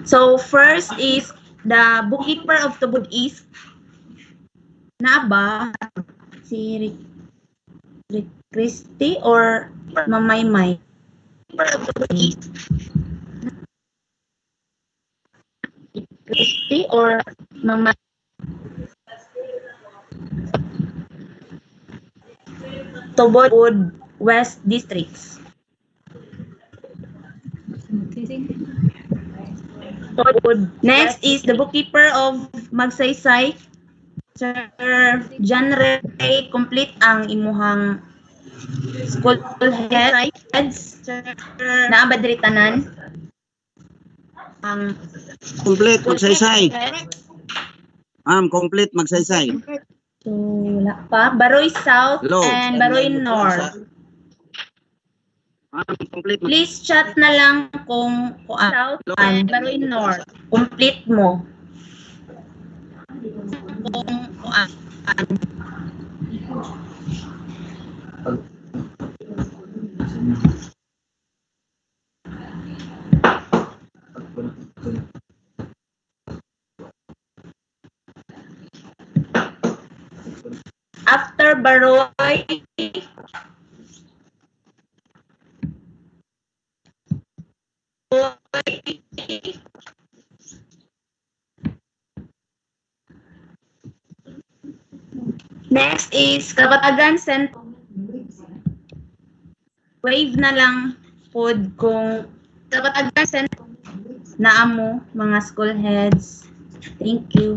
So first is the bookkeeper of the book is na ba si Christy or Mamaymay? Christy or Mamay? Tobod West Districts. Next is the bookkeeper of Magsaysay. Sir John Ray, complete ang imuhang school heads. Naabad diri tanan. Ang Complete Magsaysay. Complete Magsaysay. So, wala pa. Baroy South Hello. and Baroy North. Complete. Please chat na lang kung South and Baroy North. Complete mo. After Baroy, next is Kabatagan Central. Wave na lang pod kung Kabatagan Central na amo mga school heads. Thank you.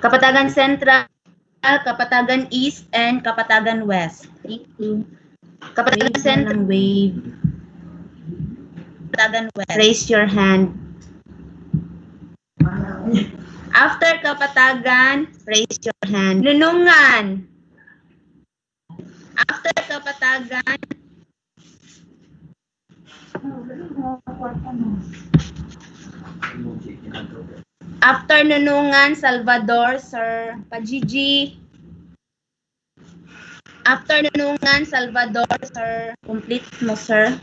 Kapatagan Central, Kapatagan East, and Kapatagan West. Thank you. Kapatagan Central, wave. Kapatagan West, raise your hand. After Kapatagan, raise your hand. Nunungan. After Kapatagan, after Nunungan, Salvador, Sir Pajiji. After Nunungan, Salvador, Sir, complete mo, sir.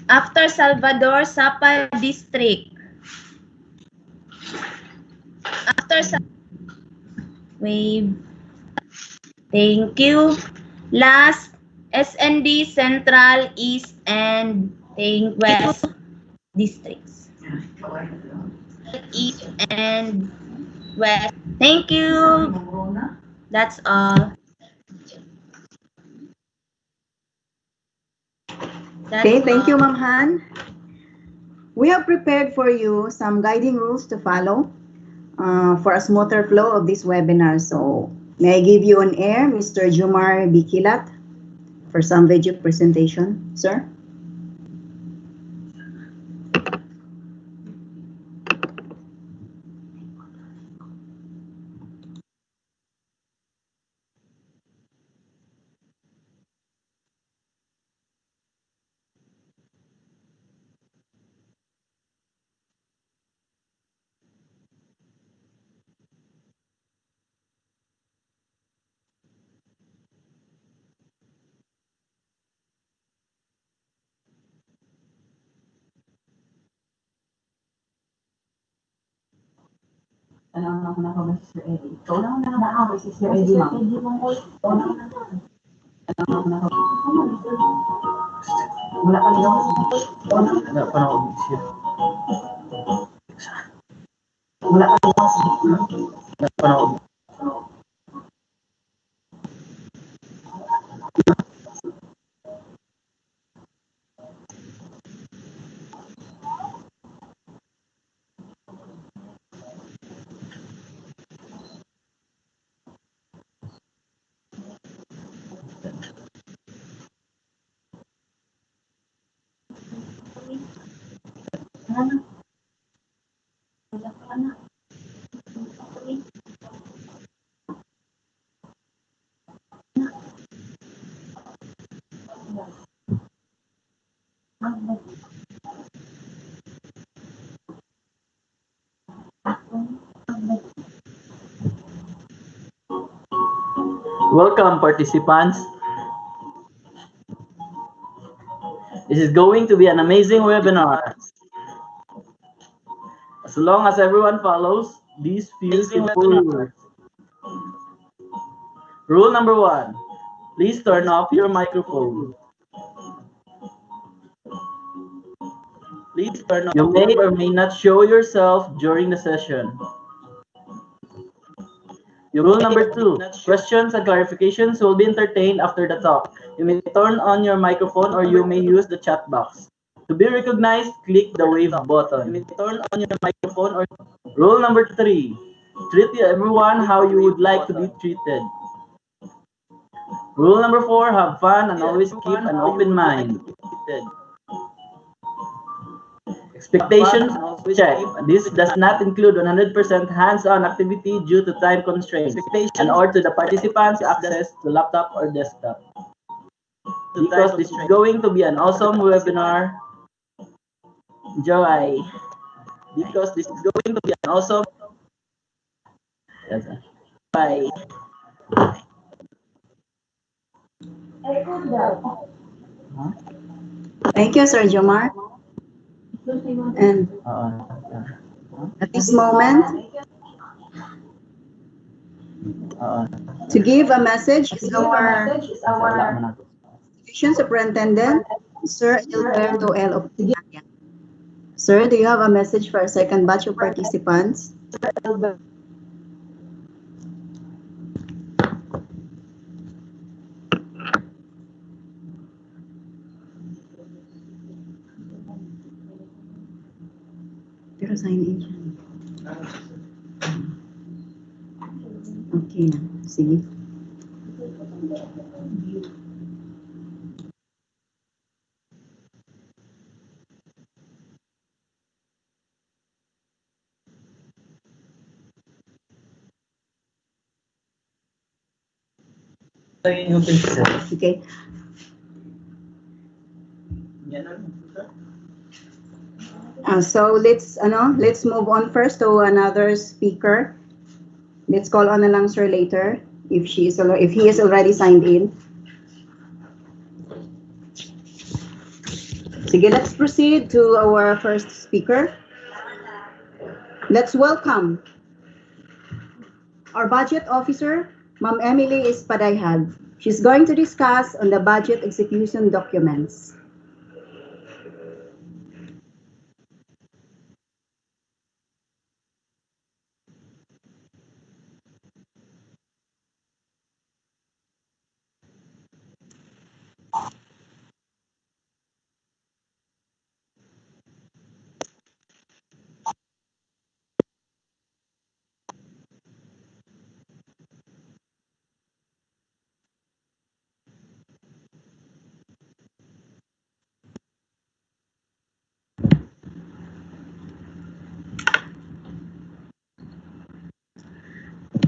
After Salvador, Sapa District. After wave. Thank you. Last, SND Central, East, and West Districts. East and West. Thank you. That's all. Okay, thank you, Ma'am Han. We have prepared for you some guiding rules to follow for a smoother flow of this webinar. So, may I give you on air, Mr. Jumar Bikilat, for some video presentation, sir? Alam na ko na ba si Sir Eddie? Ikaw lang na ba si Sir Eddie, ma'am? Alam na ko. Wala pa daw. Wala pa daw siya. Wala pa daw. Wala pa daw. Welcome, participants. This is going to be an amazing webinar. As long as everyone follows these few simple rules. Rule number 1, please turn off your microphone. Please turn off. You may or may not show yourself during the session. Rule number 2, questions and clarifications will be entertained after the talk. You may turn on your microphone or you may use the chat box. To be recognized, click the wave button. You may turn on your microphone or... Rule number 3, treat everyone how you would like to be treated. Rule number 4, have fun and always keep an open mind. Expectations, check. This does not include 100% hands-on activity due to time constraints and or to the participants' access to laptop or desktop. Because this is going to be an awesome webinar, enjoy. Because this is going to be an awesome... Bye. Thank you, Sir Jomar. And at this moment, to give a message is our Education Superintendent, Sir Alberto L. of Tiganya. Sir, do you have a message for our second batch of participants? Pero sign in siya. Okay na. Sige. Okay. So let's move on first to another speaker. Let's call on na lang sir later if he is already signed in. Sige, let's proceed to our first speaker. Let's welcome our budget officer, Ma'am Emily Espadayhag. She's going to discuss on the budget execution documents.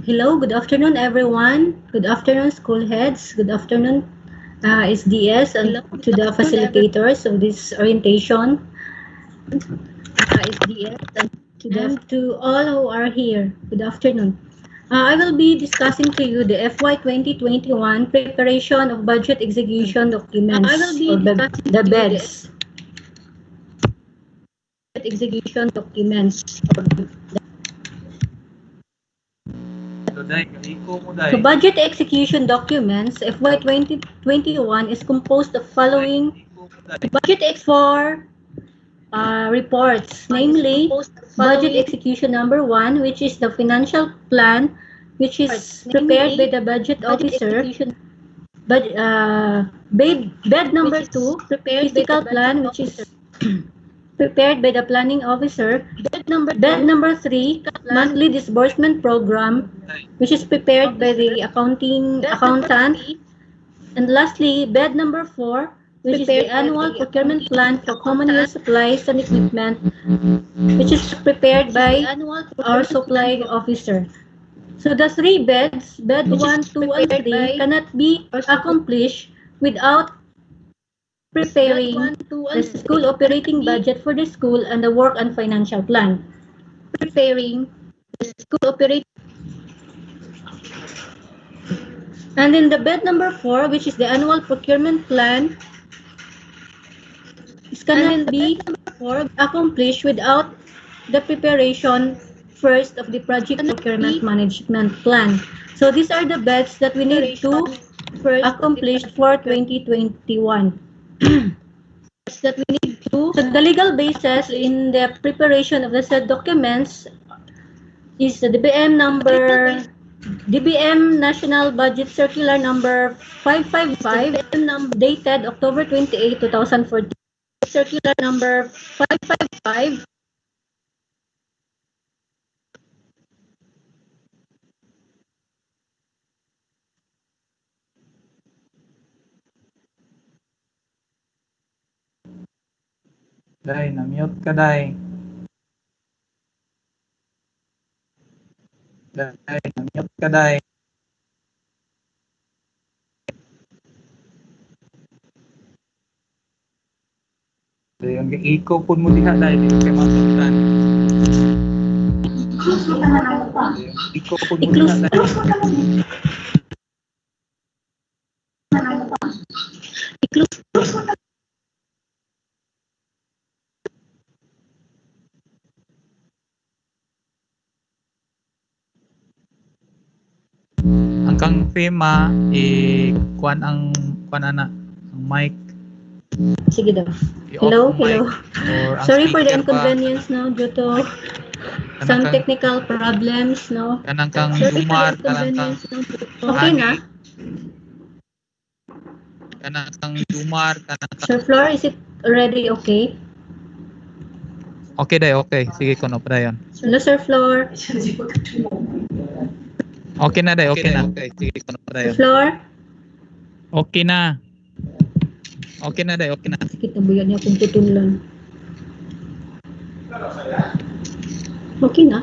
Hello, good afternoon, everyone. Good afternoon, school heads. Good afternoon, SDS, and to the facilitators of this orientation. SDS, and to all who are here. Good afternoon. I will be discussing to you the FY 2021 preparation of budget execution documents, the BEDS. Execution documents. The budget execution documents FY 2021 is composed of following budget for reports, namely budget execution number 1, which is the financial plan, which is prepared by the budget officer. But bed number 2, fiscal plan, which is prepared by the planning officer. Bed number 3, monthly disbursement program, which is prepared by the accountant. And lastly, bed number 4, which is the annual procurement plan for common use supplies and equipment, which is prepared by our supply officer. So the 3 beds, bed 1, 2, and 3, cannot be accomplished without preparing the school operating budget for the school and the work and financial plan. Preparing the school operating. And in the bed number 4, which is the annual procurement plan, it cannot be accomplished without the preparation first of the project procurement management plan. So these are the bets that we need to accomplish for 2021. So the legal basis in the preparation of the said documents is the DBM National Budget Circular number 555 dated October 28, 2014. Circular number 555 Day, na-mute ka, Day. Day, na-mute ka, Day. Day, ang iko po mo diha, Day. Dito kayo masutan. Iko po mo diha, Day. Ang kang FEMA, kuan ang mic. Sige daw. I-off Hello, ang mic hello. or ang Sorry for the speaker pa. inconvenience, no, due to some technical problems, no. Kanang kang Sorry for the dumar, kanang kang inconvenience, no. Okay na? kanang kang dumar, kanang kang... Sir Flor, is it already okay? Okay, Day, okay. Sige, kuno pa dayon. Hello, Sir Flor. Okay na, Day, okay na. Okay, sige, kuno pa Sir dayon. Flor? Okay na. Okay na, Day, okay na. Sige, tabuyan niya kung tutulan. Okay na?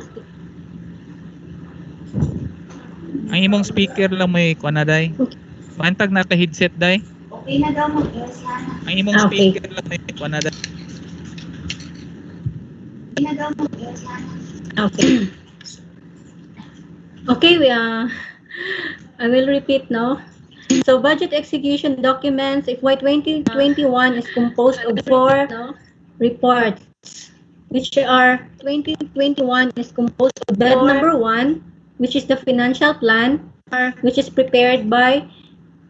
Ang imong speaker lang may kuan na, Day. Okay. Mantag na ka headset, Day. Okay na daw mag-sana. Ang imong Okay. speaker lang may kuan na, Day. Okay na daw mag-sana. Okay. Okay, I will repeat now. So budget execution documents FY 2021 is composed of 4 reports, which are 2021 is composed of bed number 1, which is the financial plan, which is prepared by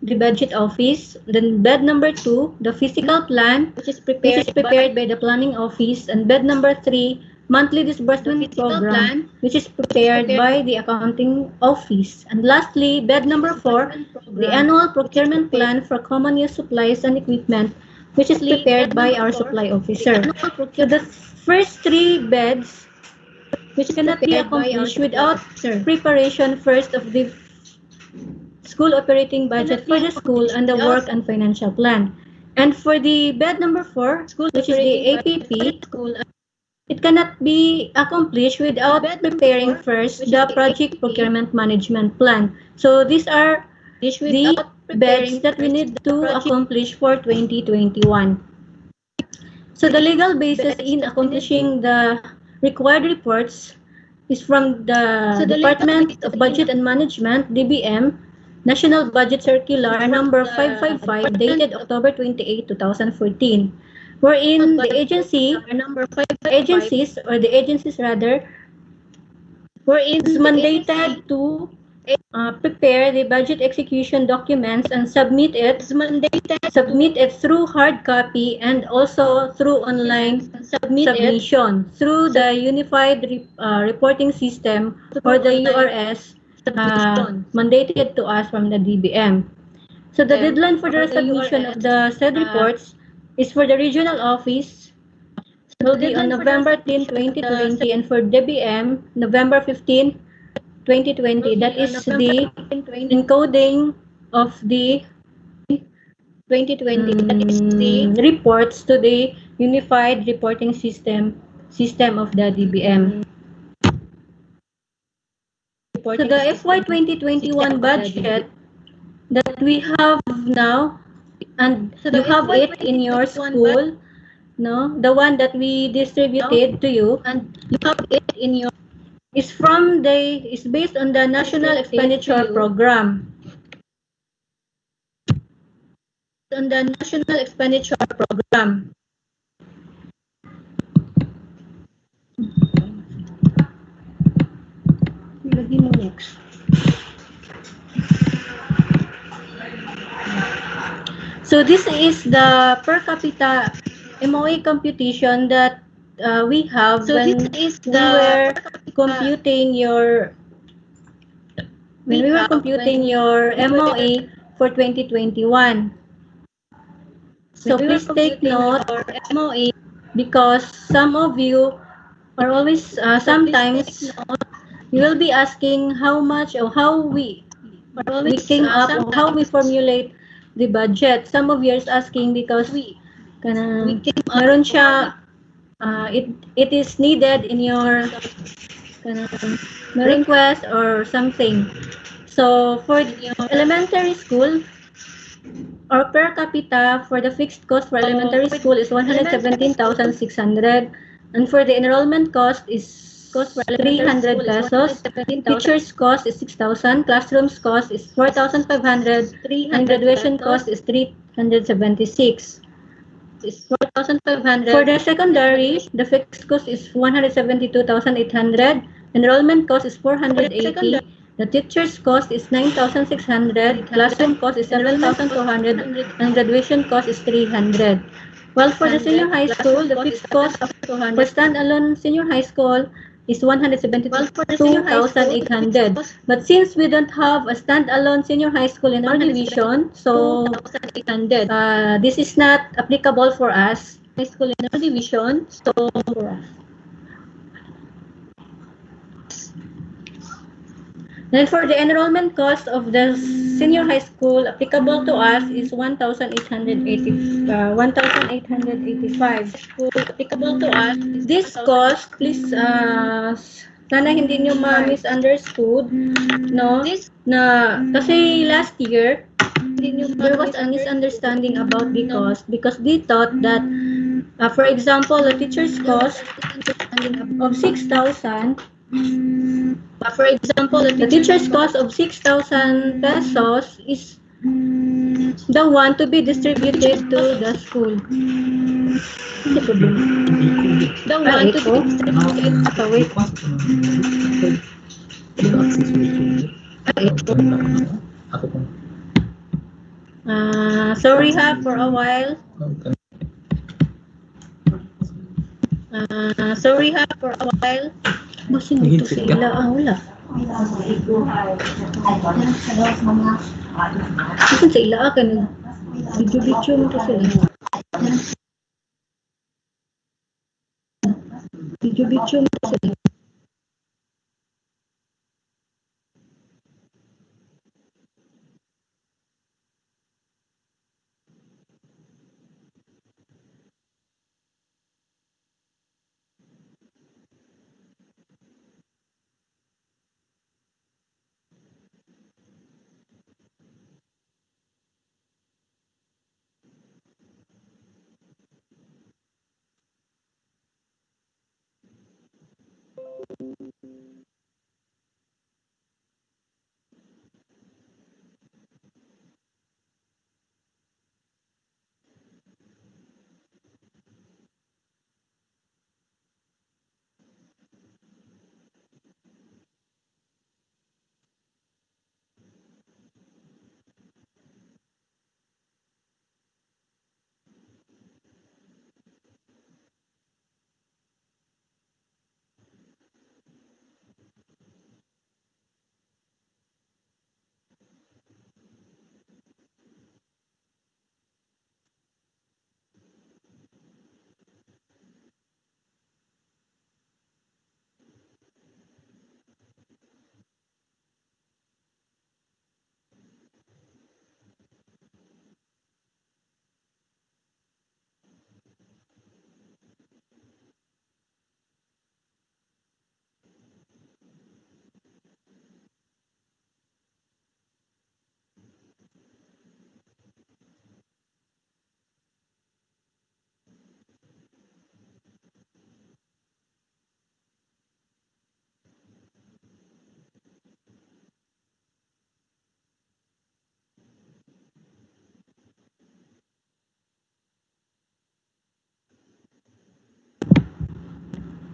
the budget office. Then bed number 2, the physical plan, which is prepared by the planning office, and bed number 3, monthly disbursement program, which is prepared by the accounting office. And lastly, bed number 4, the annual procurement plan for common use supplies and equipment, which is prepared by our supply officer. So the first 3 beds, which cannot be accomplished without preparation first of the school operating budget for the school and the work and financial plan. And for the bed number 4, which is the APP, it cannot be accomplished without preparing first the project procurement management plan. So these are the beds that we need to accomplish for 2021. So the legal basis in accomplishing the required reports is from the Department of Budget and Management, DBM, National Budget Circular number 555 dated October 28, 2014. Wherein the agencies is mandated to prepare the budget execution documents and submit it through hard copy and also through online submission through the Unified Reporting System or the URS mandated to us from the DBM. So the deadline for the submission of the said reports is for the regional office will be on November 10, 2020, and for DBM, November 15, 2020. That is the encoding of the 2020 reports to the Unified Reporting System of the DBM. So the FY 2021 budget that we have now and you have it in your school, no? The one that we distributed to you, and you have it in your is based on the National Expenditure Program. On the National Expenditure Program. Lagi mo next. So this is the per capita MOA computation that we have when we were computing your MOA for 2021. So please take note because some of you are always sometimes you will be asking how much or how we came up or how we formulate the budget. Some of you are asking because meron siya it is needed in your request or something. So for elementary school or per capita for the fixed cost for elementary school is 117,600 and for the enrollment cost is 300 pesos. Teachers cost is 6,000, classrooms cost is 4,500, and graduation cost is 376. For the secondary, the fixed cost is 172,800, enrollment cost is 480, the teacher's cost is 9,600, classroom cost is 7,200, and graduation cost is 300. While for the senior high school, the fixed cost for standalone senior high school is 172,800. But since we don't have a standalone senior high school in our division, so this is not applicable for us. High school in our division, so for us. Then for the enrollment cost of the senior high school applicable to us is 1,885. Applicable to us. This cost, please, sana hindi nyo ma-misunderstood, no? Na, kasi last year, there was a misunderstanding about the cost because they thought that, for example, the teacher's cost of 6,000, the teacher's cost of 6,000 pesos is the one to be distributed to the school. The one to be distributed. Sorry ha for a while. Sorry ha for a while. Basin dito sa ila. Wala. Basin sa ila ka nag video mo to sila. Video mo to sila.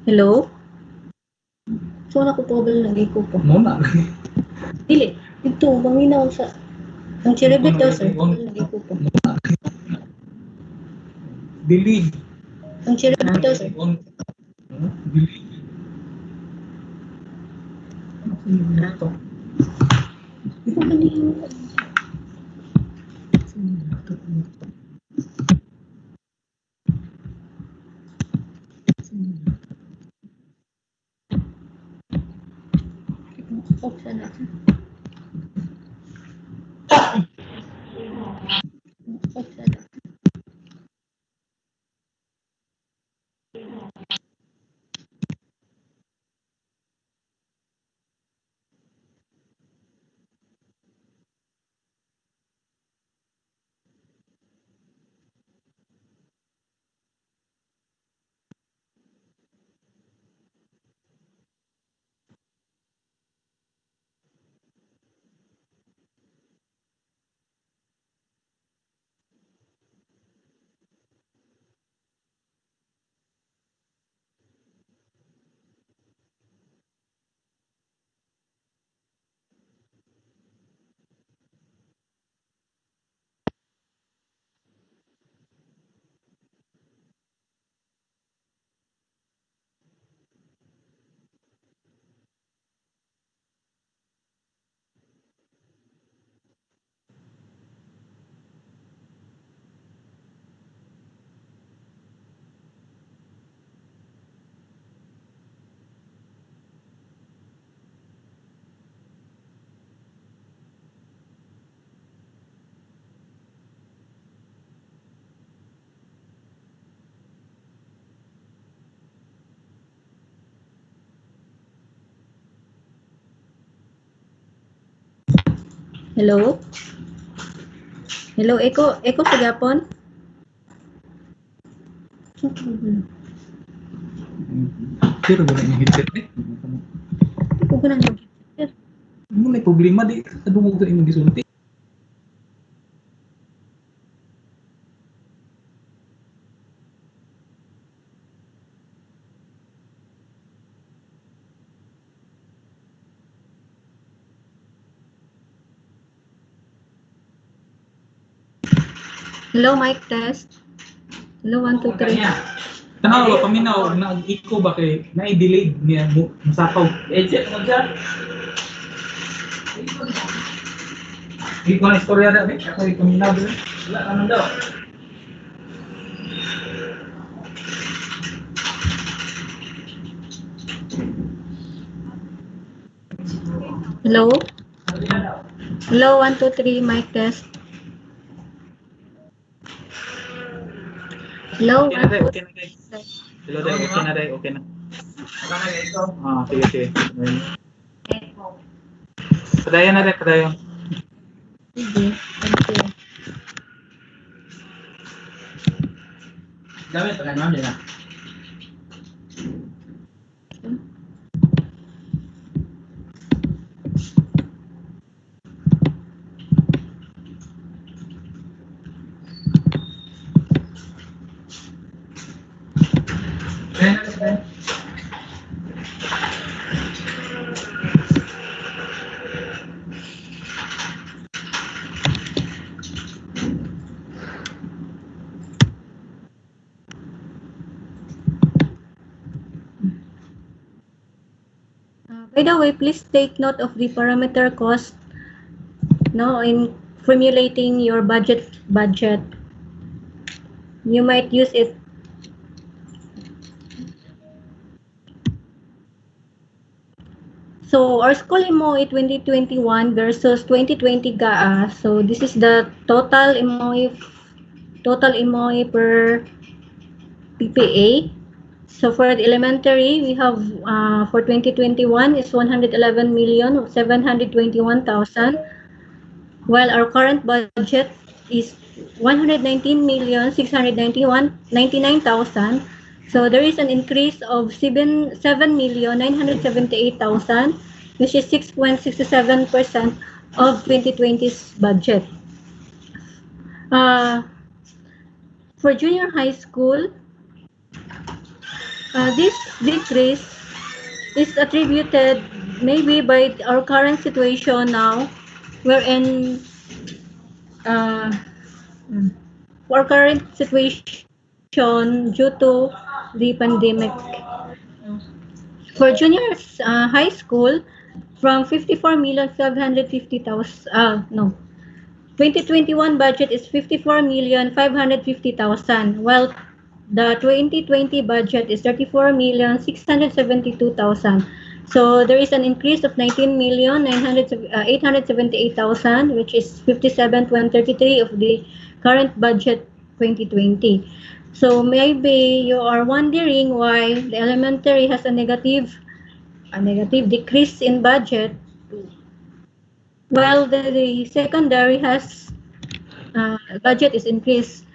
Hello? So, nakupobal na ko po. Muna. Dili. Ito, maminaw sa... Ang chiribit daw, sir. Lagi ko po. Delete. Ang chiribit daw, sir. Delete. Ito ba niyo? Hello? Hello, Eko sa Japon? Pero wala yung headset eh. Eko ko nang Muna yung problema di. Sa dungog sa imong gisulti. Hello, mic test. Hello, 1, 2, 3. Tanaw, paminaw, nag-echo ba kay na-delayed niya mo masapaw. Check mo dyan. Hindi ko na istorya na, ako yung paminaw doon. Wala naman daw. Hello? Hello, 1, 2, 3, mic test. Hello, Okay na 1, day, 2, okay na day. Hello day, okay na day, okay na. Sige, sige. Padayon na day, padayon. Sige, thank you. Gamit pa naman din na. By the way, please take note of the parameter cost in formulating your budget. You might use it. So our school MOE 2021 versus 2020 GAA. So this is the total MOE per PPA. So for the elementary, we have for 2021 is 111,721,000, while our current budget is 119,699,000. So there is an increase of 7,978,000, which is 6.67% of 2020's budget. For junior high school, This decrease is attributed maybe by our current situation now, wherein our current situation due to the pandemic. For juniors high school, from 54,550,000, no, 2021 budget is 54,550,000, while the 2020 budget is 34,672,000. So there is an increase of 19,878,000, which is 57.33 of the current budget 2020. So maybe you are wondering why the elementary has a negative decrease in budget, while the secondary has budget is increased.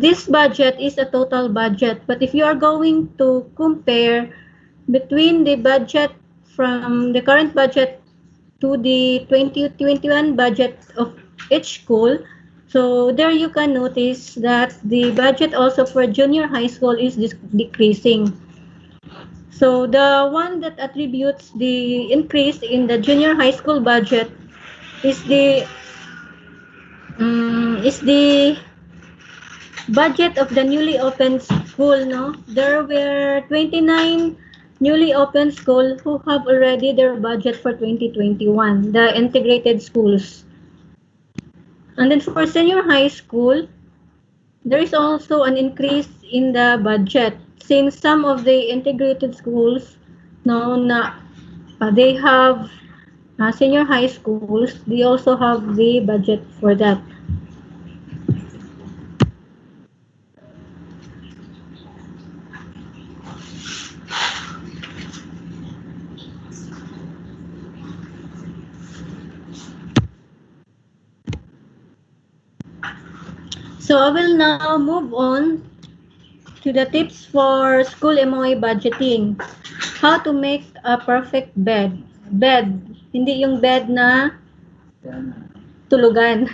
This budget is a total budget, but if you are going to compare between the budget from the current budget to the 2021 budget of each school, so there you can notice that the budget also for junior high school is decreasing. So the one that attributes the increase in the junior high school budget is the budget of the newly opened school. No, there were 29 newly opened schools who have already their budget for 2021, the integrated schools. And then for senior high school, there is also an increase in the budget, since some of the integrated schools, they have senior high schools, they also have the budget for that. So I will now move on to the tips for school MOE budgeting. How to make a perfect bed. Bed, hindi yung bed na tulugan.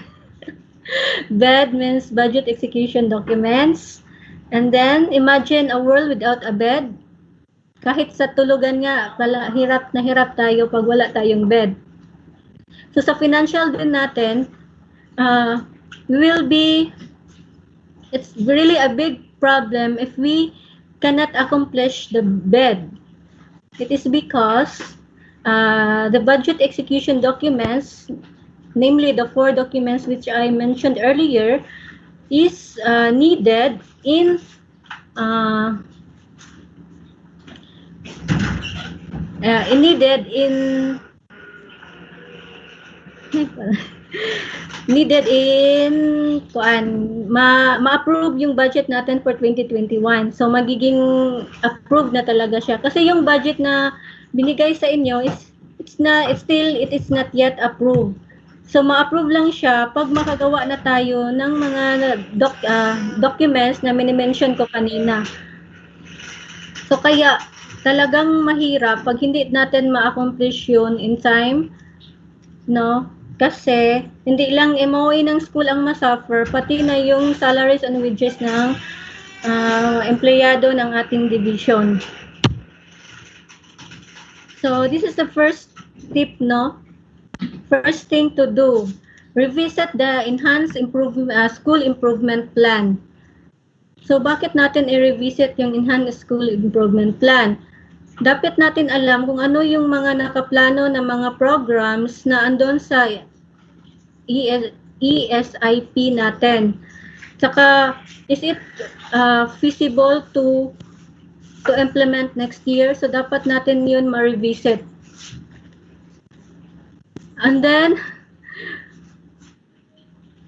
Bed means budget execution documents. And then, imagine a world without a bed. Kahit sa tulugan nga, hirap na hirap tayo pag wala tayong bed. So sa financial din natin, it's really a big problem if we cannot accomplish the bed. It is because the budget execution documents, namely the 4 documents which I mentioned earlier, is needed in ma-approve yung budget natin for 2021. So magiging approved na talaga siya. Kasi yung budget na binigay sa inyo it is not yet approved. So ma-approve lang siya pag makagawa na tayo ng mga documents na mini-mention ko kanina. So kaya talagang mahirap pag hindi natin ma-accomplish yun in time, no? Kasi hindi lang MOE ng school ang masuffer, pati na yung salaries and wages ng empleyado ng ating division. So this is the first tip, no? First thing to do, revisit the enhanced school improvement plan. So bakit natin i-revisit yung enhanced school improvement plan? Dapat natin alam kung ano yung mga nakaplano na mga programs na andon sa ESIP natin. Saka, is it feasible to implement next year? So dapat natin yun ma-revisit. And then,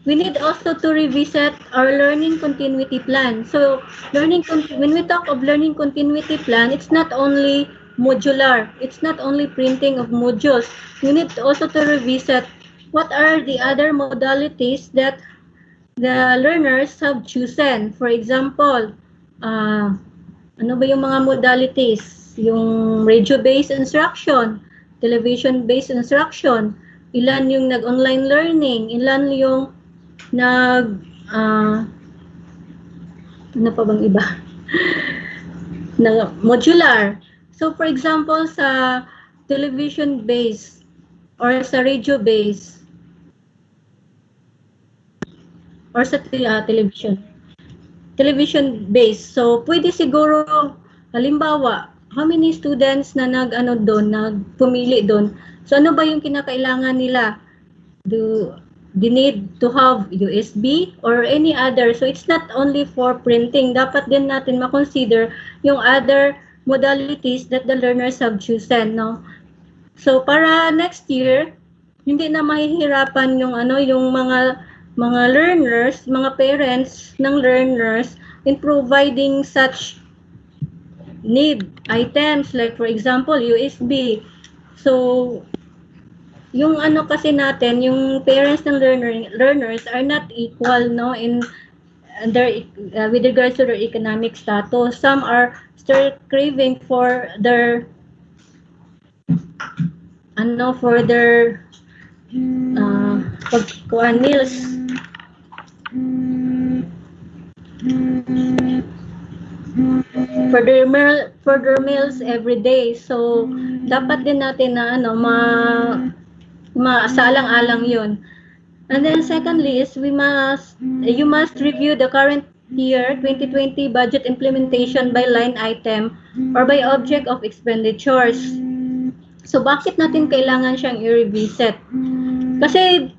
we need also to revisit our learning continuity plan. So, when we talk of learning continuity plan, it's not only modular. It's not only printing of modules. We need also to revisit what are the other modalities that the learners have chosen. For example, ano ba yung mga modalities? Yung radio-based instruction, television-based instruction, ilan yung nag-online learning, ilan yung ano pa bang iba? na modular. So for example, sa television base or sa radio base or sa television base. So pwede siguro halimbawa, how many students na nagpumili doon? So ano ba yung kinakailangan nila? Do they need to have USB or any other? So it's not only for printing. Dapat din natin ma-consider yung other modalities that the learners have chosen, no? So para next year, hindi na mahihirapan yung mga learners, mga parents ng learners in providing such need items like for example USB. So yung kasi natin, yung parents ng learners are not equal, no, in their with regards to their economic status. Some are still craving for their meals. For their meals every day. So dapat din natin na maasalang-alang yun. And then secondly is you must review the current year 2020 budget implementation by line item or by object of expenditures. So bakit natin kailangan siyang i-revisit? Kasi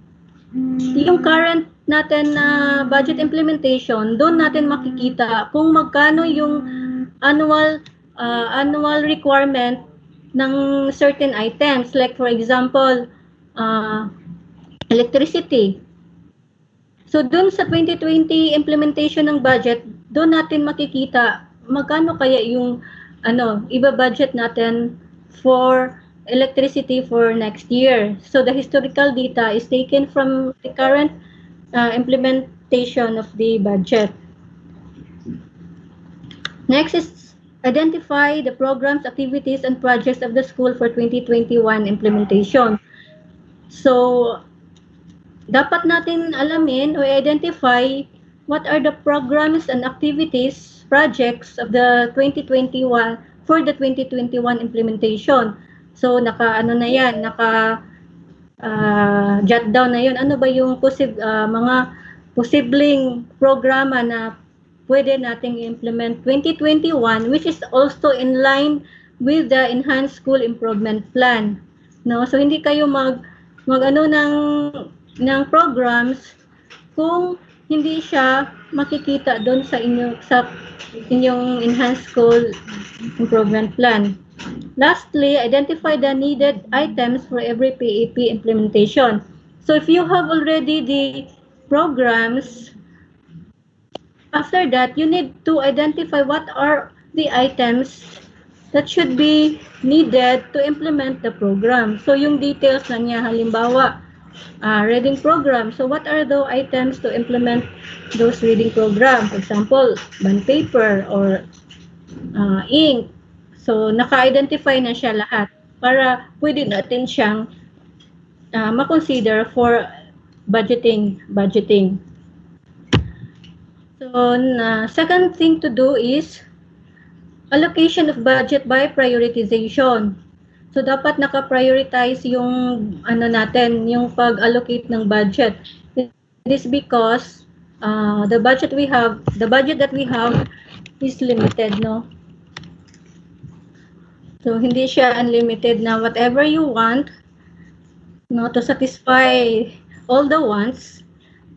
yung current natin na budget implementation, doon natin makikita kung magkano yung annual requirement ng certain items. Like for example, electricity. So doon sa 2020 implementation ng budget, doon natin makikita magkano kaya yung iba-budget natin for electricity for next year. So the historical data is taken from the current implementation of the budget. Next is identify the programs, activities, and projects of the school for 2021 implementation. So dapat natin alamin or identify what are the programs and activities, projects of the 2021 for the 2021 implementation. So naka jot down na yun. Ano ba yung mga posibleng programa na pwede nating i-implement 2021, which is also in line with the Enhanced School Improvement Plan. No, so hindi kayo ng programs kung hindi siya makikita doon sa inyong Enhanced School Improvement Plan. Lastly, identify the needed items for every PAP implementation. So if you have already the programs, after that, you need to identify what are the items that should be needed to implement the program. So yung details na niya, halimbawa, reading program. So what are the items to implement those reading program? For example, bond paper or ink. So naka-identify na siya lahat para pwede natin siyang ma-consider for budgeting. So second thing to do is allocation of budget by prioritization. So dapat naka-prioritize yung yung pag-allocate ng budget. It is because the budget that we have is limited, no? So hindi siya unlimited na whatever you want, no, to satisfy all the wants,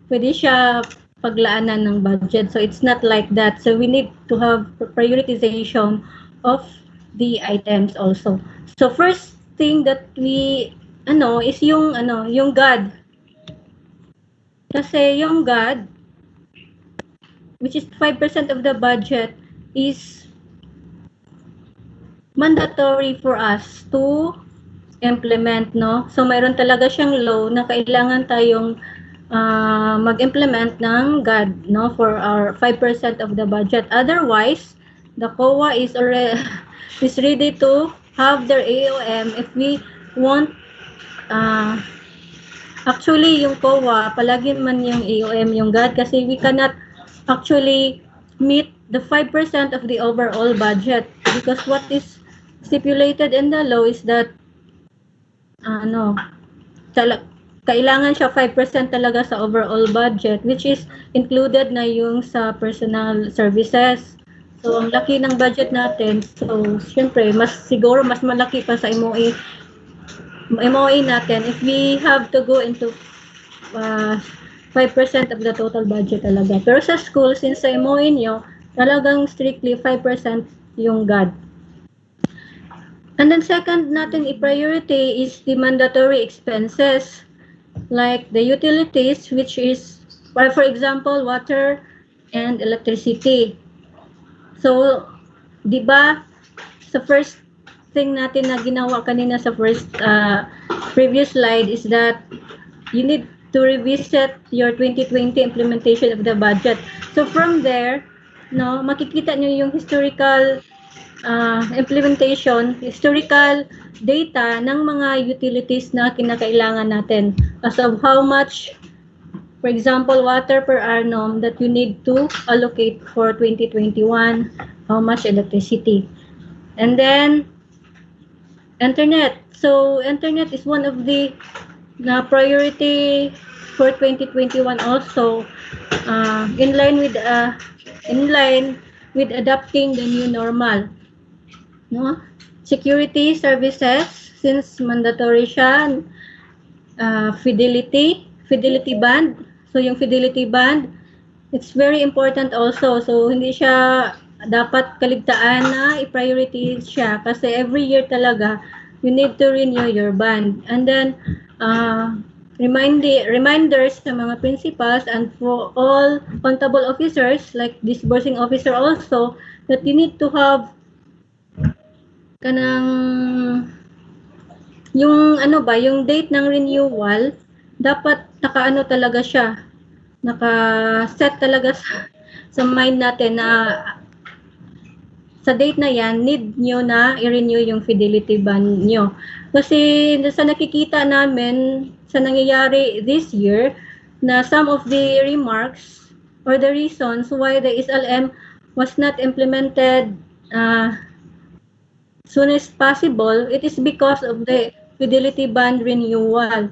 pwede siya paglaanan ng budget. So it's not like that. So we need to have prioritization of the items also. So first thing that we is yung GAD. Kasi yung GAD, which is 5% of the budget, is mandatory for us to implement, no? So mayroon talaga siyang law na kailangan tayong mag-implement ng GAD, no, for our 5% of the budget. Otherwise, the COA is ready to have their AOM if we want. Actually, yung COA, palagi man yung AOM, yung GAD, kasi we cannot actually meet the 5% of the overall budget, because what is stipulated in the law is that kailangan siya 5% talaga sa overall budget, which is included na yung sa personal services. So, ang laki ng budget natin. So, syempre, siguro mas malaki pa sa MOE natin if we have to go into 5% of the total budget talaga. Pero sa school, since sa MOE nyo, talagang strictly 5% yung GAD. And then second natin i-priority is the mandatory expenses like the utilities, which is, for example, water and electricity. So, di ba, sa first thing natin na ginawa kanina sa previous slide is that you need to revisit your 2020 implementation of the budget. So, from there, no, makikita nyo yung historical implementation, historical data ng mga utilities na kinakailangan natin as of how much, for example, water per annum that you need to allocate for 2021, how much electricity. And then, internet. So, internet is one of the priority for 2021 also, in line with adapting the new normal. No? Security services, since mandatory siya, fidelity band. So, yung fidelity band, it's very important also. So, hindi siya dapat kaligtaan na i-priority siya kasi every year talaga, you need to renew your band. And then, reminders sa mga principals and for all accountable officers, like disbursing officer also, that you need to have yung yung date ng renewal, dapat talaga siya, naka-set talaga sa mind natin na sa date na yan, need nyo na i-renew yung fidelity band nyo. Kasi sa nakikita namin, sa nangyayari this year, na some of the remarks or the reasons why the SLM was not implemented soon as possible, it is because of the fidelity band renewal.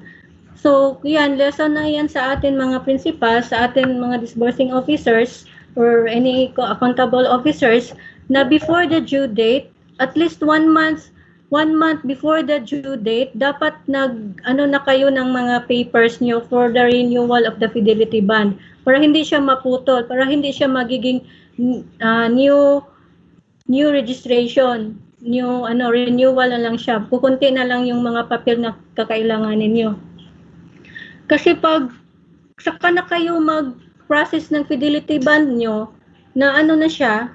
So, yan, lesson na yan sa atin mga principals, sa atin mga disbursing officers, or any accountable officers, na before the due date, at least 1 month before the due date, dapat na kayo ng mga papers nyo for the renewal of the fidelity band. Para hindi siya maputol, para hindi siya magiging new registration. Renewal na lang siya. Kukunti na lang yung mga papel na kakailangan ninyo. Kasi pag saka na kayo mag-process ng fidelity band nyo, na na siya,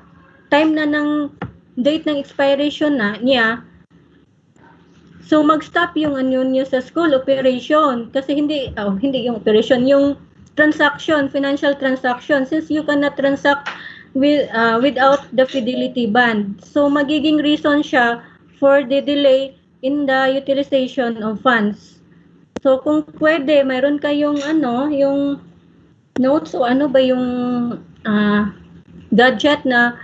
time na ng date ng expiration niya, so mag-stop yung nyo sa school operation. Kasi hindi yung operation, yung transaction, financial transaction, since you cannot transact without the fidelity band. So, magiging reason siya for the delay in the utilization of funds. So, kung pwede, mayroon kayong yung notes o yung gadget na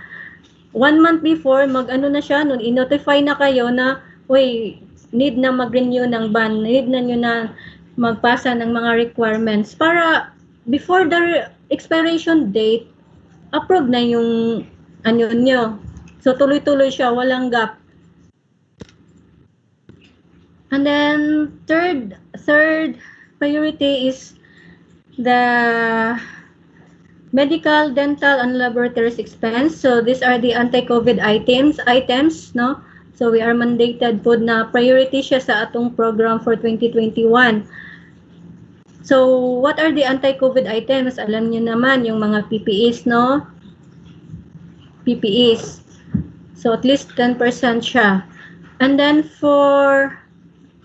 1 month before, na siya, nun i-notify na kayo na, need na mag-renew ng band, need na nyo na magpasa ng mga requirements para before the expiration date, approve na yung nyo. So, tuloy-tuloy siya, walang gap. And then, third priority is the medical, dental, and laboratories expense. So, these are the anti-COVID items, no? So, we are mandated po na priority siya sa atong program for 2021. So, what are the anti-COVID items? Alam niyo naman, yung mga PPEs, no? PPEs. So, at least 10% siya. And then, for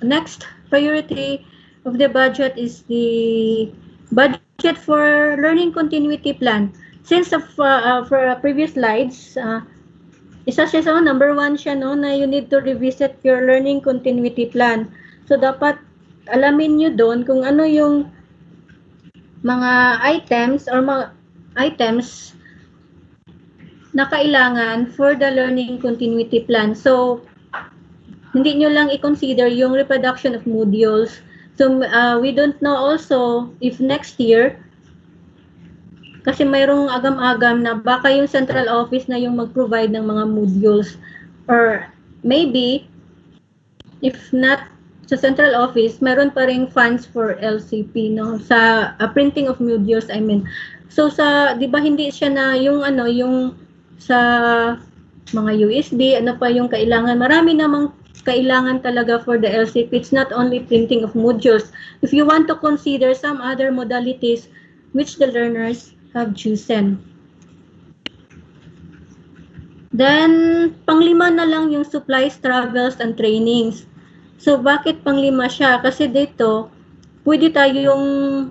next priority of the budget is the budget for learning continuity plan. Since for previous slides, isa siya sa number 1 siya, no, na you need to revisit your learning continuity plan. So, dapat alamin nyo doon kung ano yung mga items or mga items na kailangan for the learning continuity plan. So, hindi nyo lang i-consider yung reproduction of modules. So, we don't know also if next year, kasi mayroong agam-agam na baka yung central office na yung mag-provide ng mga modules. Or maybe, if not sa central office, meron pa ring funds for LCP, no? Sa printing of modules, I mean. So, di ba hindi siya na yung yung sa mga USB, ano pa yung kailangan. Marami namang kailangan talaga for the LCP. It's not only printing of modules. If you want to consider some other modalities which the learners have chosen. Then, panglima na lang yung supplies, travels, and trainings. So, bakit panglima siya? Kasi dito, pwede tayong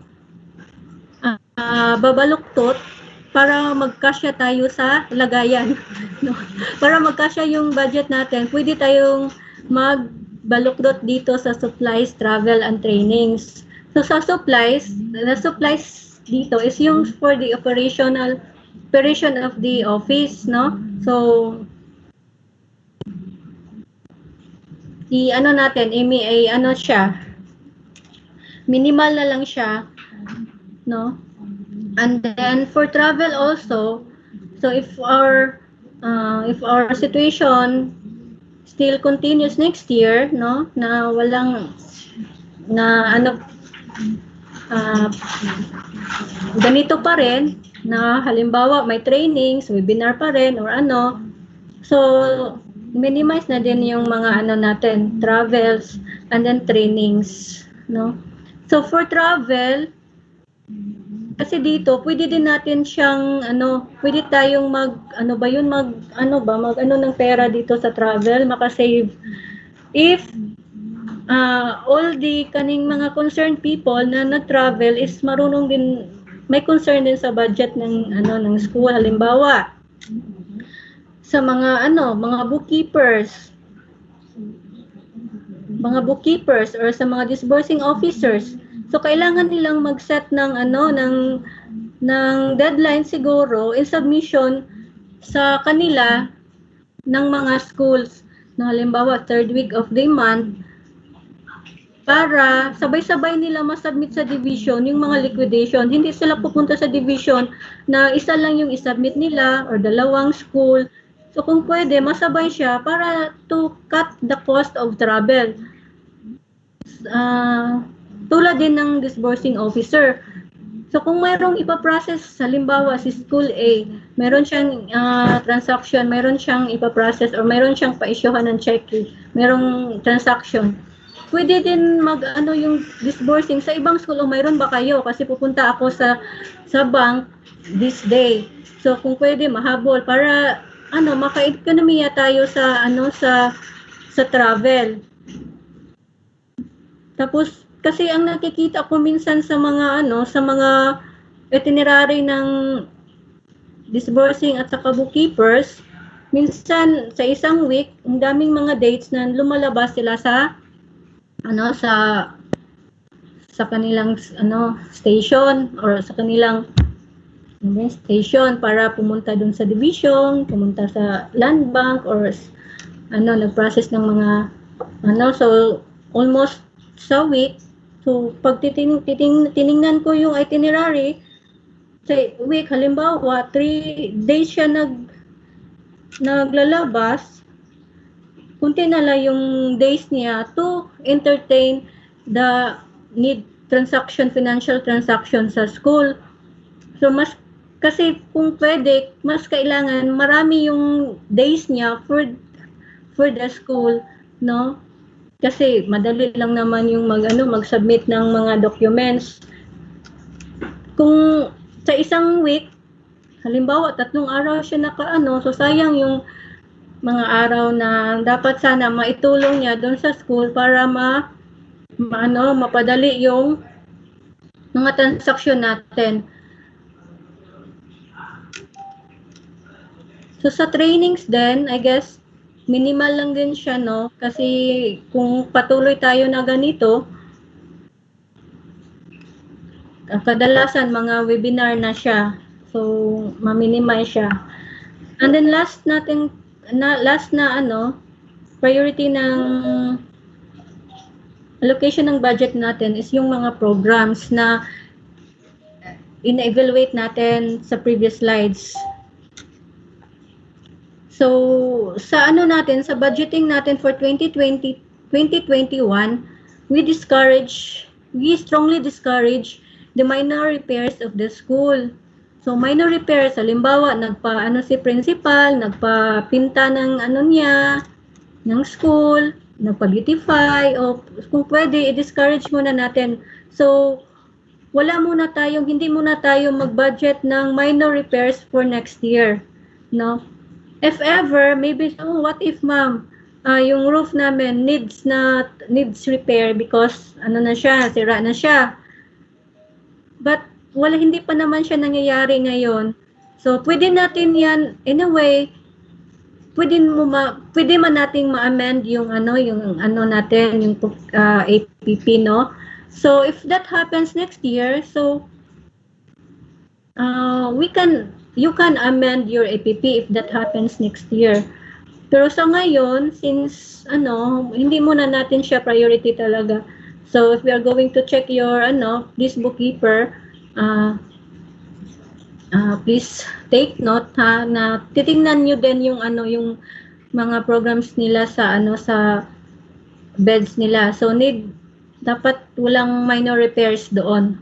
babaluktot para magkasya tayo sa lagayan. No? Para magkasya yung budget natin, pwede tayong magbaluktot dito sa supplies, travel, and trainings. So, sa supplies, the supplies dito is yung for the operation of the office, no? So, natin, siya, minimal na lang siya, no? And then for travel also, so if our situation still continues next year, no, na walang ganito pa rin, na halimbawa may trainings, webinar pa rin or so minimize na din yung mga natin, travels and then trainings, no? So for travel, kasi dito pwede din natin siyang pwede tayong mag ng pera dito sa travel, makasave if all the kaning mga concerned people na nag-travel is marunong din, may concern din sa budget ng ng school. Halimbawa, sa mga bookkeepers or sa mga disbursing officers. So kailangan nilang mag-set ng ng deadline siguro in submission sa kanila ng mga schools na halimbawa third week of the month, para sabay-sabay nila masubmit sa division yung mga liquidation. Hindi sila pupunta sa division na isa lang yung isubmit nila or dalawang school. So kung pwede, masabay siya para to cut the cost of travel. Tulad din ng disbursing officer. So kung mayroong ipaprocess, halimbawa si School A, meron siyang transaction, meron siyang ipaprocess or meron siyang pa-issuehan ng check, merong transaction, pwede din yung disbursing sa ibang school. O mayroon ba kayo? Kasi pupunta ako sa bank this day. So kung pwede, mahabol para maka-ekonomiya tayo sa sa travel. Tapos kasi ang nakikita ko minsan sa mga sa mga itinerary ng disbursing at saka bookkeepers, minsan sa isang week, ang daming mga dates na lumalabas sila sa sa kanilang station or sa kanilang station para pumunta dun sa division, pumunta sa land bank or nag-process ng mga so almost sa week. So pag tiningnan ko yung itinerary sa week, halimbawa 3 days siya naglalabas, kunti na lang yung days niya to entertain the need financial transaction sa school. So kasi kung pwede, mas kailangan marami yung days niya for the school, no? Kasi madali lang naman yung mag-submit ng mga documents. Kung sa isang week, halimbawa 3 araw siya so sayang yung mga araw na dapat sana maitulong niya doon sa school para mapadali yung mga transaksyon natin. So sa trainings din, I guess minimal lang din siya, no? Kasi kung patuloy tayo na ganito, kadalasan mga webinar na siya. So ma-minimize siya. And then last na priority ng allocation ng budget natin is yung mga programs na ina-evaluate natin sa previous slides. So, sa sa budgeting natin for 2021, we strongly discourage the minor repairs of the school. So, minor repairs, halimbawa, si principal, nagpapinta ng ng school, nagpa-beautify, o kung pwede, i-discourage muna natin. So, hindi muna tayo mag-budget ng minor repairs for next year, no? If ever, maybe, what if, ma'am, yung roof namin needs repair because sira na siya. But hindi pa naman siya nangyayari ngayon. So, pwede natin yan, in a way, pwede man nating ma-amend yung natin, yung APP, no? So, if that happens next year, so, you can amend your APP if that happens next year. Pero sa ngayon, since, hindi muna natin siya priority talaga. So, if we are going to check your, this bookkeeper, please take note, ha, na titingnan nyo din yung, yung mga programs nila sa, sa beds nila. So, dapat walang minor repairs doon.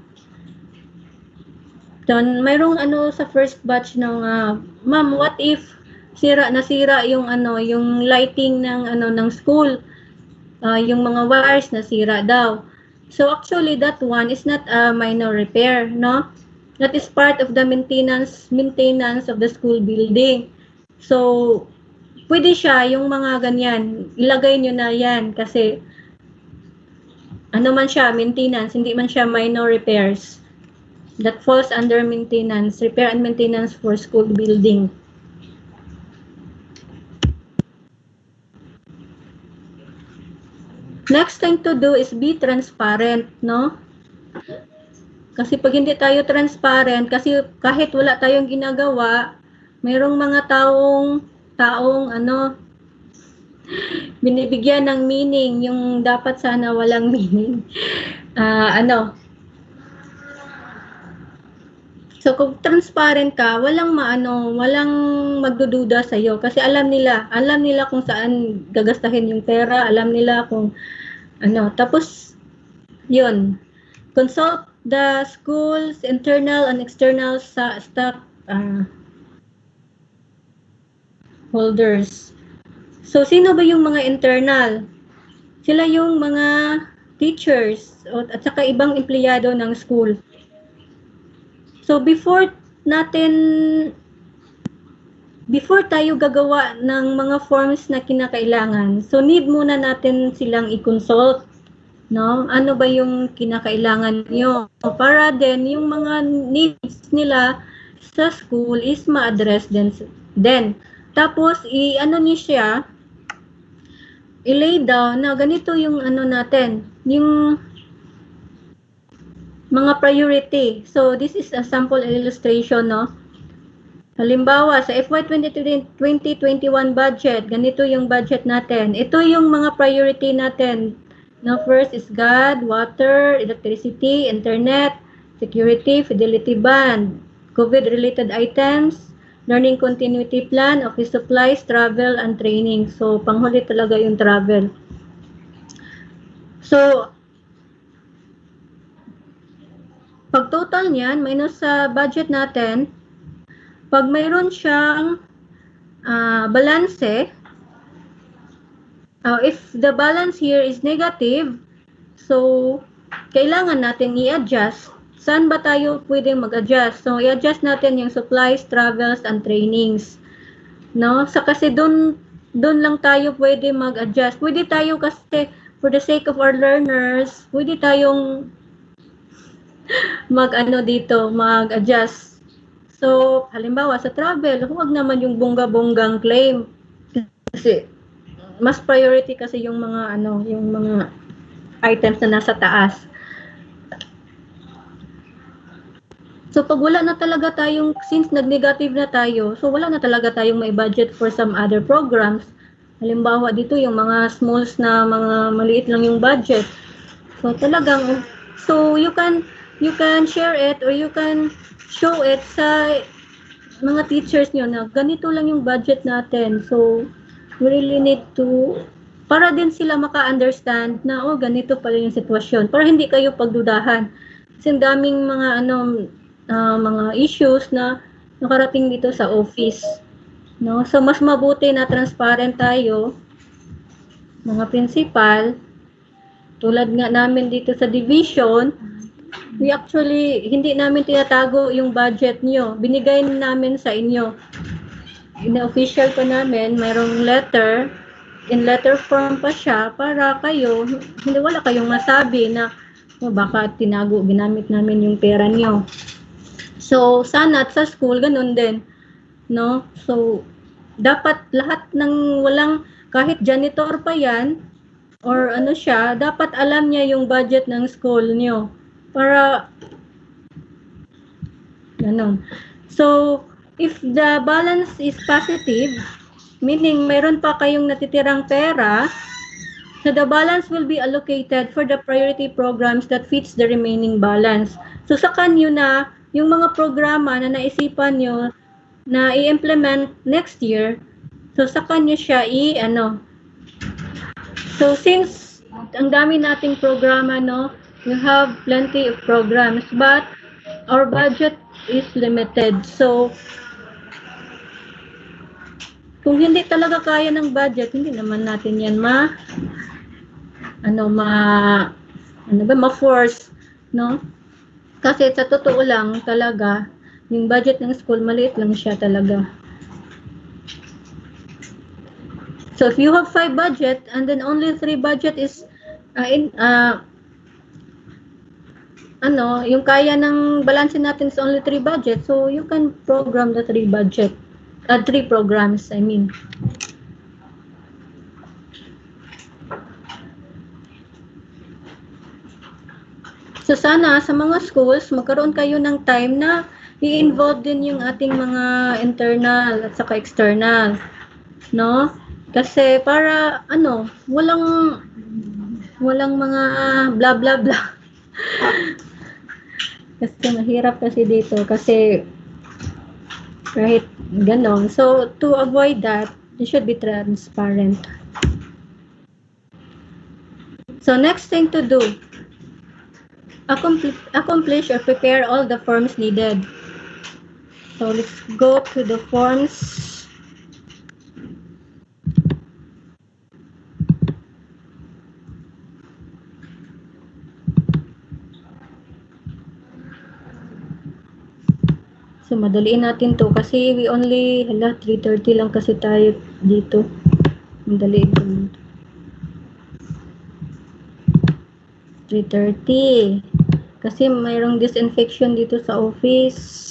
Then, mayroong sa first batch ng, ma'am, what if nasira yung yung lighting ng school, yung mga wires nasira daw. So actually that one is not a minor repair, no? That is part of the maintenance of the school building. So pwede siya yung mga ganyan, ilagay nyo na yan kasi man siya, maintenance, hindi man siya minor repairs. That falls under maintenance, repair and maintenance for school building. Next thing to do is be transparent, no? Kasi pag hindi tayo transparent, kasi kahit wala tayong ginagawa, mayroong mga taong binibigyan ng meaning yung dapat sana walang meaning. So kung transparent ka, walang magdududa sa iyo kasi alam nila kung saan gagastahin yung pera, alam nila kung tapos yun, consult the school's internal and external staff holders. So sino ba yung mga internal? Sila yung mga teachers at saka ibang empleyado ng school. So before tayo gagawa ng mga forms na kinakailangan, so need muna natin silang i-consult, no? Ano ba yung kinakailangan nyo? Para din yung mga needs nila sa school is ma-address din. Tapos niyo siya, i-lay down na ganito yung natin, yung mga priority. So, this is a sample illustration, no? Halimbawa, sa FY 2021 budget, ganito yung budget natin. Ito yung mga priority natin. Now, first is God, water, electricity, internet, security, fidelity bond, COVID-related items, learning continuity plan, office supplies, travel, and training. So, panghuli talaga yung travel. So, pag total niyan, minus sa budget natin, pag mayroon siyang balance, if the balance here is negative, so kailangan natin i-adjust. Saan ba tayo pwedeng mag-adjust? So, i-adjust natin yung supplies, travels, and trainings. No? Kasi doon lang tayo pwede mag-adjust. Pwede tayo kasi, for the sake of our learners, pwede tayong mag-adjust. So, halimbawa sa travel, huwag naman yung bongga-bonggang claim. Kasi mas priority kasi yung mga yung mga items na nasa taas. So So pag wala na talaga tayong, since nag-negative na tayo, so wala na talaga tayong may budget for some other programs. Halimbawa dito yung mga smalls na mga maliit lang yung budget. So talagang, so you can share it or you can show it sa mga teachers nyo na ganito lang yung budget natin. So we really need to, para din sila maka-understand na oh ganito pala yung sitwasyon. Para hindi kayo pagdudahan. Kasi daming mga mga issues na nakarating dito sa office, no? So mas mabuti na transparent tayo, mga principal, tulad nga namin dito sa division, we actually hindi namin tinatago yung budget nyo, binigay namin sa inyo. In-official pa namin, mayroong letter, in letter form pa siya para kayo, hindi wala kayong masabi na oh, baka tinago, ginamit namin yung pera nyo. So, sana at sa school, ganun din. No? So, dapat lahat ng walang, kahit janitor pa yan, or ano siya, dapat alam niya yung budget ng school nyo. Para, ganun. So, if the balance is positive, meaning mayroon pa kayong natitirang pera, so the balance will be allocated for the priority programs that fits the remaining balance. So, sa kanyo na, yung mga programa na naisipan nyo na i-implement next year, so sa kanyo siya So since ang dami nating programa, no, we have plenty of programs, but our budget is limited. So kung hindi talaga kaya ng budget, hindi naman natin yan ma-force, no? Kasi sa totoo lang talaga, yung budget ng school, maliit lang siya talaga. So if you have 5 budget and then only 3 budget is yung kaya ng balansin natin is only 3 budget, so you can program the 3 budget, 3 programs, I mean. So sana sa mga schools, magkaroon kayo ng time na i-involve din yung ating mga internal at saka external, no? Kasi para walang mga blah blah blah. Kasi mahirap kasi dito kasi kahit ganon. So to avoid that, you should be transparent. So next thing to do, accomplish or prepare all the forms needed. So let's go to the forms. So madaliin natin to kasi we only 3:30 lang kasi tayo dito. Madaliin ko lang. 3:30. Kasi mayroong disinfection dito sa office.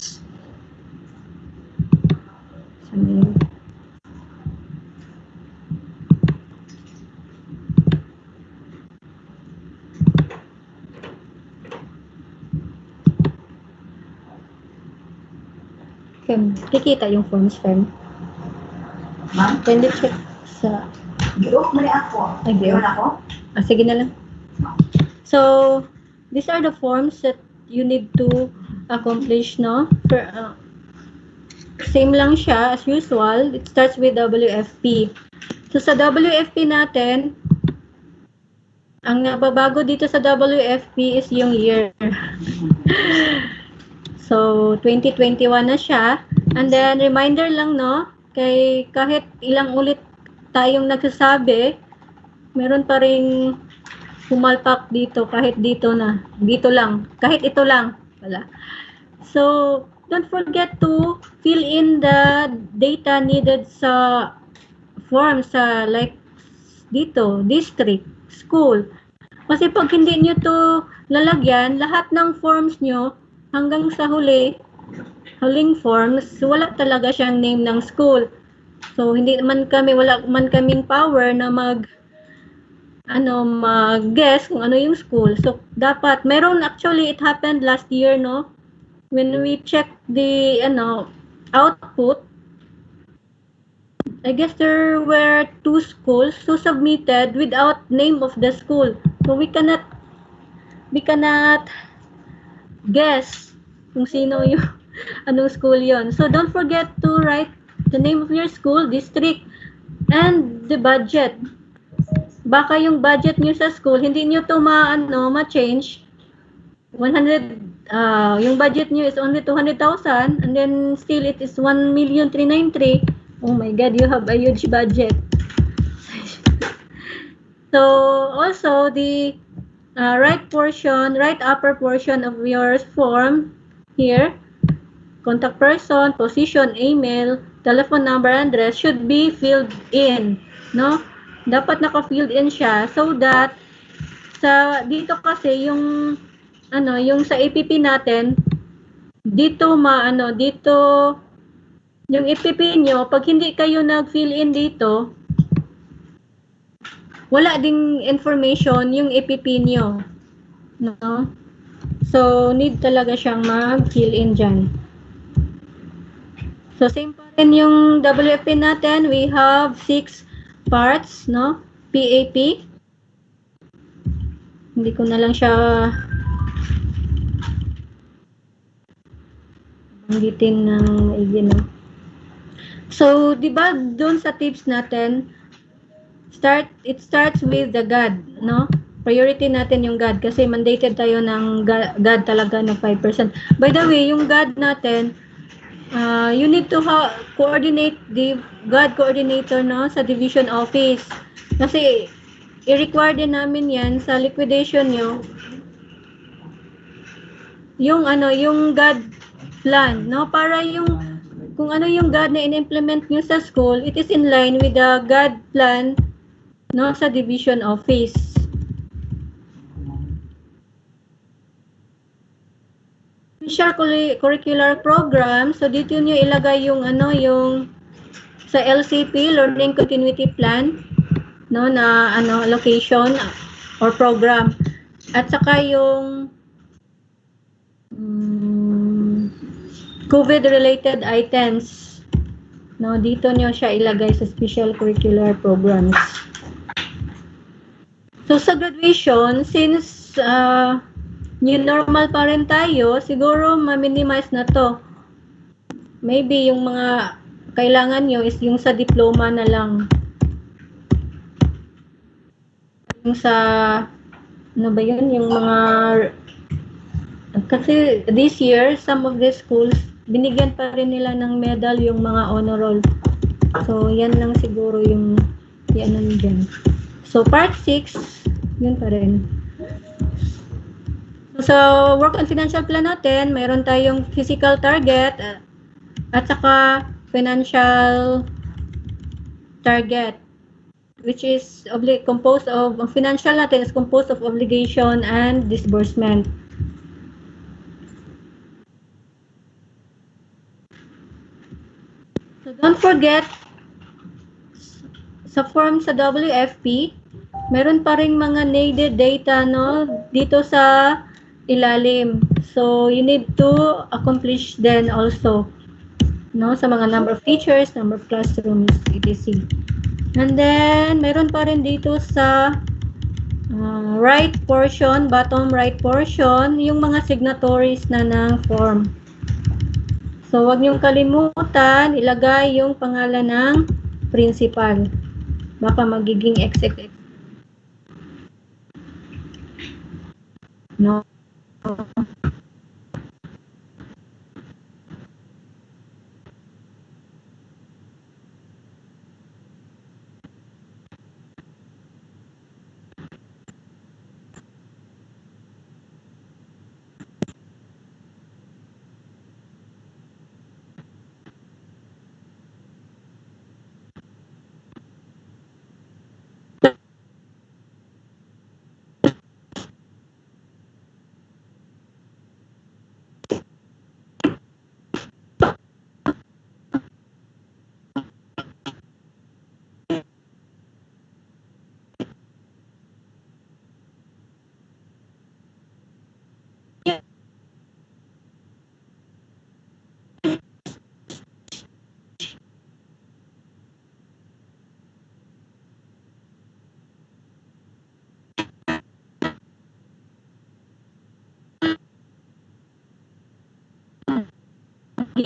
Kikita yung forms, Fem. Ma'am? Can you check sa... Giro, mali ako. Ay, Giro na ako? sige na lang. So, these are the forms that you need to accomplish, no? Same lang siya as usual. It starts with WFP. So, sa WFP natin, ang nababago dito sa WFP is yung year. So, 2021 na siya. And then, reminder lang, no? Kahit ilang ulit tayong nagsasabi, meron pa ring pumalpak dito, kahit dito na. Dito lang. Kahit ito lang. Wala. So, don't forget to fill in the data needed sa form, sa like dito, district, school. Kasi pag hindi nyo to lalagyan, lahat ng forms nyo, hanggang sa huling forms, wala talaga siyang name ng school. So, wala man kaming power na mag-guess kung ano yung school. So, dapat, actually, it happened last year, no? when we check the output, I guess there were 2 schools who submitted without name of the school. So we cannot guess kung sino yung anong school yon. So don't forget to write the name of your school, district, and the budget. Baka yung budget niyo sa school, hindi niyo to ma-change. 100, yung budget niyo is only 200,000 and then still it is 1,393,000. Oh my God, you have a huge budget. So also the right upper portion of your form here, contact person, position, email, telephone number, address should be filled in, no? Dapat naka-filled in siya so that dito kasi yung yung sa APP natin, dito yung APP nyo, pag hindi kayo nag-fill in dito, wala ding information yung APP nyo, no? So, need talaga siyang mag-fill in dyan. So, same pa rin yung WFP natin. We have 6 parts, no? PAP. Hindi ko na lang siya banggitin ng maigi, no? So, di ba doon sa tips natin, it starts with the GAD, no? Priority natin yung GAD kasi mandated tayo ng GAD talaga ng 5%. By the way, yung GAD natin, you need to coordinate the GAD coordinator, no, sa division office. Kasi i-require din namin yan sa liquidation nyo. Yung GAD plan, no, para kung ano yung GAD na in-implement nyo sa school, it is in line with the GAD plan, no, sa division office. Special curricular program, so dito nyo ilagay yung yung sa LCP, Learning Continuity Plan, no, na allocation or program. At saka yung COVID-related items, no, dito nyo siya ilagay sa special curricular programs. So sa graduation, since new normal pa rin tayo, siguro ma-minimize na to. Maybe yung mga kailangan nyo is yung sa diploma na lang. Yung sa, ano ba yun, yung mga, kasi this year, some of the schools, binigyan pa rin nila ng medal yung mga honor roll. So, yan lang siguro yung dyan. So, part 6, yun pa rin. So, work on financial plan natin, mayroon tayong physical target at saka financial target, which is composed of, financial natin is composed of obligation and disbursement. So, don't forget, sa form sa WFP, meron pa ring mga needed data, no, dito sa ilalim. So, you need to accomplish then also, no, sa mga number of teachers, number of classrooms, etc. And then, meron pa rin dito sa right portion, bottom right portion, yung mga signatories na ng form. So, wag niyong kalimutan, ilagay yung pangalan ng principal. Baka magiging XX. No.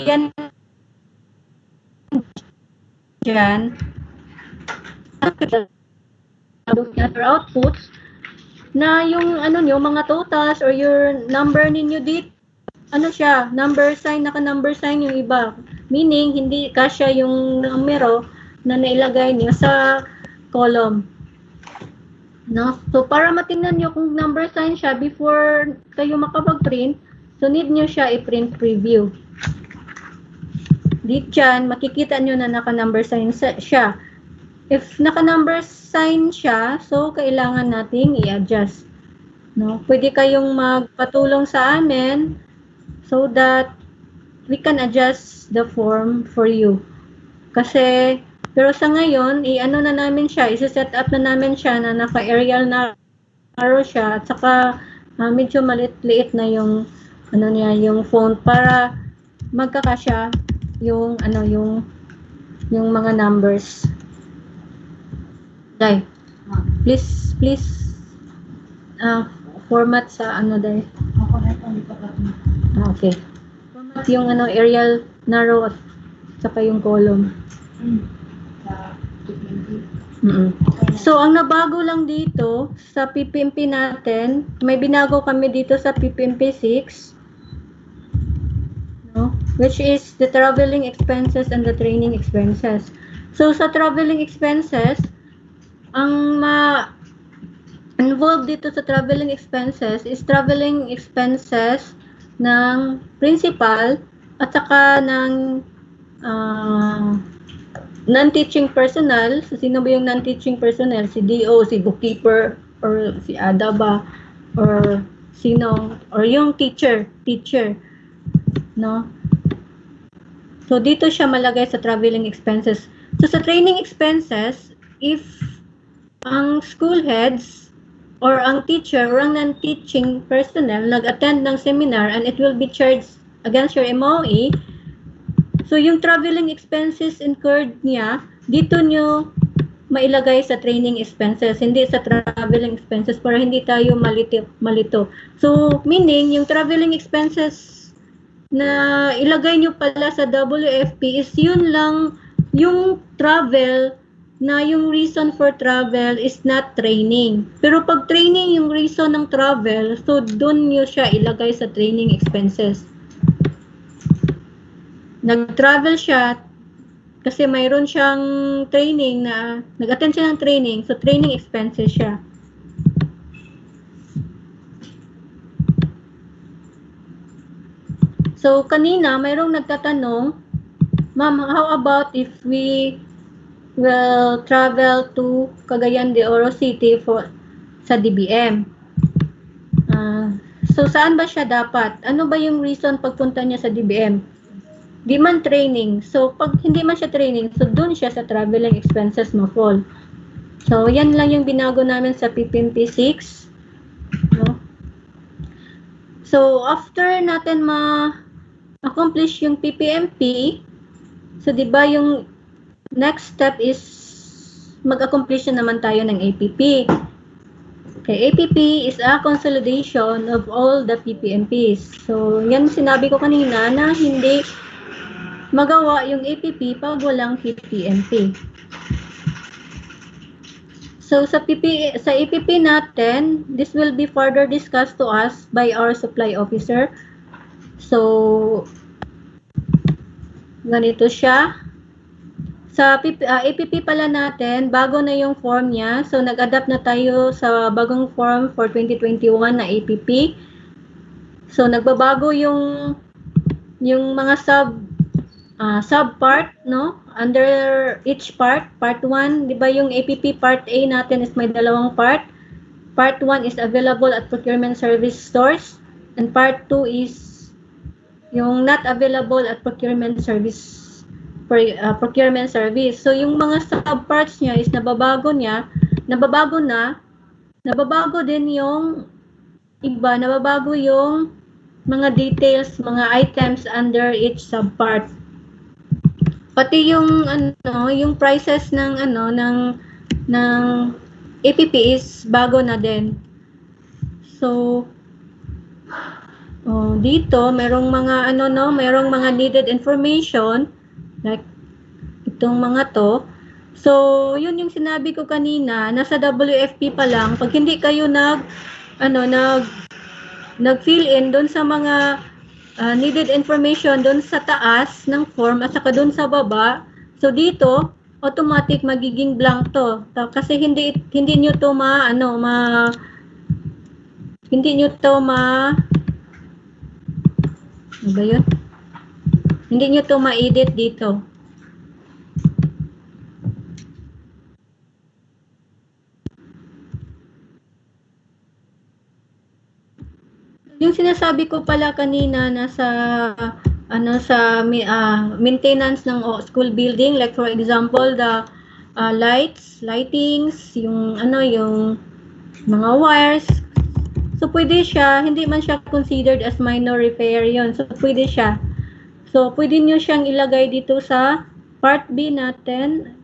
yan dyan, other outputs, na yung ano nyo, mga totals or your number ninyo dito, ano siya, number sign, naka-number sign yung iba. Meaning, hindi kasya yung numero na nailagay niyo sa column. No? So, para matingnan nyo kung number sign siya before kayo makapag-print, so need nyo siya i-print preview. Dito dyan, makikita nyo na naka-number sign siya. If naka-number sign siya, so kailangan nating i-adjust. No? Pwede kayong magpatulong sa amin so that we can adjust the form for you. Kasi, pero sa ngayon, i-ano na namin siya, isi-set up na namin siya na naka-aerial narrow siya, at saka medyo maliit-liit na yung ano niya, yung font para magkakasya yung ano yung mga numbers. Dai. Please format sa ano dai. Okay. Format yung ano aerial narrow at saka yung column. So, ang nabago lang dito sa PPMP natin, may binago kami dito sa PPMP 6, no? Which is the traveling expenses and the training expenses. So, sa traveling expenses, ang involved dito sa traveling expenses is traveling expenses ng principal at saka ng non-teaching personnel. So, sino ba yung non-teaching personnel? Si DO, si bookkeeper, or si ADA ba? Or sino? Or yung teacher. No? So, dito siya malagay sa traveling expenses. So, sa training expenses, if ang school heads or ang teacher or ang non-teaching personnel nag-attend ng seminar and it will be charged against your MOE, so yung traveling expenses incurred niya, dito nyo mailagay sa training expenses, hindi sa traveling expenses para hindi tayo malito. So, meaning, yung traveling expenses na ilagay nyo pala sa WFP is yun lang yung travel na yung reason for travel is not training. Pero pag training yung reason ng travel, so doon nyo siya ilagay sa training expenses. Nag-travel siya kasi mayroon siyang training na, nag-attend siya ng training, so training expenses siya. So, kanina, mayroong nagtatanong, Ma'am, how about if we will travel to Cagayan de Oro City sa DBM? So, saan ba siya dapat? Ano ba yung reason pagpunta niya sa DBM? Di man training. So, pag hindi man siya training, so dun siya sa traveling expenses mo fall. So, yan lang yung binago namin sa PPMP 6. No? So, after natin ma-accomplish yung PPMP, so, di ba yung next step is mag-accomplish na naman tayo ng APP. Okay, APP is a consolidation of all the PPMPs. So, yan sinabi ko kanina na hindi magawa yung APP pag walang PPMP. So, sa APP natin, this will be further discussed to us by our supply officer. So, ganito siya. Sa APP pala natin, bago na yung form niya. So, nag-adapt na tayo sa bagong form for 2021 na APP. So, nagbabago yung mga sub-part, no? Under each part, part 1, di ba yung APP part A natin is may dalawang part. Part 1 is available at procurement service stores. And part 2 is yung not available at procurement service. So, yung mga sub-parts niya is nababago din yung iba, nababago yung mga details, mga items under each sub-part. Pati yung yung prices ng APP is bago na din. So, Dito, merong mga merong mga needed information like itong mga to. So, yun yung sinabi ko kanina, nasa WFP pa lang, pag hindi kayo nag-fill in doon sa mga needed information doon sa taas ng form at saka doon sa baba, so dito, automatic magiging blank to. Kasi hindi nyo to hindi nyo to ano ba yun? Hindi nyo to ma-edit dito. Yung sinasabi ko pala kanina sa maintenance ng school building, like for example, the lightings, yung mga wires. So pwede siya, hindi man siya considered as minor repair yon. So pwede siya. So pwede niyo siyang ilagay dito sa part B natin.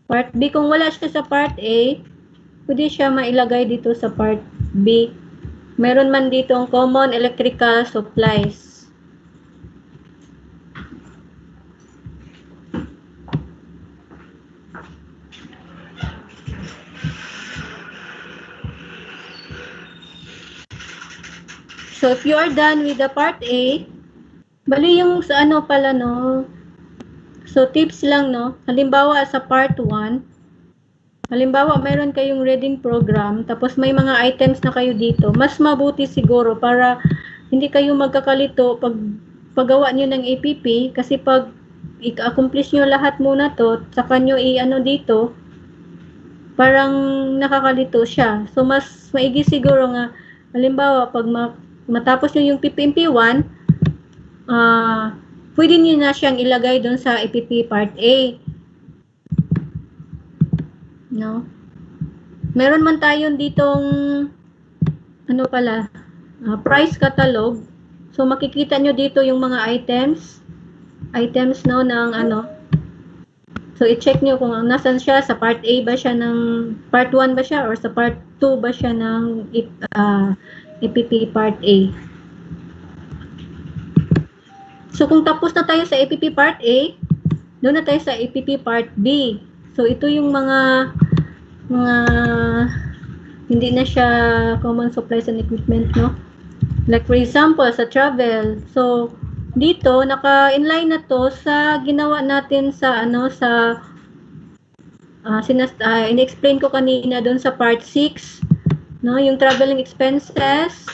Part B, kung wala siya sa part A, pwede siya mailagay dito sa part B. Meron man dito ang common electrical supplies. So, if you are done with the part A, bali yung sa pala, So, tips lang, Halimbawa, sa part 1, halimbawa, mayroon kayong reading program, tapos may mga items na kayo dito, mas mabuti siguro para hindi kayo magkakalito pag paggawa nyo ng APP, kasi pag i-accomplish nyo lahat muna to, saka nyo dito, parang nakakalito siya. So, mas maigi siguro nga, halimbawa, pag matapos nyo yung PPMP 1, pwede nyo na siyang ilagay doon sa APP Part A. Meron man tayong ditong price catalog. So makikita nyo dito yung mga items ng So i-check nyo kung nasan siya, sa part A ba siya ng part 1 ba siya or sa part 2 ba siya ng APP Part A. So kung tapos na tayo sa APP Part A, doon na tayo sa APP Part B. So ito yung mga hindi na siya common supplies and equipment, Like for example, sa travel. So dito naka-inline na to sa ginawa natin sa in-explain ko kanina doon sa part 6, yung traveling expenses.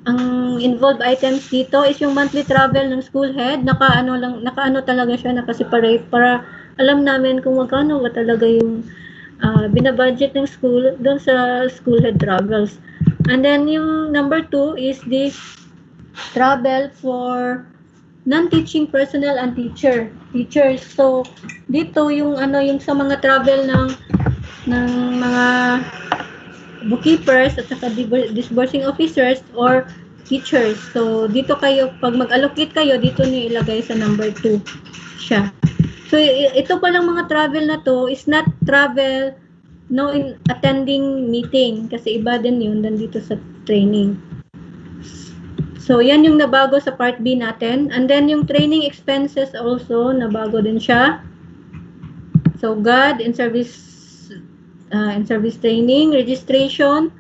Ang involved items dito is yung monthly travel ng school head. Naka-ano talaga siya, naka-separate para alam namin kung magkano ba talaga yung binabudget ng school doon sa school head travels. And then yung number 2 is the travel for non-teaching personnel and teachers. So dito yung yung sa mga travel ng mga bookkeepers at saka disbursing officers or teachers. So dito kayo, pag mag-allocate kayo, dito niyo ilagay sa number 2 siya. So ito palang mga travel na to is not travel in attending meeting, kasi iba din yun dito sa training. So yan yung nabago sa part B natin. And then yung training expenses also nabago din siya. So GAD in service training, registration,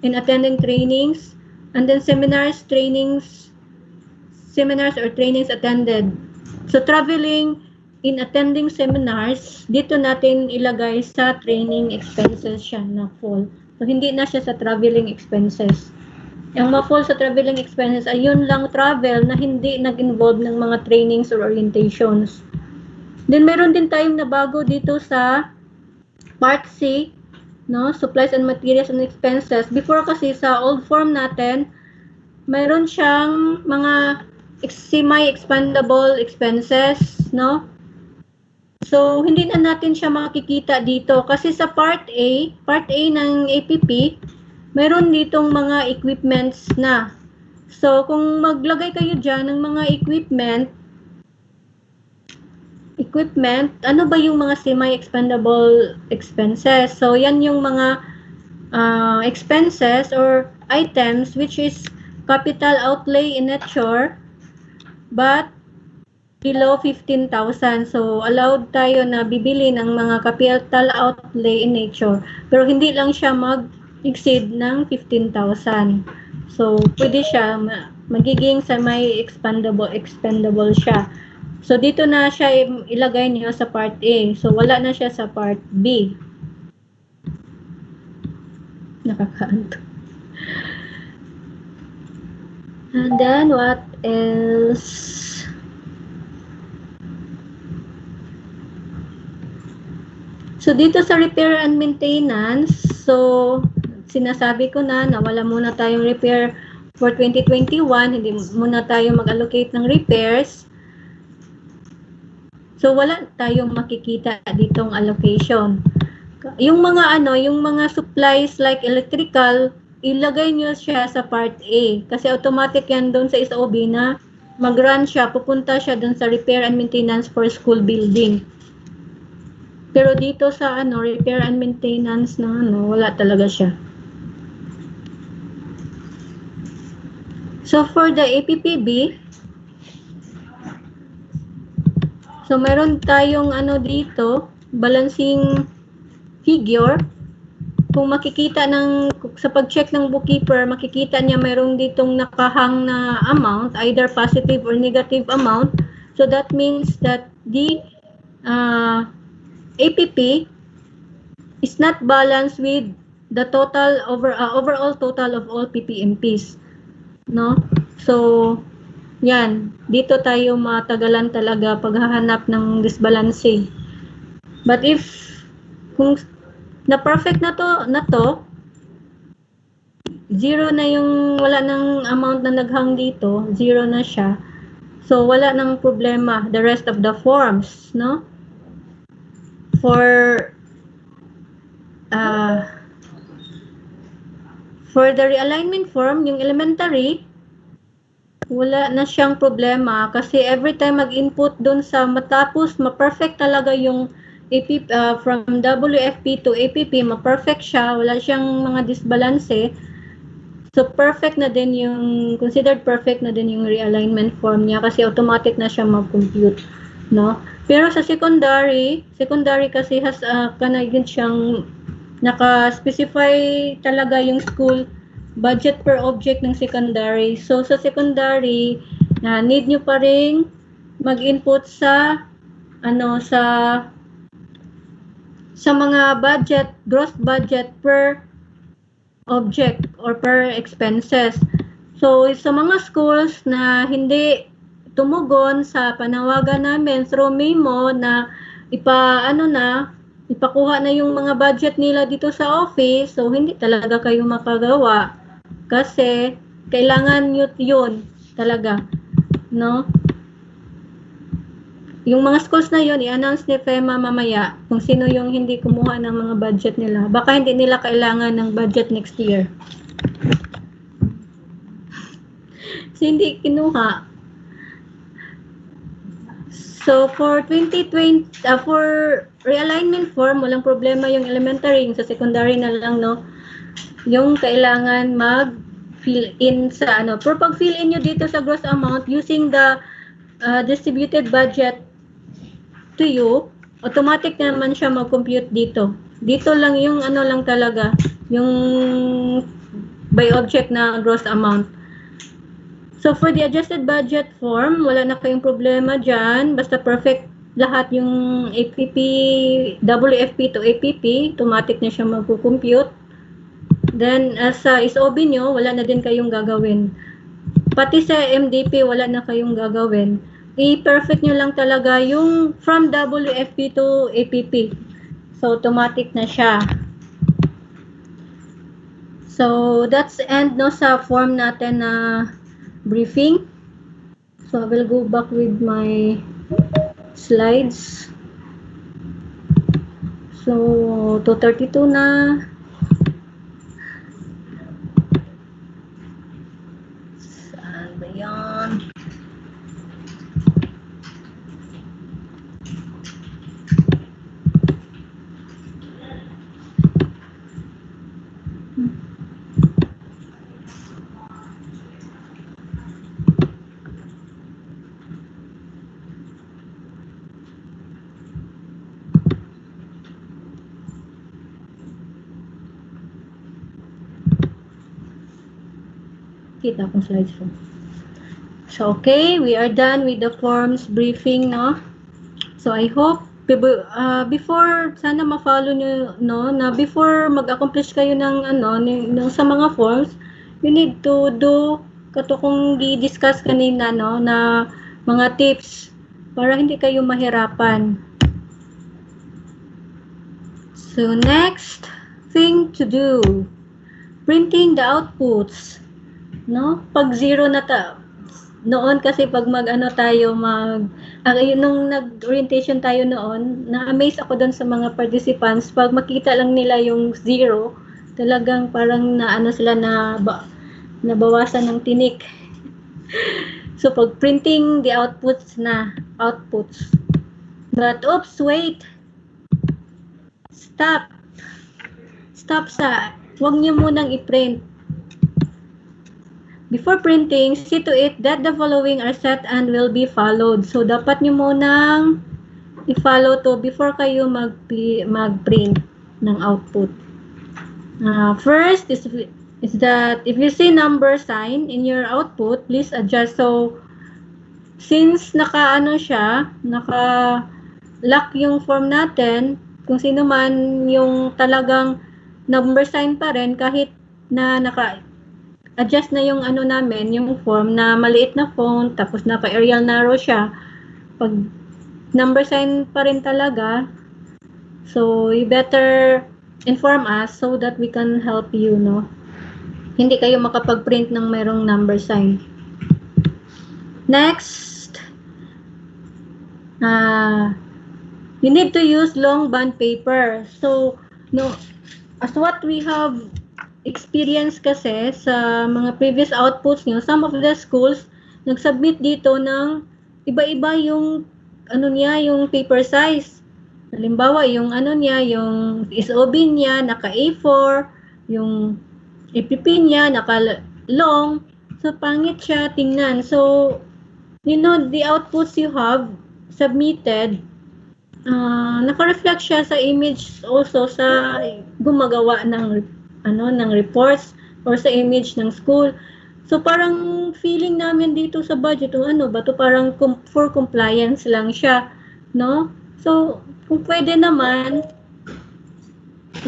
in attending trainings, and then seminars or trainings attended. So traveling in attending seminars, dito natin ilagay sa training expenses siya na full. So hindi na siya sa traveling expenses. Ang ma-full sa traveling expenses ay yun lang travel na hindi nag-involve ng mga trainings or orientations. Then meron din tayong nabago dito sa part C, supplies and materials and expenses. Before kasi sa old form natin, mayroon siyang mga semi-expendable expenses, So hindi na natin siya makikita dito kasi sa part A ng APP, mayroon ditong mga equipments na. So kung maglagay kayo diyan ng mga equipment, ano ba yung mga semi-expendable expenses? So yan yung mga expenses or items which is capital outlay in nature, but below 15,000. So, allowed tayo na bibili ng mga capital outlay in nature. Pero hindi lang siya mag-exceed ng 15,000. So, pwede siya, magiging sa may expendable siya. So, dito na siya ilagay niyo sa part A. So, wala na siya sa part B. Nakakaanto. And then, what else? So, dito sa repair and maintenance, so, sinasabi ko na wala muna tayong repair for 2021, hindi muna tayo mag-allocate ng repairs. So, wala tayong makikita ditong allocation. Yung mga supplies like electrical, ilagay nyo siya sa part A. Kasi automatic yan doon sa SOB na mag-run siya, pupunta siya doon sa repair and maintenance for school building. Pero dito sa repair and maintenance na wala talaga siya. So for the APPB, so meron tayong dito, balancing figure. Kung makikita sa pag-check ng bookkeeper, makikita niya merong ditong nakahang na amount, either positive or negative amount. So that means that the APP is not balanced with the total overall total of all PPMPs, no? So, yan, dito tayo matagalan talaga paghahanap ng disbalance. But if kung na perfect na to, zero na yung wala nang amount na naghang dito, zero na siya. So, wala nang problema the rest of the forms, no? For the realignment form, yung elementary, wala na siyang problema kasi every time mag-input dun sa matapos, ma-perfect talaga yung APP, from WFP to APP, ma-perfect siya, wala siyang mga disbalance. So, perfect na din considered perfect na din yung realignment form niya kasi automatic na siya mag-compute, no? Pero sa secondary kasi has kanagin siyang naka-specify talaga yung school budget per object ng secondary. So sa secondary, need nyo pa ring mag-input sa mga budget, gross budget per object or per expenses. So sa mga schools na hindi tumugon sa panawagan namin through memo na ipakuha na yung mga budget nila dito sa office, so hindi talaga kayo makagawa kasi kailangan nyo yun talaga, no? Yung mga schools na yun, i-announce ni FEMA mamaya kung sino yung hindi kumuha ng mga budget nila. Baka hindi nila kailangan ng budget next year. So, hindi kinuha. So, for 2020, for realignment form, walang problema yung elementary, yung sa secondary na lang, no? Yung kailangan mag-fill in sa For pag-fill in nyo dito sa gross amount, using the distributed budget to you, automatic naman siya mag-compute dito. Dito lang yung lang talaga, yung by object na gross amount. So, for the adjusted budget form, wala na kayong problema dyan. Basta perfect lahat yung APP, WFP to APP, automatic na siya mag-compute. Then, sa SOB nyo, wala na din kayong gagawin. Pati sa MDP, wala na kayong gagawin. I-perfect nyo lang talaga yung from WFP to APP. So, automatic na siya. So, that's end sa form natin na briefing. So, I will go back with my slides. So, 2:32 na. Saan ba yan? Kita akong slideshow. So, okay, we are done with the forms briefing, no? So, I hope, before, sana ma-follow nyo, no, na before mag-accomplish kayo ng, sa mga forms, you need to do, kato kung i-discuss kanina, no, na mga tips, para hindi kayo mahirapan. So, next thing to do, printing the outputs, no? Pag zero na noon kasi pag nung nag-orientation tayo noon, na-amaze ako doon sa mga participants, pag makita lang nila yung zero, talagang parang sila nabawasan ng tinik. So pag printing the outputs. But oops, wait. Stop wag niyo munang i-print. Before printing, see to it that the following are set and will be followed. So, dapat nyo munang i-follow to before kayo mag-print ng output. First is that if you see number sign in your output, please adjust. So, since naka-lock yung form natin, kung sino man yung talagang number sign pa rin, kahit na adjust na yung namin, yung form na maliit na font, tapos naka-Arial narrow siya. Pag number sign pa rin talaga, so you better inform us so that we can help you, no? Hindi kayo makapag-print ng mayroong number sign. Next, you need to use long bond paper. So, no, as what we have experience kasi sa mga previous outputs nyo, some of the schools nag-submit dito ng iba-iba yung yung paper size. Halimbawa, yung yung SOB niya naka A4, yung APP niya naka long. So pangit siya tingnan. So the outputs you have submitted, naka-reflect siya sa image also sa gumagawa ng reports or sa image ng school. So parang feeling namin dito sa budget, parang for compliance lang siya, no? So kung pwede naman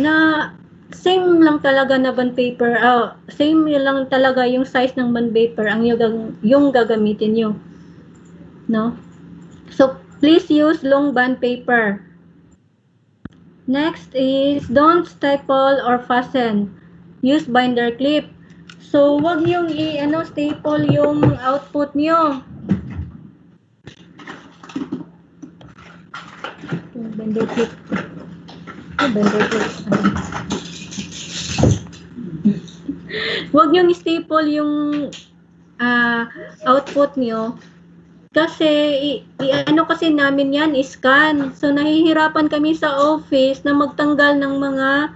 na same lang talaga na bond paper, same lang talaga yung size ng bond paper ang yung gagamitin nyo, no? So please use long bond paper. Next is don't staple or fasten. Use binder clip. So wag yung staple yung output nyo. Binder clip. Binder clip. Wag yung staple yung output nyo. Kasi, kasi namin yan, scan. So, nahihirapan kami sa office na magtanggal ng mga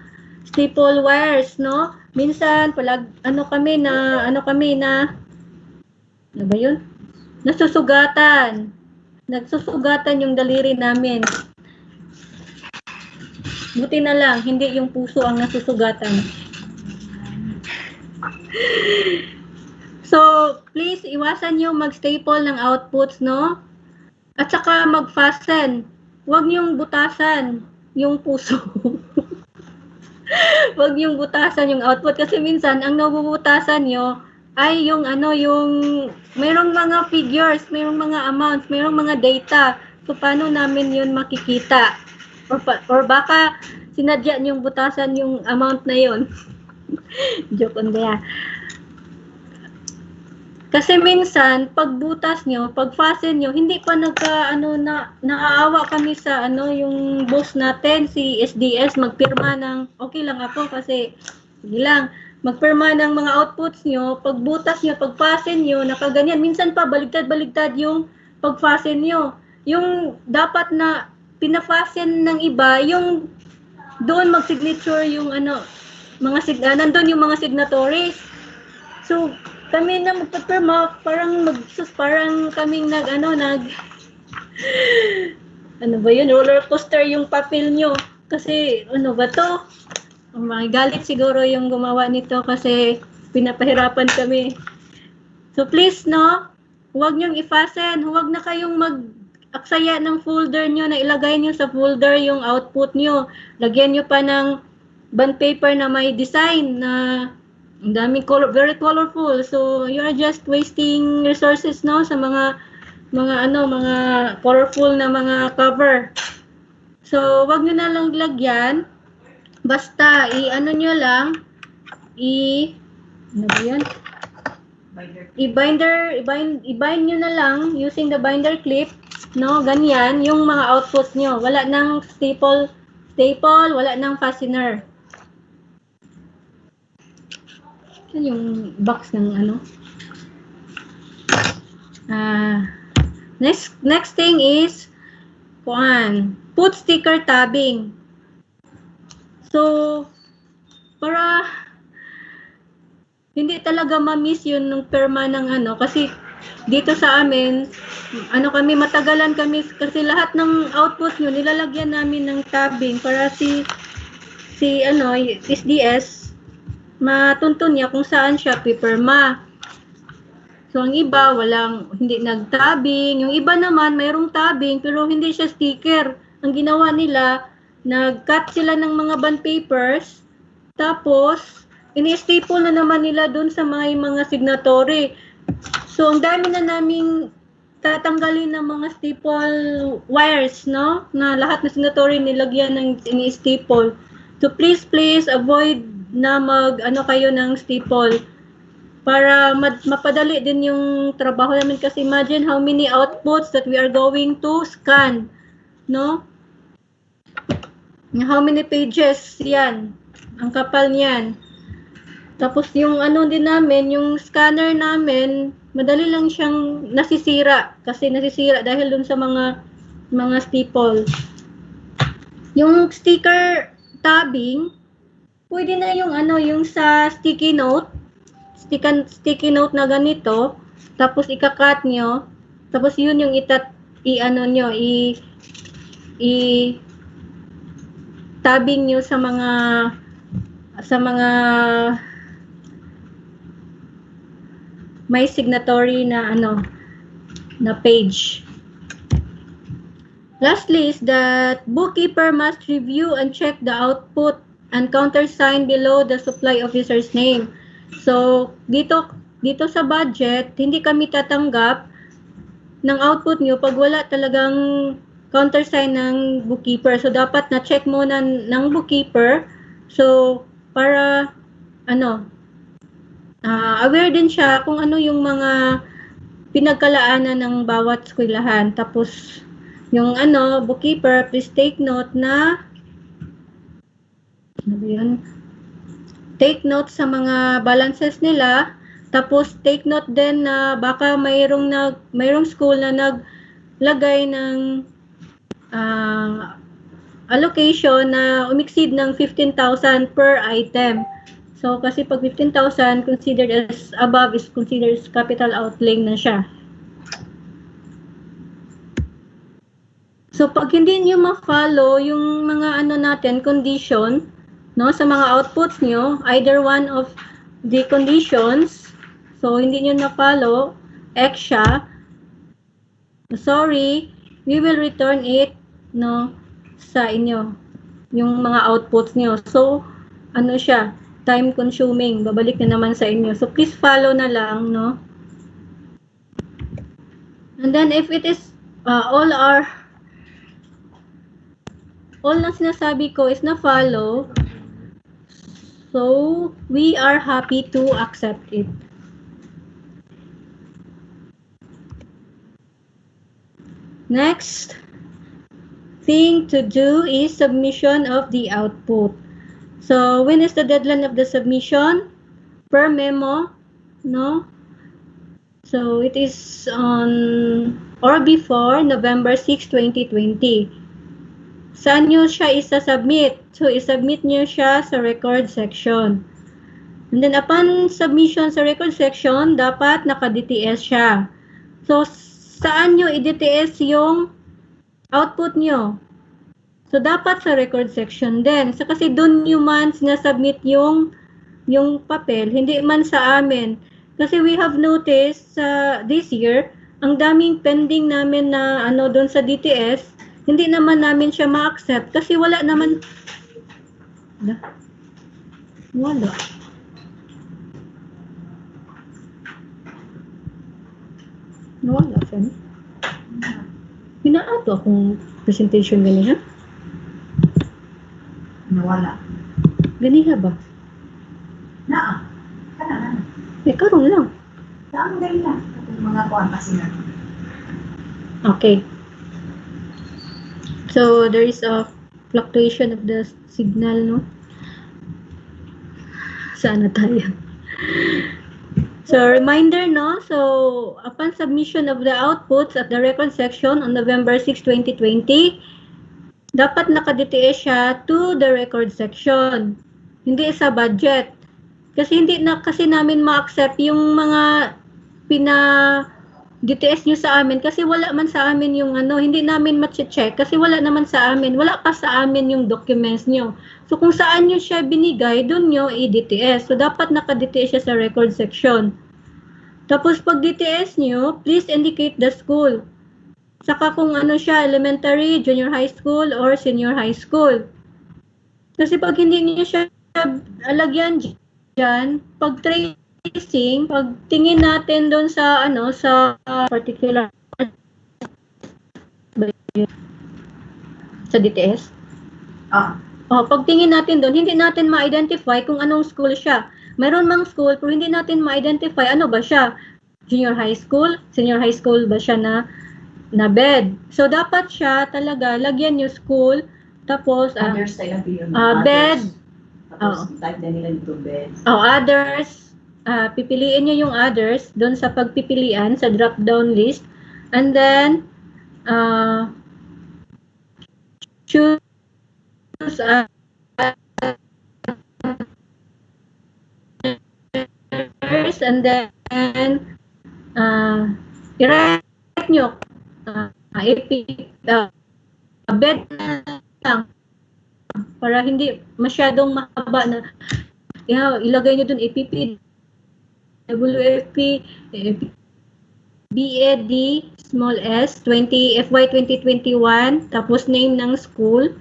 staple wires, no? Minsan, kami na, ano ba yun? Nasusugatan. Nagsusugatan yung daliri namin. Buti na lang, hindi yung puso ang nasusugatan. So, please, iwasan nyo mag-staple ng outputs, no? At saka mag-fasten. Huwag nyong butasan yung puso. Huwag nyong butasan yung output. Kasi minsan, ang nabubutasan nyo ay yung mayroong mga figures, mayroong mga amounts, mayroong mga data. So, paano namin yun makikita? Or baka sinadya nyong butasan yung amount na yun. Joke on there. Kasi minsan, pag butas nyo, pag fasten nyo, hindi pa naaawa kami sa yung boss natin, si SDS, magpirma ng, okay lang ako kasi, sige lang, magpirma ng mga outputs nyo, pag butas nyo, pag fasten nyo, nakaganyan, minsan pa, baligtad-baligtad yung pag fasten nyo. Yung dapat na pinafasten ng iba, yung doon mag-signature yung nandun yung mga signatories. So, kami na magpapirma, parang kaming roller coaster yung papel nyo. Kasi, ba to? Galit siguro yung gumawa nito kasi pinapahirapan kami. So please, no, huwag niyong ifasten, huwag na kayong mag-aksaya ng folder niyo na ilagay niyo sa folder yung output niyo. Lagyan niyo pa ng bond paper na may design na ang daming very colorful. So you are just wasting resources, no, sa mga colorful na mga cover. So wag niyo na lang lagyan. Basta i-ano niyo lang ano ba 'yan? I-bind nyo na lang using the binder clip, no? Ganyan yung mga outputs nyo. Wala nang staple, wala nang fastener. Yan yung box ng ano. Next thing is put sticker tabbing. So, para hindi talaga ma-miss yun nung perma ng ano, kasi dito sa amin, kami, matagalan kami, kasi lahat ng output nyo, nilalagyan namin ng tabbing para si SDS, matuntun niya kung saan siya piperma. So, ang iba, hindi nag-tabbing. Yung iba naman, mayroong tabbing, pero hindi siya sticker. Ang ginawa nila, nag-cut sila ng mga bond papers, tapos, ini-staple na naman nila dun sa mga signatory. So, ang dami na naming tatanggalin ng mga staple wires, no? Na lahat na signatory nilagyan ng ini-staple. So, please, avoid na kayo ng staple para mapadali din yung trabaho namin. Kasi imagine how many outputs that we are going to scan, no? How many pages yan? Ang kapal niyan. Tapos yung din namin, yung scanner namin, madali lang siyang nasisira. Kasi nasisira dahil dun sa mga staple. Yung sticker tabbing, pwede na yung sa sticky note. Sticky note na ganito. Tapos ika-cut nyo. Tapos yun yung tabbing nyo sa mga may signatory na na page. Lastly is that bookkeeper must review and check the output and countersign below the supply officer's name. So, dito sa budget, hindi kami tatanggap ng output nyo pag wala talagang countersign ng bookkeeper. So, dapat na-check muna ng bookkeeper. So, para aware din siya kung ano yung mga pinagkalaanan ng bawat eskwelahan. Tapos, yung bookkeeper, please take note na take note sa mga balances nila. Tapos, take note din na baka mayroong school na naglagay ng allocation na umexceed ng 15,000 per item. So, kasi pag 15,000 considered as above is considered as capital outlay na siya. So, pag hindi nyo ma-follow yung mga natin, condition, no, sa mga outputs nyo, either one of the conditions, so hindi nyo na-follow, X siya, sorry, we will return it, no, sa inyo, yung mga outputs nyo. So, siya, time consuming, babalik na naman sa inyo. So, please follow na lang, no? And then, if it is, all na sinasabi ko is na-follow, so, we are happy to accept it. Next thing to do is submission of the output. So, when is the deadline of the submission? Per memo, no? So, it is on or before November 6, 2020. Saan nyo siya isa-submit? So, isubmit nyo siya sa record section. And then, upon submission sa record section, dapat naka-DTS siya. So, saan nyo i-DTS yung output nyo? So, dapat sa record section din. So, kasi doon nyo man sinasubmit yung papel, hindi man sa amin. Kasi we have noticed this year, ang daming pending namin na ano doon sa DTS, hindi naman namin siya ma-accept kasi wala naman. Wala. Wala siya. Pinaato akong presentation ganiha. Nawala. Ganiha ba? Naa. Kana. Karon lang. Saan dali na? Itong mga kuwan kasi na. Okay. So there is a fluctuation of the signal, no? Sana tayo. So reminder, no? So upon submission of the outputs at the record section on November 6, 2020, dapat naka-DTS siya to the record section. Hindi sa budget. Kasi hindi na kasi namin ma-accept yung mga DTS nyo sa amin kasi wala man sa amin yung ano, hindi namin ma-check kasi wala naman sa amin, wala pa sa amin yung documents nyo. So kung saan nyo siya binigay, doon nyo i-DTS. So dapat naka-DTS siya sa record section. Tapos pag DTS nyo, please indicate the school. Saka kung ano siya, elementary, junior high school, or senior high school. Kasi pag hindi nyo siya alagyan dyan, pag tracing, pag tingin natin doon sa ano sa particular sa DTS. Pag tingin natin doon, hindi natin ma-identify kung anong school siya. Mayroon mang school pero hindi natin ma-identify ano ba siya. Junior high school, senior high school ba siya na bed. So dapat siya talaga lagyan yung school tapos bed. Tapos type na nila dito bed. Others. Pipiliin nyo yung others doon sa pagpipilian sa drop-down list. And then, choose others and then i-write nyo bed na lang para hindi masyadong mahaba na ilagay nyo doon APP WFP, BED, small s, FY 2021, tapos name ng school.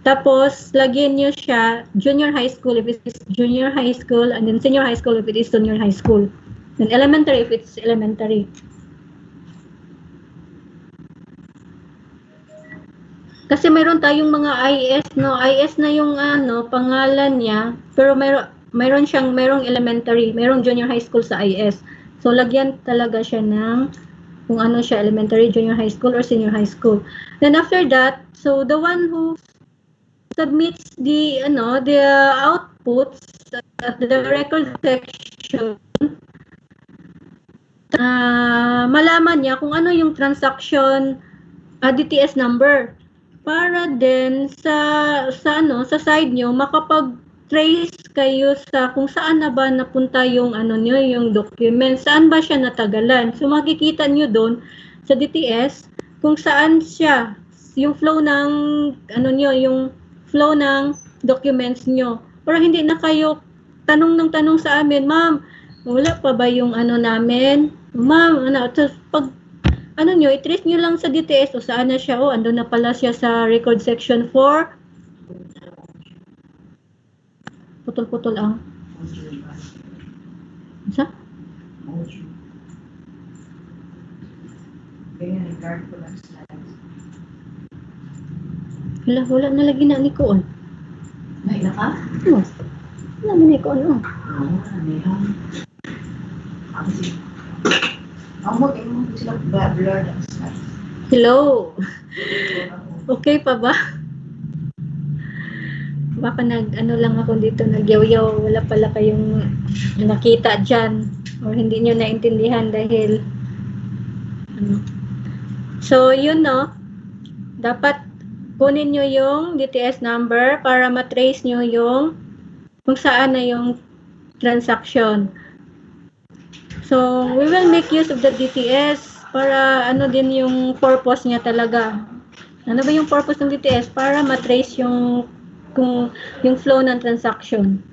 Tapos, lagyan nyo siya, junior high school if it is junior high school, and then senior high school if it is senior high school. Then elementary if it's elementary. Kasi mayroon tayong mga IS, no? IS na yung pangalan niya, pero mayroong elementary, mayroong junior high school sa IS. So lagyan talaga siya ng kung ano siya, elementary, junior high school or senior high school. Then after that, so the one who submits the outputs at the record section, malaman niya kung ano yung transaction DTS number para din sa side nyo makapag-trace kayo sa kung saan na ba napunta yung nyo, yung document, saan ba siya natagalan. So makikita nyo doon sa DTS kung saan siya, yung flow ng yung flow ng documents nyo. Para hindi na kayo tanong sa amin, ma'am, wala pa ba yung namin? Ma'am, pag nyo, i-trace nyo lang sa DTS o saan na siya, ando na pala siya sa record section 4. Putol-putol ang. Isa? Wala na lagi na ni Koon. May na ka? Wala na ni Koon. Hello. Okay pa ba? Baka lang ako dito, nagyaw-yaw, wala pala kayong nakita dyan or hindi nyo naintindihan dahil So, dapat kunin nyo yung DTS number para matrace nyo yung kung saan na yung transaction. So, we will make use of the DTS para din yung purpose niya talaga. Ano ba yung purpose ng DTS? Para matrace yung flow ng transaction.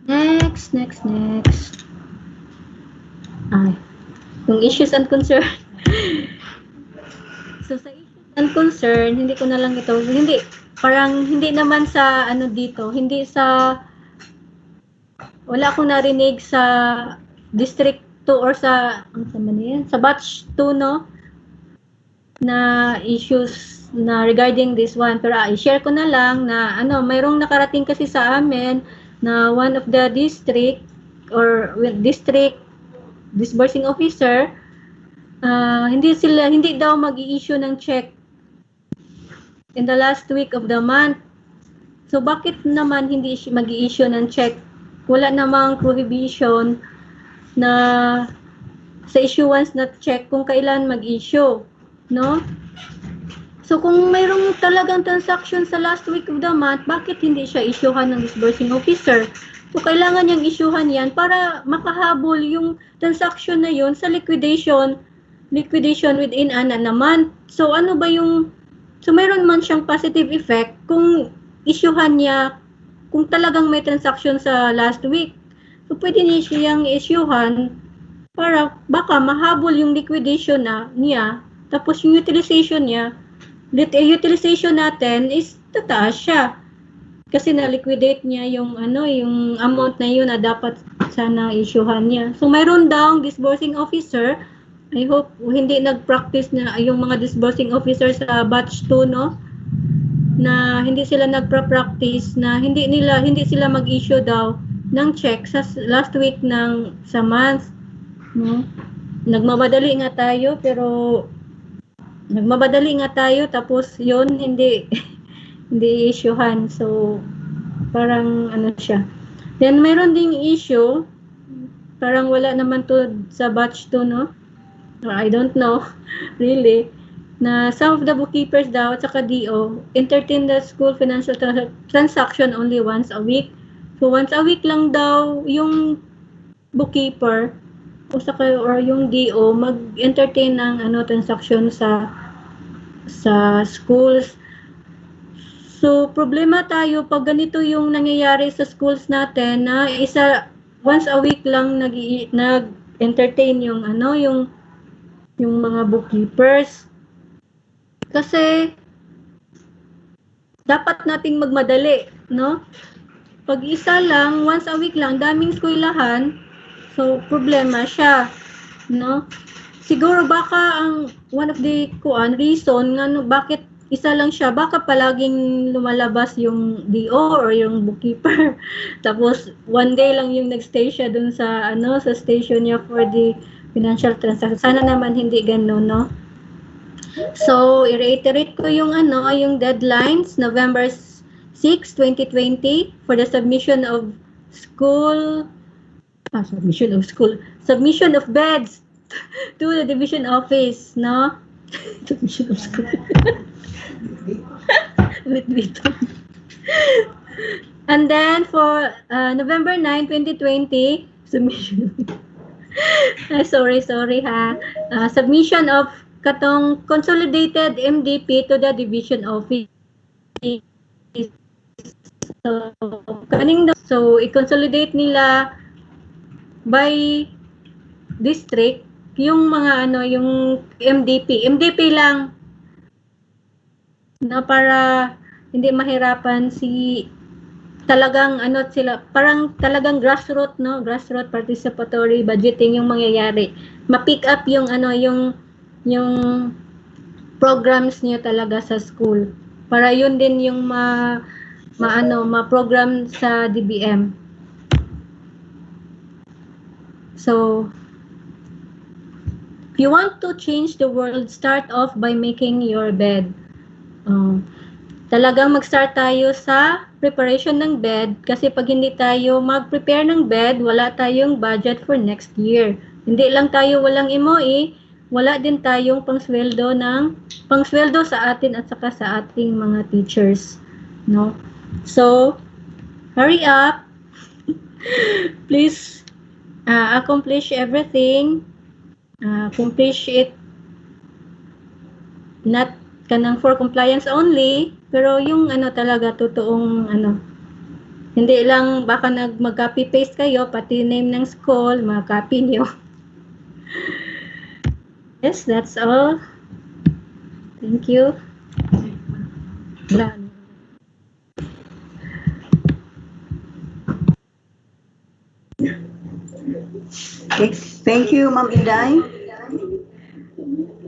Next. Next. Ay, yung issues and concern. So, sa issues and concern, hindi ko na lang ito, parang hindi naman sa, dito, hindi sa, wala akong narinig sa District 2 or sa, sa batch 2, no? Na issues na regarding this one. Pero i-share ko na lang na, mayroong nakarating kasi sa amin na one of the district or district disbursing officer, hindi daw mag-i-issue ng check in the last week of the month. So, bakit naman hindi mag-i-issue ng check? Wala namang prohibition na sa issuance na check kung kailan mag-issue, no? So, kung mayroong talagang transaction sa last week of the month, bakit hindi siya issuehan ng disbursing officer? So, kailangan niyang issuehan yan para makahabol yung transaction na yun sa liquidation within a month. So, so mayroon man siyang positive effect kung issuehan niya, kung talagang may transaction sa last week. So, pwede niya siyang issuehan para baka mahabol yung liquidation niya, tapos yung utilization niya, utilization natin is tataas siya. Kasi na-liquidate niya yung amount na yun na dapat sana issuehan niya. So, mayroon daw disbursing officer. I hope hindi nag-practice na yung mga disbursing officer sa batch 2, no? Na hindi sila nagpa-practice na hindi sila mag-issue daw ng check sa last week sa month, no? Nagmamadali nga tayo tapos yun hindi issuehan. So parang siya. Then mayroon ding issue, parang wala naman to sa batch 2, no? Or I don't know really, na some of the bookkeepers daw at saka DO entertain the school financial transaction only once a week. So once a week lang daw yung bookkeeper or yung DO mag-entertain ng transaction sa schools. So problema tayo pag ganito yung nangyayari sa schools natin na once a week lang nag-entertain yung mga bookkeepers. Kasi dapat nating magmadali, no? Pag isa lang, once a week lang, daming eskwelahan, so problema siya, no? Siguro baka ang one of the reason bakit isa lang siya, baka palaging lumalabas yung DO or yung bookkeeper. Tapos one day lang yung nagstay siya dun sa sa station niya for the financial transaction. Sana naman hindi gano'n, no? So, i-reiterate ko yung yung deadlines, November 6, 2020 for the submission of beds to the division office, no? Submission of school. Wait. And then for November 9, 2020, submission. Sorry ha. Submission of katong consolidated MDP to the division office. So i-consolidate nila by district yung mga yung MDP lang na para hindi mahirapan talagang sila, parang talagang grassroots participatory budgeting yung mangyayari. Ma-pick up yung yung programs niyo talaga sa school. Para yun din yung ma-program sa DBM. So, if you want to change the world, start off by making your bed. Talagang mag-start tayo sa preparation ng bed kasi pag hindi tayo mag-prepare ng bed, wala tayong budget for next year. Hindi lang tayo walang MOE, wala din tayong pangsweldo sa atin at saka sa ating mga teachers, no? So, hurry up. Please accomplish everything. Accomplish it not kanang for compliance only, pero yung talaga totoong Hindi lang baka mag-copy paste kayo, pati name ng school, mag-copy nyo. Yes, that's all. Thank you. Wala. Okay. Thank you, Ma'am Inday.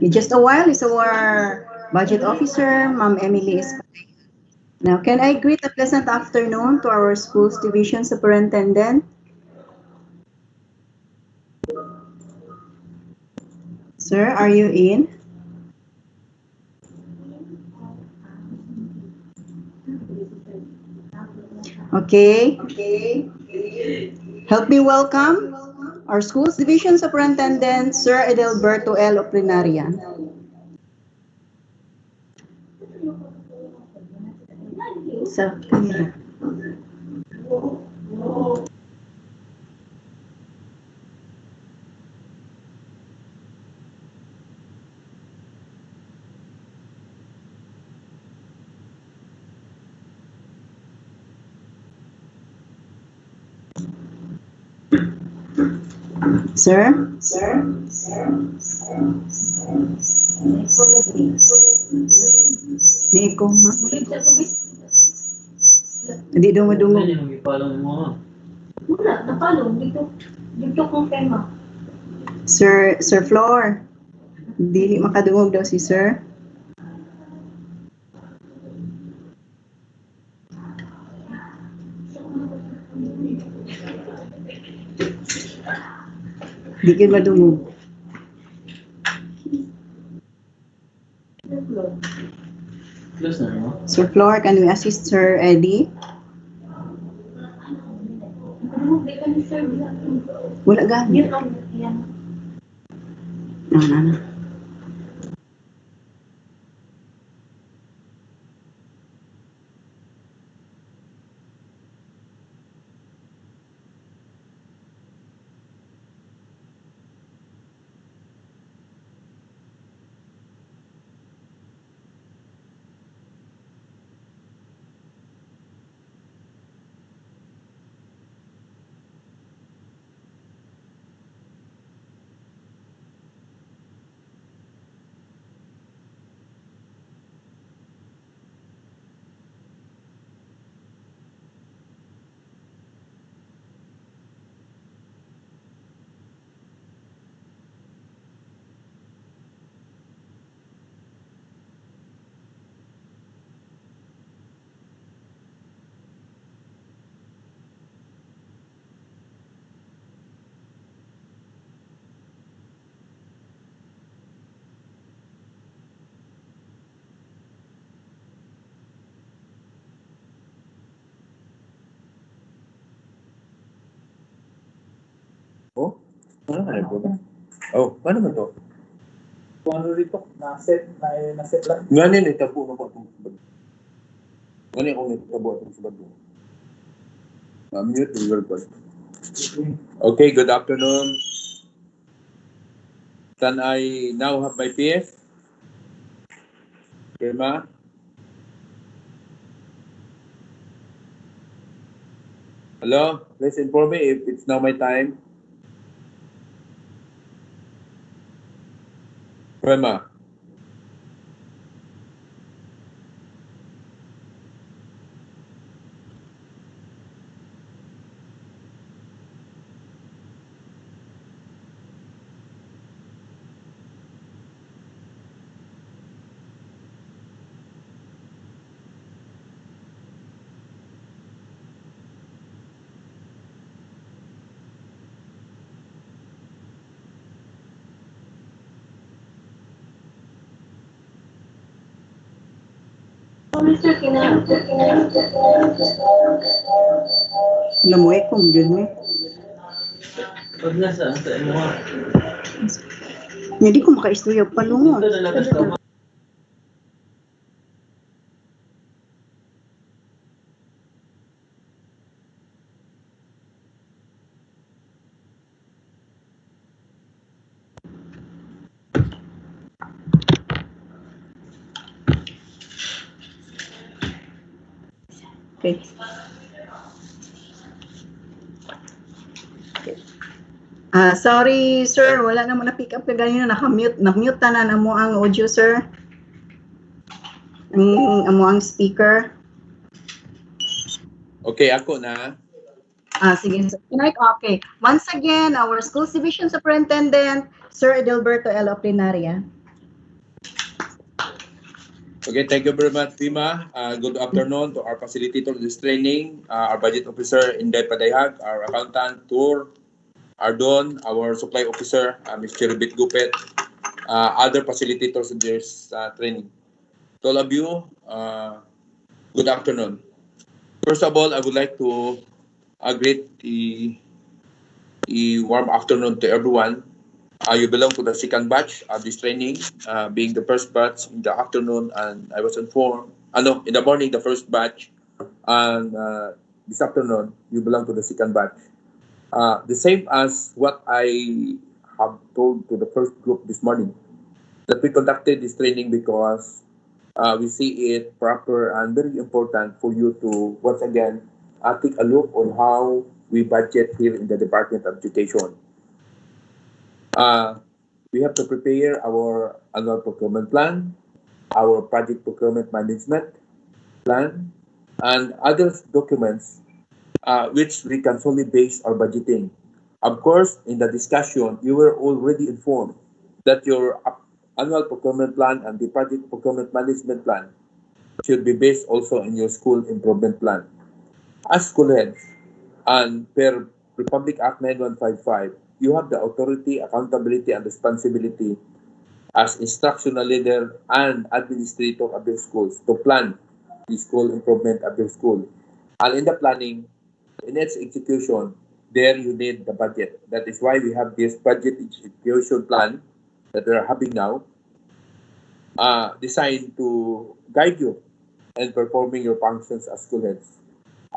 In just a while is our budget officer, Ma'am Emily is. Now, can I greet a pleasant afternoon to our schools division superintendent? Sir, are you in? Okay. Help me welcome our schools division superintendent, Sir Edelberto L. Oplinarian. Sa camera. Sir? Nico, ma? Hindi daw madungo. Wala, napalo. Dito kong tema. Sir Flor. Dili makadungog daw si Sir. Di yun madungog. Close na, no? Sir Flor, can we assist Sir Eddie? Wala gani. No. Oh, paano man to? Kung ano rito, na-set lang. Nganin itabo na ko itong sabado. Nganin akong itabo itong sabado. Mute the record. Okay, good afternoon. Can I now have my PS? Firma? Hello, please inform me if it's now my time. Firma? Lamuay kong yun mo. Pag nasa, sa mo. Hindi ko makaistorya palungo. Ito na labas ka mo. Okay. Sorry, sir. Wala na mo na-pick up ka ganyan. Na-mute na mo ang audio, sir. Amo ang speaker. Okay, ako na. Sige. Okay. Once again, our Schools Division Superintendent, Sir Edelberto L. Oplinaria. Okay, thank you very much, Tima. Good afternoon to our facilitator of this training, our budget officer, Inday Padayhag, our accountant, Tour, Ardon, our supply officer, Ms. Cherubit Gupet, other facilitators in this training. To all of you, good afternoon. First of all, I would like to greet a warm afternoon to everyone. You belong to the second batch of this training, being the first batch in the afternoon, and I was informed, in the morning, the first batch, and this afternoon, you belong to the second batch. The same as what I have told to the first group this morning, that we conducted this training because we see it proper and very important for you to, once again, take a look on how we budget here in the Department of Education. We have to prepare our annual procurement plan, our project procurement management plan, and other documents which we can solely base our budgeting. Of course, in the discussion, you were already informed that your annual procurement plan and the project procurement management plan should be based also in your school improvement plan. As school heads, and per Republic Act 9155, you have the authority, accountability, and responsibility as instructional leader and administrator of your schools to plan the school improvement of your school. And in the planning, in its execution, there you need the budget. That is why we have this budget execution plan that we are having now, designed to guide you in performing your functions as school heads.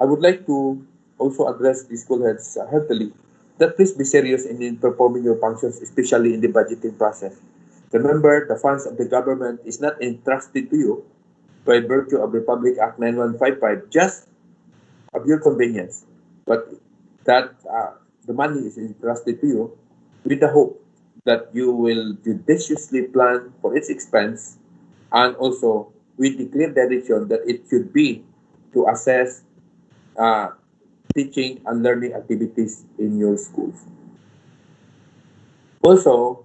I would like to also address the school heads heartily that please be serious in performing your functions, especially in the budgeting process. Remember, the funds of the government is not entrusted to you by virtue of Republic Act 9155, just of your convenience, but that the money is entrusted to you with the hope that you will judiciously plan for its expense, and also with the clear direction that it should be to assess teaching and learning activities in your schools. Also,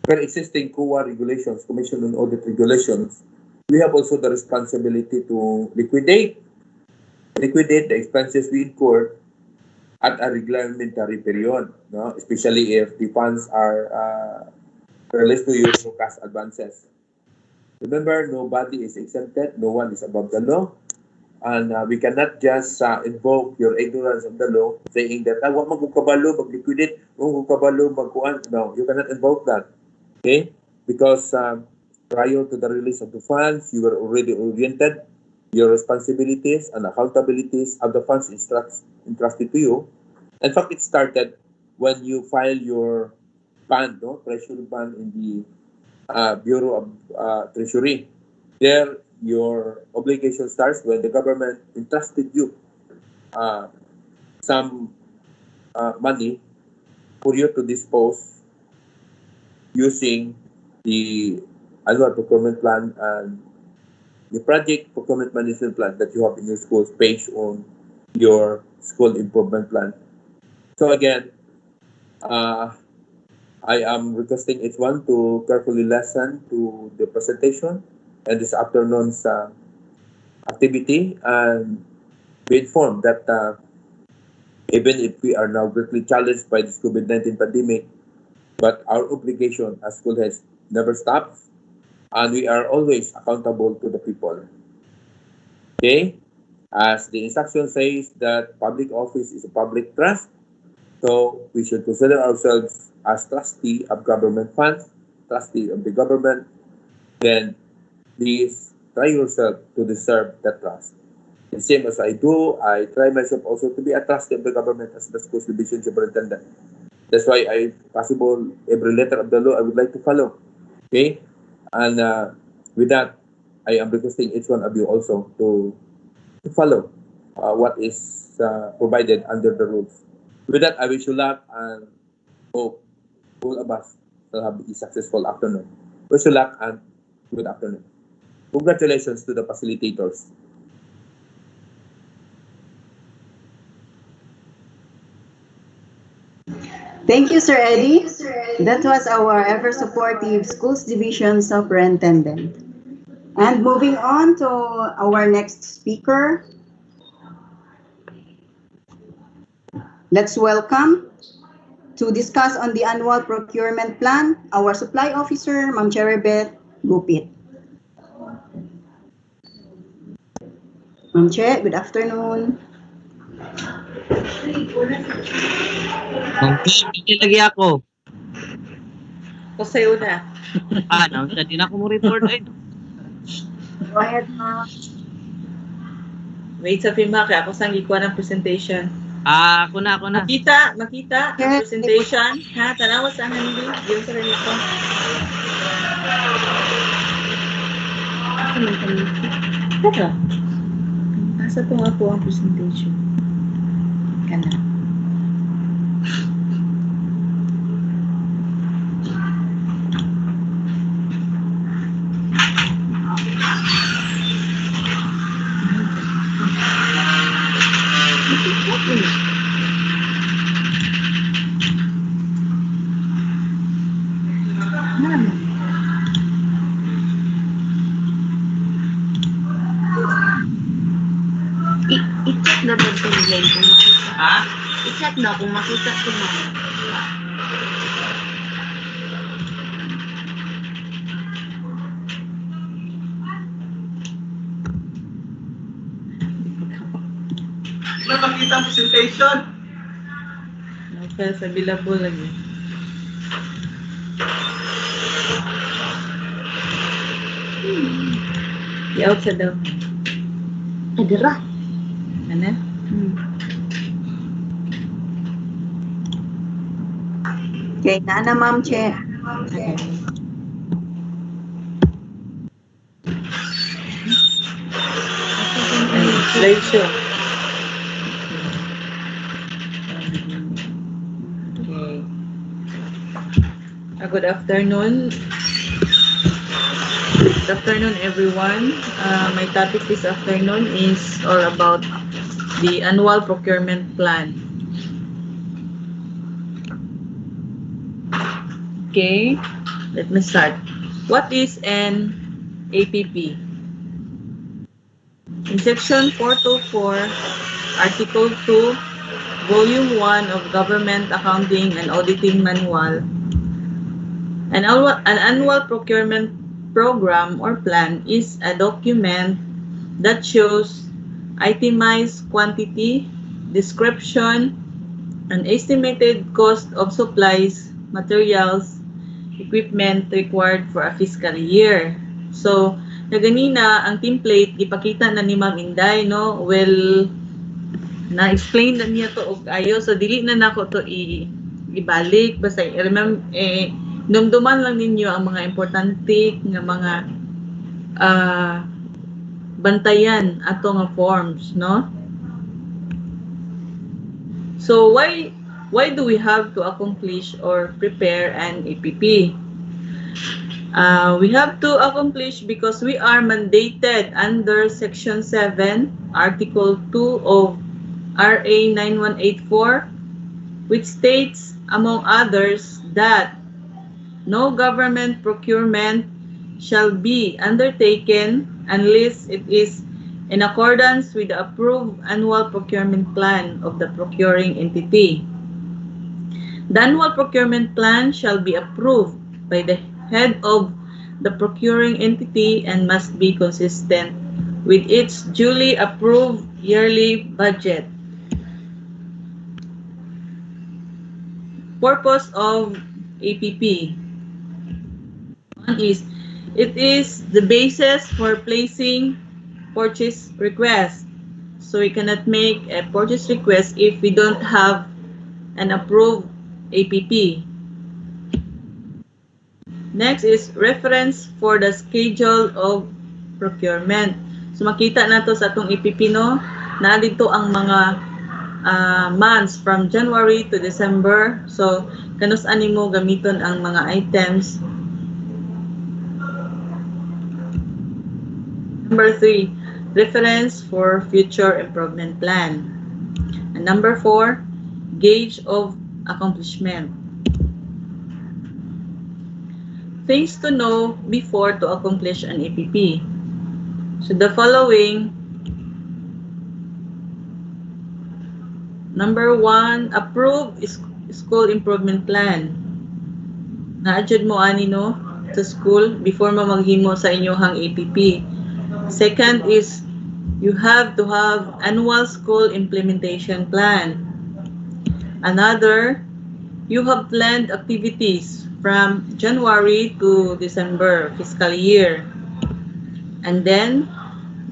per existing COA regulations, Commission on Audit regulations, we have also the responsibility to liquidate the expenses we incur at a reglementary period, no? Especially if the funds are released to you through cash advances. Remember, nobody is exempted, no one is above the law, and we cannot just invoke your ignorance of the law, saying that, wag magkukabalo, mag-liquidate, magkukabalo, magkuhan. No, you cannot invoke that, okay? Because prior to the release of the funds, you were already oriented your responsibilities and accountabilities of the funds entrusted to you. In fact, it started when you file your bond, no, treasury bond in the Bureau of Treasury. There, your obligation starts when the government entrusted you some money for you to dispose using the annual procurement plan and the project procurement management plan that you have in your schools based on your school improvement plan. So again, I am requesting each one to carefully listen to the presentation and this afternoon's activity, and be informed that even if we are now greatly challenged by this COVID-19 pandemic, but our obligation as school heads never stops, and we are always accountable to the people. Okay? As the instruction says that public office is a public trust, so we should consider ourselves as trustee of government funds, trustee of the government. Then please try yourself to deserve that trust. The same as I do, I try myself also to be a trustee of the government as the Schools Division Superintendent. That's why possible, every letter of the law I would like to follow. Okay? And with that, I am requesting each one of you also to follow what is provided under the rules. With that, I wish you luck and Hope all of us will have a successful afternoon. Wish you luck and good afternoon. Congratulations to the facilitators. Thank you, Sir Eddie. That was our ever-supportive Schools Division Superintendent. And moving on to our next speaker, let's welcome to discuss on the annual procurement plan, our supply officer, Ma'am Cherybeth Gupit. Ma'am Che, good afternoon. Okay, lagi ako. O sa'yo na. Ano, hindi na ako mo report ay. Go ahead, ma'am. Wait, sabi mo, kaya ako sang ikuha ng presentation. Ako na. Makita ang presentation. Ha, tanawa sa hindi. Yung sa rin ito. Teka. Asa po nga po ang presentation? Kana. I-check na ba ito nila kung makita? Ha? I-check na kung makita ito na. Wala makita ang presentation. Okay, sa bilabo lagi. I-out sa daw. Adira. Ano? Okay, na Ma'am Che. Okay. Slideshow. Okay. Good afternoon. Good afternoon, everyone. My topic this afternoon is all about the annual procurement plan. Okay, let me start. What is an APP? In Section 424, Article 2, Volume 1 of Government Accounting and Auditing Manual, an annual procurement program or plan is a document that shows itemized quantity, description, and estimated cost of supplies, materials, equipment required for a fiscal year. So, na ganina, ang template, ipakita na ni Ma'am Inday, no? Well, na-explain na niya to og ayo. So, dili na nako to ibalik. Basta, remember, dumduman lang ninyo ang mga importante nga mga bantayan ato nga forms, no? So, why do we have to accomplish or prepare an APP? We have to accomplish because we are mandated under Section 7, Article 2 of RA 9184, which states, among others, that no government procurement shall be undertaken unless it is in accordance with the approved annual procurement plan of the procuring entity. The annual procurement plan shall be approved by the head of the procuring entity and must be consistent with its duly approved yearly budget. Purpose of APP. One is, it is the basis for placing purchase request. So we cannot make a purchase request if we don't have an approved APP. Next is reference for the schedule of procurement. So makita nato sa atong APP, no, na dito ang mga months from January to December. So, kanus ani mo gamiton ang mga items. Number 3, reference for future improvement plan. And number 4, gauge of accomplishment. Things to know before to accomplish an APP. So the following: number 1, approve school improvement plan. Na-adjud mo ani no sa school before mo maghimo sa inyohang APP. Second is you have to have annual school implementation plan. Another, you have planned activities from January to December fiscal year. And then,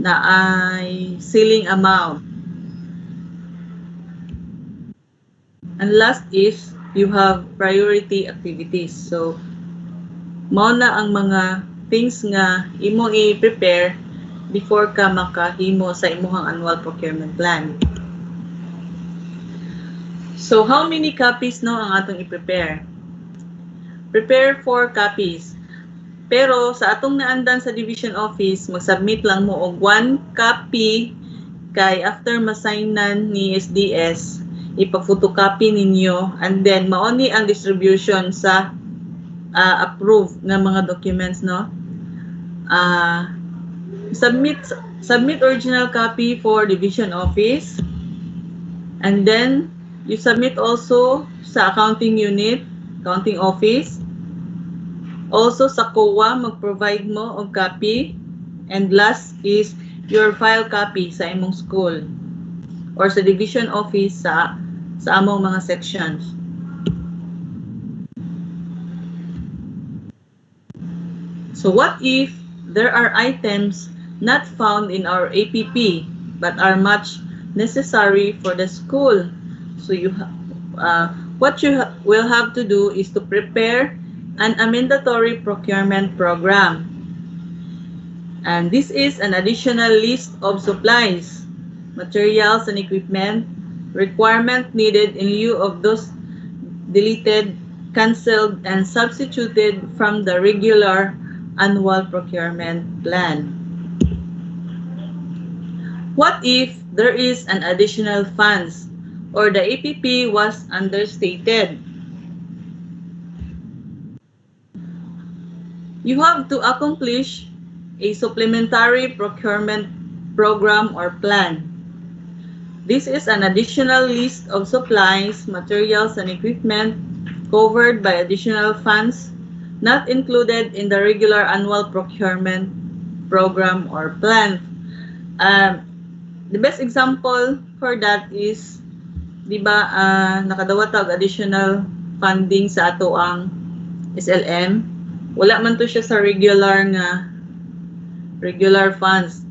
naay ceiling amount. And last is, you have priority activities. So, mao na ang mga things nga imo i-prepare before ka makahimo sa imuhang annual procurement plan. So, how many copies no ang atong i-prepare? Prepare 4 copies. Pero sa atong naandan sa division office, mag-submit lang mo og 1 copy kay after masignan ni SDS, ipa-photocopy ninyo and then mauni ang distribution sa approved nga mga documents no. Submit original copy for division office, and then you submit also sa accounting unit, accounting office. Also sa COA, mag-provide mo og copy. And last is your file copy sa imong school or sa division office sa among mga sections. So what if there are items not found in our APP but are much necessary for the school? So what you will have to do is to prepare an amendatory procurement program. And this is an additional list of supplies, materials and equipment, requirement needed in lieu of those deleted, cancelled, and substituted from the regular annual procurement plan. What if there is an additional funds or the APP was understated? You have to accomplish a supplementary procurement program or plan. This is an additional list of supplies, materials, and equipment covered by additional funds not included in the regular annual procurement program or plan. The best example for that is, di ba, nakadawat og additional funding sa ato ang SLM. Wala man to siya sa regular funds.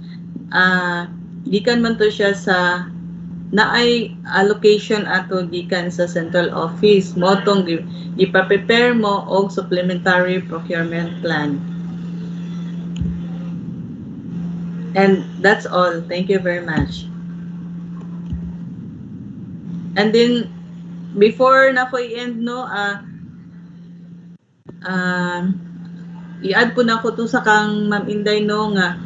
Gikan man to siya sa naay allocation ato gikan sa central office. Motong gipa-prepare mo og supplementary procurement plan. And that's all. Thank you very much. And then before na ko i-end no, i-add po na ko to sa kang Ma'am Inday no nga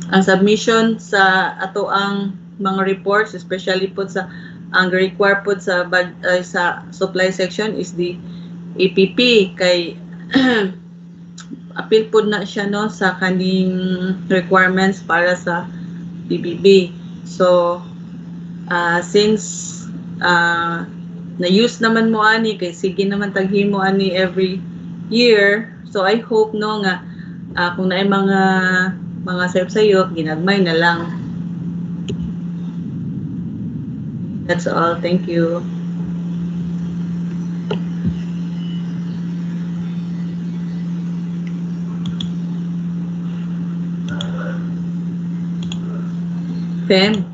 ang submission sa ato ang mga reports, especially po sa ang require po sa supply section is the APP kay appeal po na siya no sa kaning requirements para sa PBB. So since na-use naman mo ani kay sige naman taghimo ani every year, so I hope no nga kung naay mga sayop-sayop ginagmay na lang. That's all. Thank you. Pem.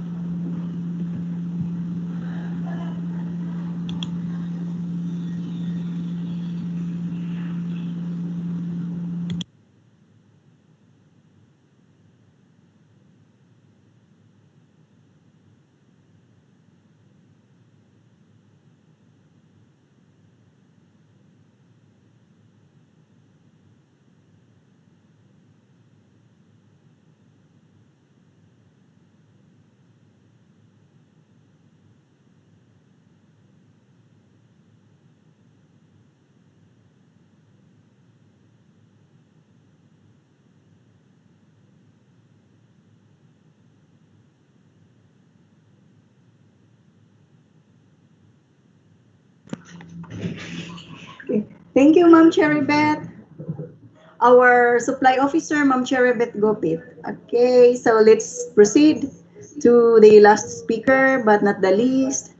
Okay. Thank you, Ma'am Cherrybeth. Our supply officer, Ma'am Cherrybeth Gopit. Okay, so let's proceed to the last speaker, but not the least.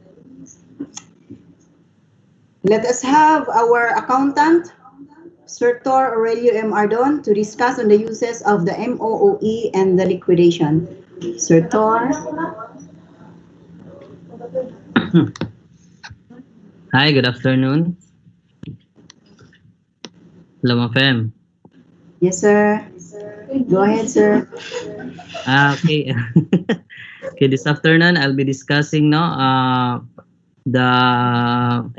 Let us have our accountant, Sir Tor Aurelio M. Ardon, to discuss on the uses of the MOOE and the liquidation. Sir Tor. Hi, good afternoon. Hello, Ma'am Fem. Yes, sir. Go ahead, sir. Okay. Okay, this afternoon I'll be discussing the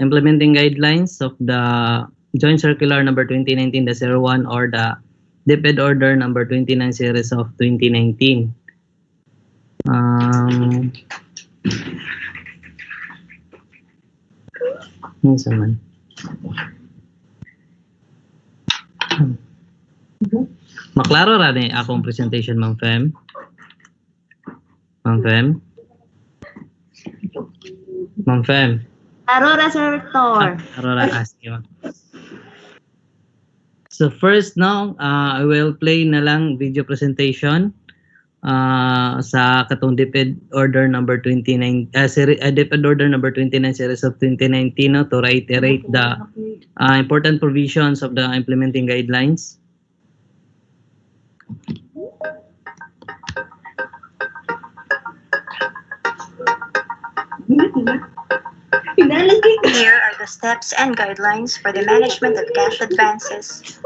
implementing guidelines of the Joint Circular number 2019-01 or the DepEd Order number 29 series of 2019. Minsan man. Maklaro ra ni akong presentation, Ma'am Fem. Ma'am Fem. Ma'am Fem. Arora, Sir Tor. Aurora ask you. So first now, I will play na lang video presentation sa katong DepEd Order number 29 DepEd Order number 29 series of 2019 no, to reiterate the important provisions of the implementing guidelines. Here are the steps and guidelines for the management of cash advances.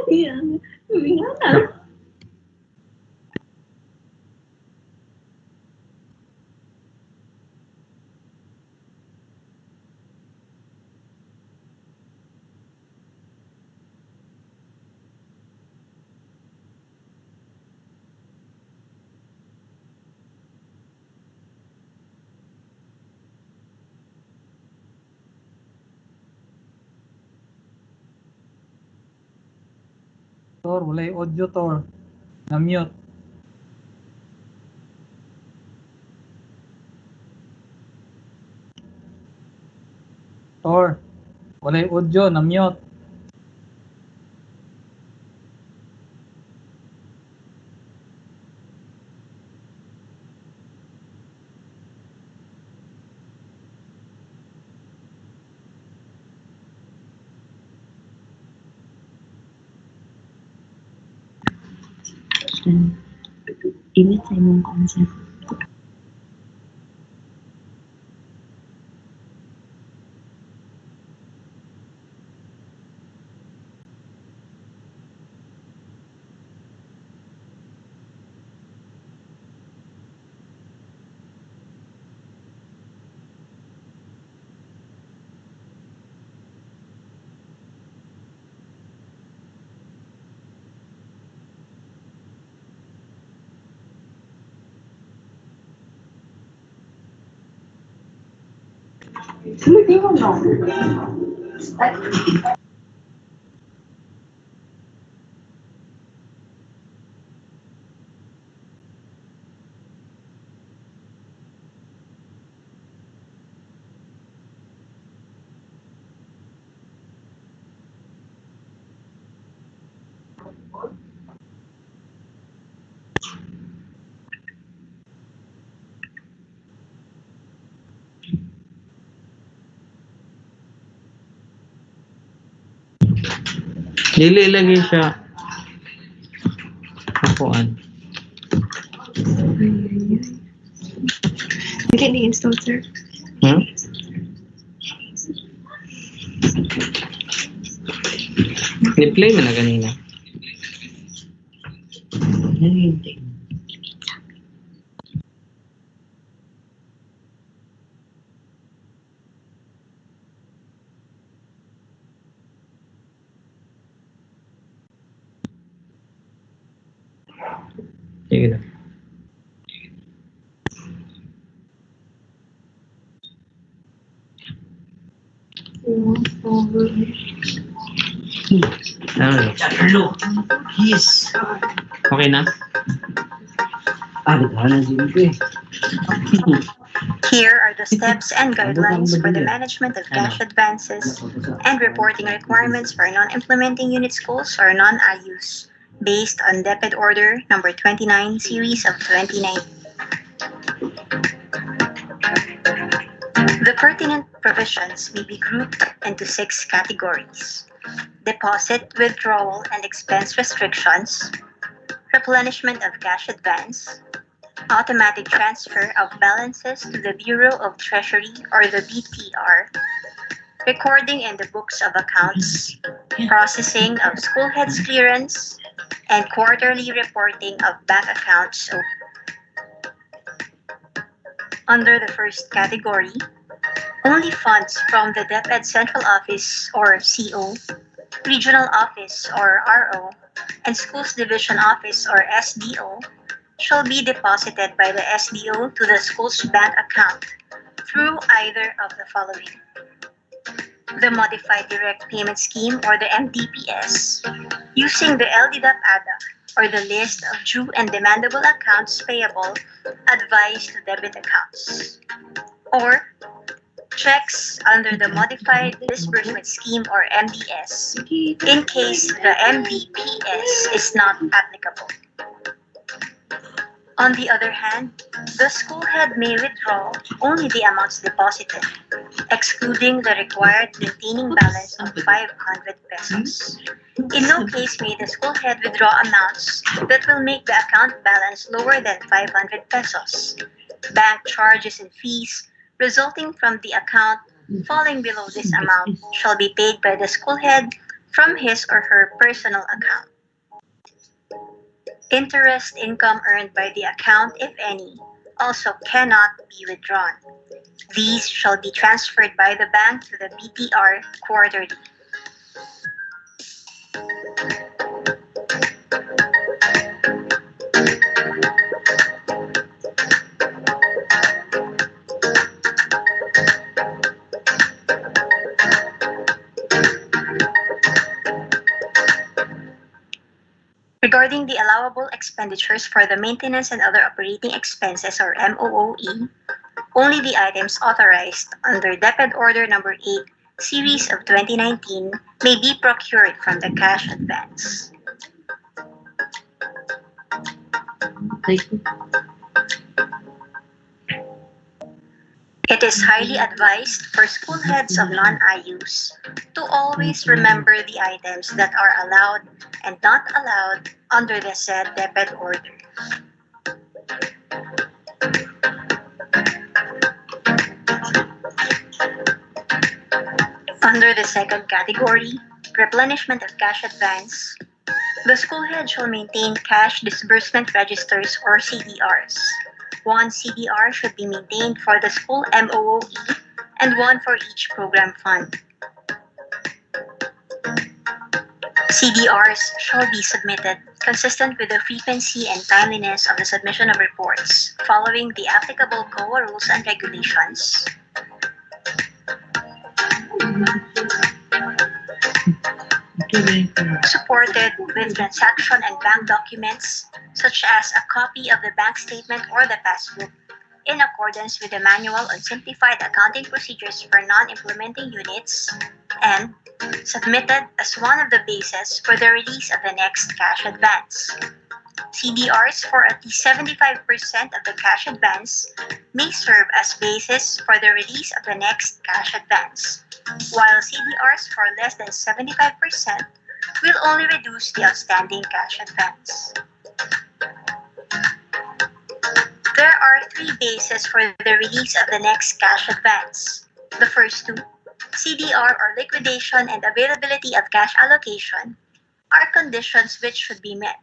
Tor, walay audio, Tor. Na-mute. Tor, walay audio, na-mute. Init sa imong concept. Dili lagi siya. Apuan. You can install, sir. Ni-play mo na kanina. Sige na. Yes. Okay na? Dito na din ko eh. Here are the steps and guidelines for the management of cash advances and reporting requirements for non-implementing unit schools or non-IUs based on DepEd Order number 29 series of 2019. The pertinent provisions may be grouped into 6 categories: deposit, withdrawal, and expense restrictions, replenishment of cash advance, automatic transfer of balances to the Bureau of Treasury or the BTR, recording in the books of accounts, processing of school heads clearance, and quarterly reporting of bank accounts. Under the first category, only funds from the DepEd Central Office or CO, Regional Office or RO, and Schools Division Office or SDO shall be deposited by the SDO to the school's bank account through either of the following: the Modified Direct Payment Scheme or the MDPS, using the LDDAP-ADA or the list of due and demandable accounts payable advised to debit accounts, or checks under the Modified Disbursement Scheme or MDS in case the MDPS is not applicable. On the other hand, the school head may withdraw only the amounts deposited, excluding the required maintaining balance of 500 pesos. In no case may the school head withdraw amounts that will make the account balance lower than 500 pesos. Bank charges and fees resulting from the account falling below this amount shall be paid by the school head from his or her personal account. Interest income earned by the account, if any, also cannot be withdrawn. These shall be transferred by the bank to the BTR quarterly. Regarding the allowable expenditures for the maintenance and other operating expenses or MOOE, only the items authorized under DepEd Order number 8, series of 2019 may be procured from the cash advance. It is highly advised for school heads of non-IUs to always remember the items that are allowed and not allowed under the said DepEd order. Under the second category, replenishment of cash advance, the school head shall maintain cash disbursement registers or CDRs. One CDR should be maintained for the school MOOE and one for each program fund. CDRs shall be submitted consistent with the frequency and timeliness of the submission of reports, following the applicable COA rules and regulations. Supported with transaction and bank documents, such as a copy of the bank statement or the passbook, in accordance with the Manual on Simplified Accounting Procedures for Non-Implementing Units, and submitted as one of the bases for the release of the next cash advance. CDRs for at least 75% of the cash advance may serve as basis for the release of the next cash advance, while CDRs for less than 75% will only reduce the outstanding cash advance. There are three bases for the release of the next cash advance. The first two, CDR or liquidation and availability of cash allocation, are conditions which should be met.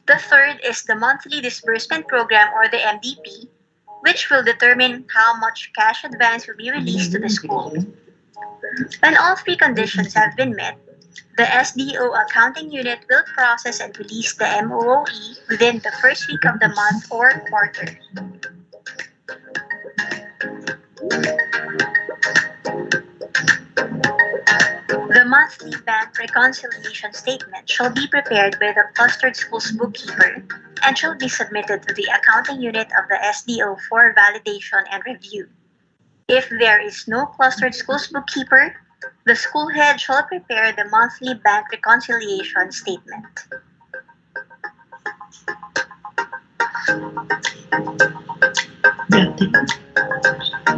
The third is the monthly disbursement program or the MDP, which will determine how much cash advance will be released to the school. When all three conditions have been met, the SDO accounting unit will process and release the MOOE within the first week of the month or quarter. The monthly bank reconciliation statement shall be prepared by the clustered school's bookkeeper and shall be submitted to the accounting unit of the SDO for validation and review. If there is no clustered schools bookkeeper, the school head shall prepare the monthly bank reconciliation statement.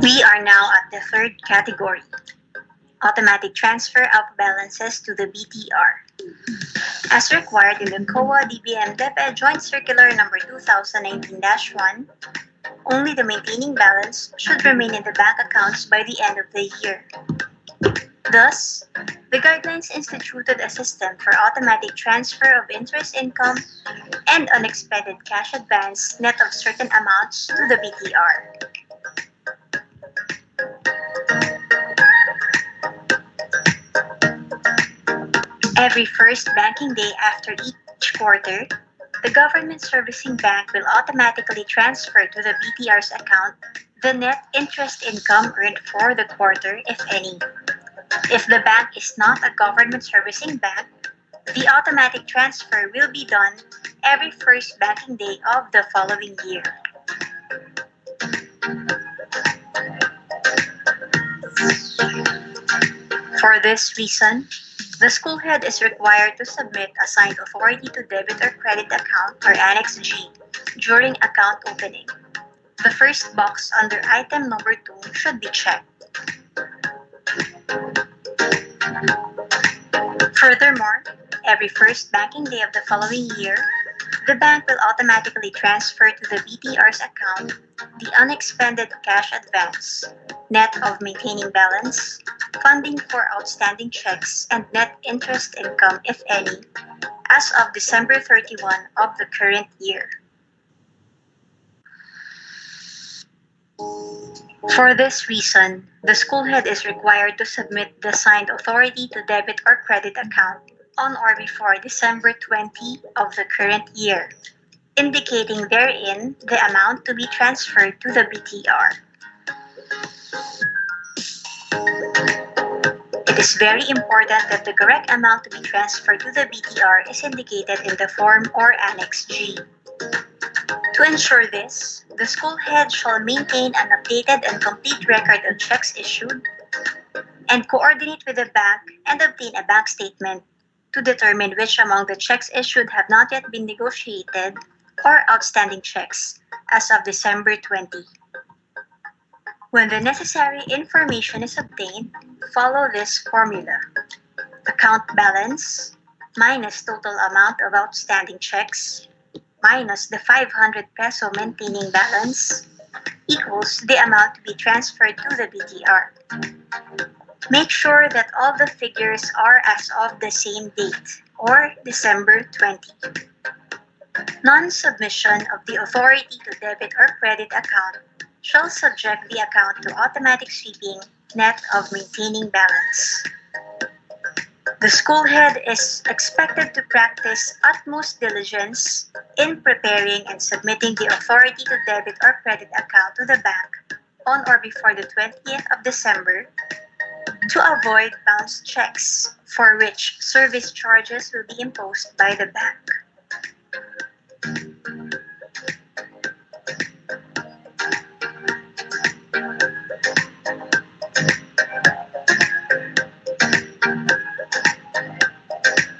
We are now at the third category, automatic transfer of balances to the BTR. As required in the COA DBM DepEd Joint Circular number 2019-1, only the maintaining balance should remain in the bank accounts by the end of the year. Thus, the guidelines instituted a system for automatic transfer of interest income and unexpended cash advance net of certain amounts to the BTR. Every first banking day after each quarter, the government servicing bank will automatically transfer to the BTR's account the net interest income earned for the quarter, if any. If the bank is not a government servicing bank, the automatic transfer will be done every first banking day of the following year. For this reason, the school head is required to submit assigned authority to debit or credit account or Annex G during account opening. The first box under item number 2 should be checked. Furthermore, every first banking day of the following year, the bank will automatically transfer to the BTR's account the unexpended cash advance, net of maintaining balance, funding for outstanding checks, and net interest income, if any, as of December 31 of the current year. For this reason, the school head is required to submit the signed authority to debit or credit account on or before December 20 of the current year, indicating therein the amount to be transferred to the BTR. It is very important that the correct amount to be transferred to the BTR is indicated in the form or Annex G. To ensure this, the school head shall maintain an updated and complete record of checks issued and coordinate with the bank and obtain a bank statement to determine which among the checks issued have not yet been negotiated or outstanding checks as of December 20. When the necessary information is obtained, follow this formula. Account balance minus total amount of outstanding checks minus the 500 peso maintaining balance equals the amount to be transferred to the BTR. Make sure that all the figures are as of the same date, or December 20. Non-submission of the authority to debit or credit account shall subject the account to automatic sweeping net of maintaining balance. The school head is expected to practice utmost diligence in preparing and submitting the authority to debit or credit account to the bank on or before the 20th of December to avoid bounced checks for which service charges will be imposed by the bank.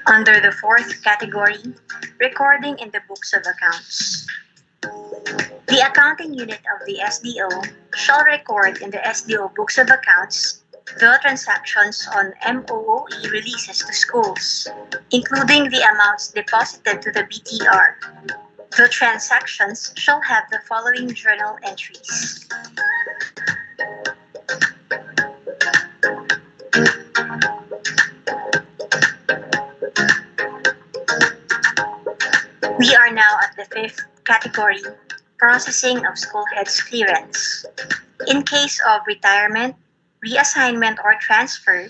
Under the fourth category, recording in the books of accounts. The accounting unit of the SDO shall record in the SDO books of accounts the transactions on MOE releases to schools, including the amounts deposited to the BTR. The transactions shall have the following journal entries. We are now at the fifth category, processing of school head's clearance. In case of retirement, reassignment or transfer,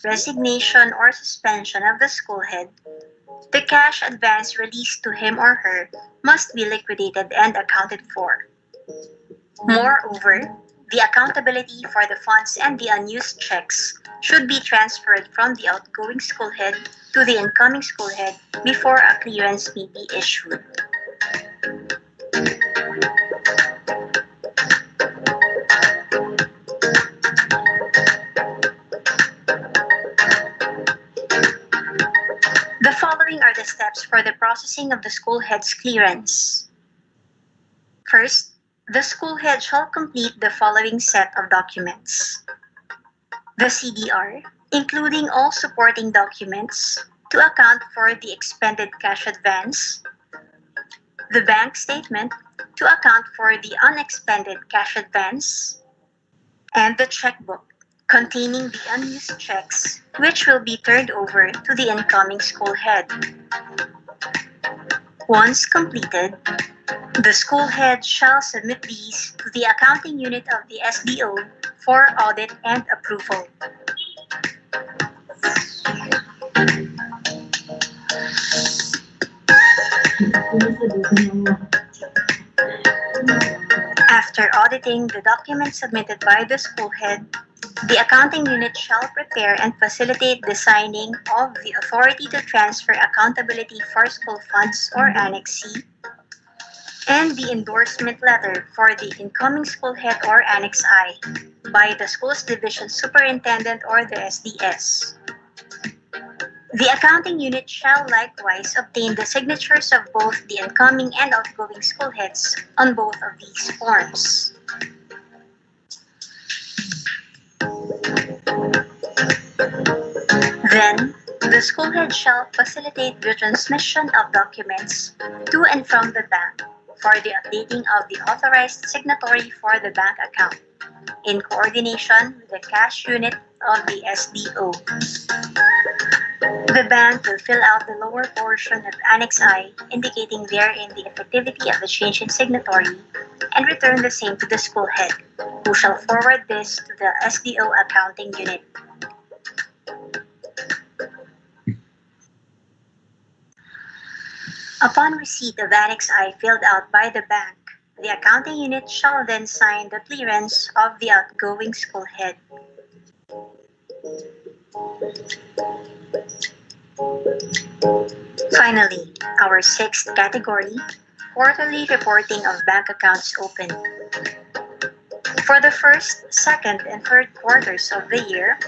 resignation or suspension of the school head, the cash advance released to him or her must be liquidated and accounted for. Moreover, the accountability for the funds and the unused checks should be transferred from the outgoing school head to the incoming school head before a clearance may be issued. steps for the processing of the school head's clearance. First, the school head shall complete the following set of documents: the CDR, including all supporting documents to account for the expended cash advance, the bank statement to account for the unexpended cash advance, and the checkbook containing the unused checks, which will be turned over to the incoming school head. Once completed, the school head shall submit these to the accounting unit of the SDO for audit and approval. After auditing the documents submitted by the school head, the accounting unit shall prepare and facilitate the signing of the Authority to Transfer Accountability for School Funds or Annex C and the endorsement letter for the incoming school head or Annex I by the school's division superintendent or the SDS. The accounting unit shall likewise obtain the signatures of both the incoming and outgoing school heads on both of these forms. Then, the school head shall facilitate the transmission of documents to and from the bank for the updating of the authorized signatory for the bank account in coordination with the cash unit of the SDO. The bank will fill out the lower portion of Annex I, indicating therein the effectivity of the change in signatory, and return the same to the school head, who shall forward this to the SDO accounting unit. Upon receipt of Annex I filled out by the bank, the accounting unit shall then sign the clearance of the outgoing school head. Finally, our sixth category, quarterly reporting of bank accounts opened. For the first, second, and third quarters of the year,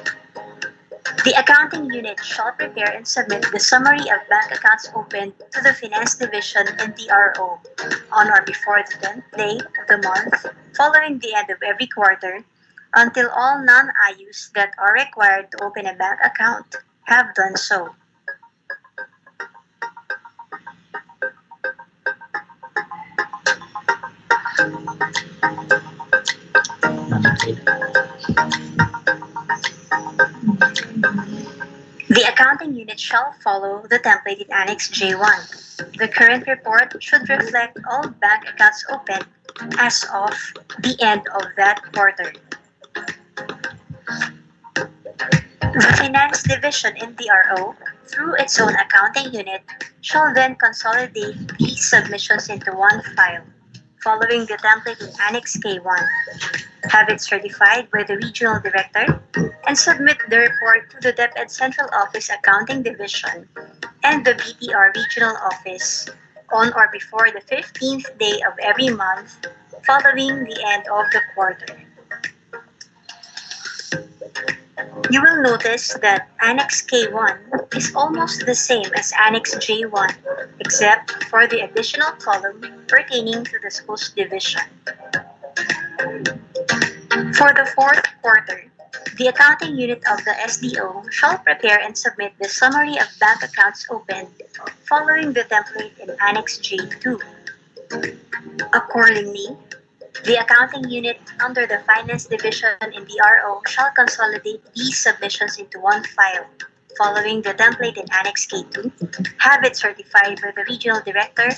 the accounting unit shall prepare and submit the summary of bank accounts opened to the Finance Division and DRO on or before the 10th day of the month following the end of every quarter until all non-IUs that are required to open a bank account have done so. The accounting unit shall follow the template in Annex J1. The current report should reflect all bank accounts opened as of the end of that quarter. The Finance Division in DRO, through its own accounting unit, shall then consolidate these submissions into one file, following the template in Annex K1, have it certified by the Regional Director, and submit the report to the DepEd Central Office Accounting Division and the BTR Regional Office on or before the 15th day of every month following the end of the quarter. You will notice that Annex K1 is almost the same as Annex J1, except for the additional column pertaining to the school's division. For the fourth quarter, the accounting unit of the SDO shall prepare and submit the summary of bank accounts opened following the template in Annex J2. Accordingly, the accounting unit under the Finance Division in DRO shall consolidate these submissions into one file, following the template in Annex K2, have it certified by the Regional Director,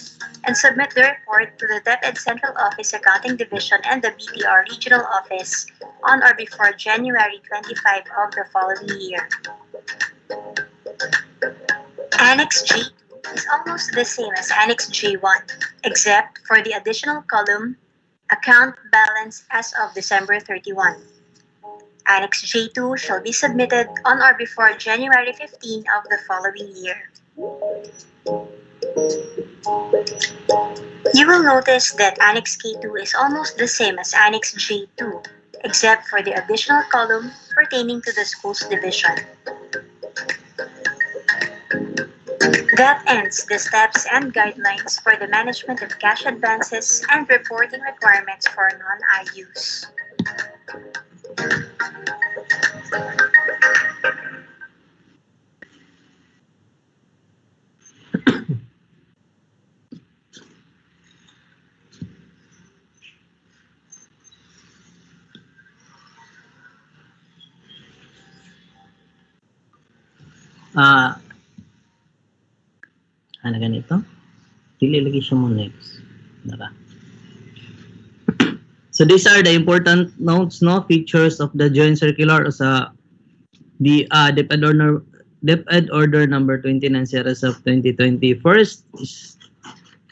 and submit the report to the DepEd Central Office Accounting Division and the BTR Regional Office on or before January 25 of the following year. Annex J2 is almost the same as Annex J1, except for the additional column Account Balance as of December 31. Annex J2 shall be submitted on or before January 15 of the following year. You will notice that Annex K2 is almost the same as Annex J2, except for the additional column pertaining to the school's division. That ends the steps and guidelines for the management of cash advances and reporting requirements for non-IUs. Ano ganito? Dili lagi siya mo next. Nara. So these are the important notes, no, features of the joint circular sa the DepEd order number 29 series of 2020. First,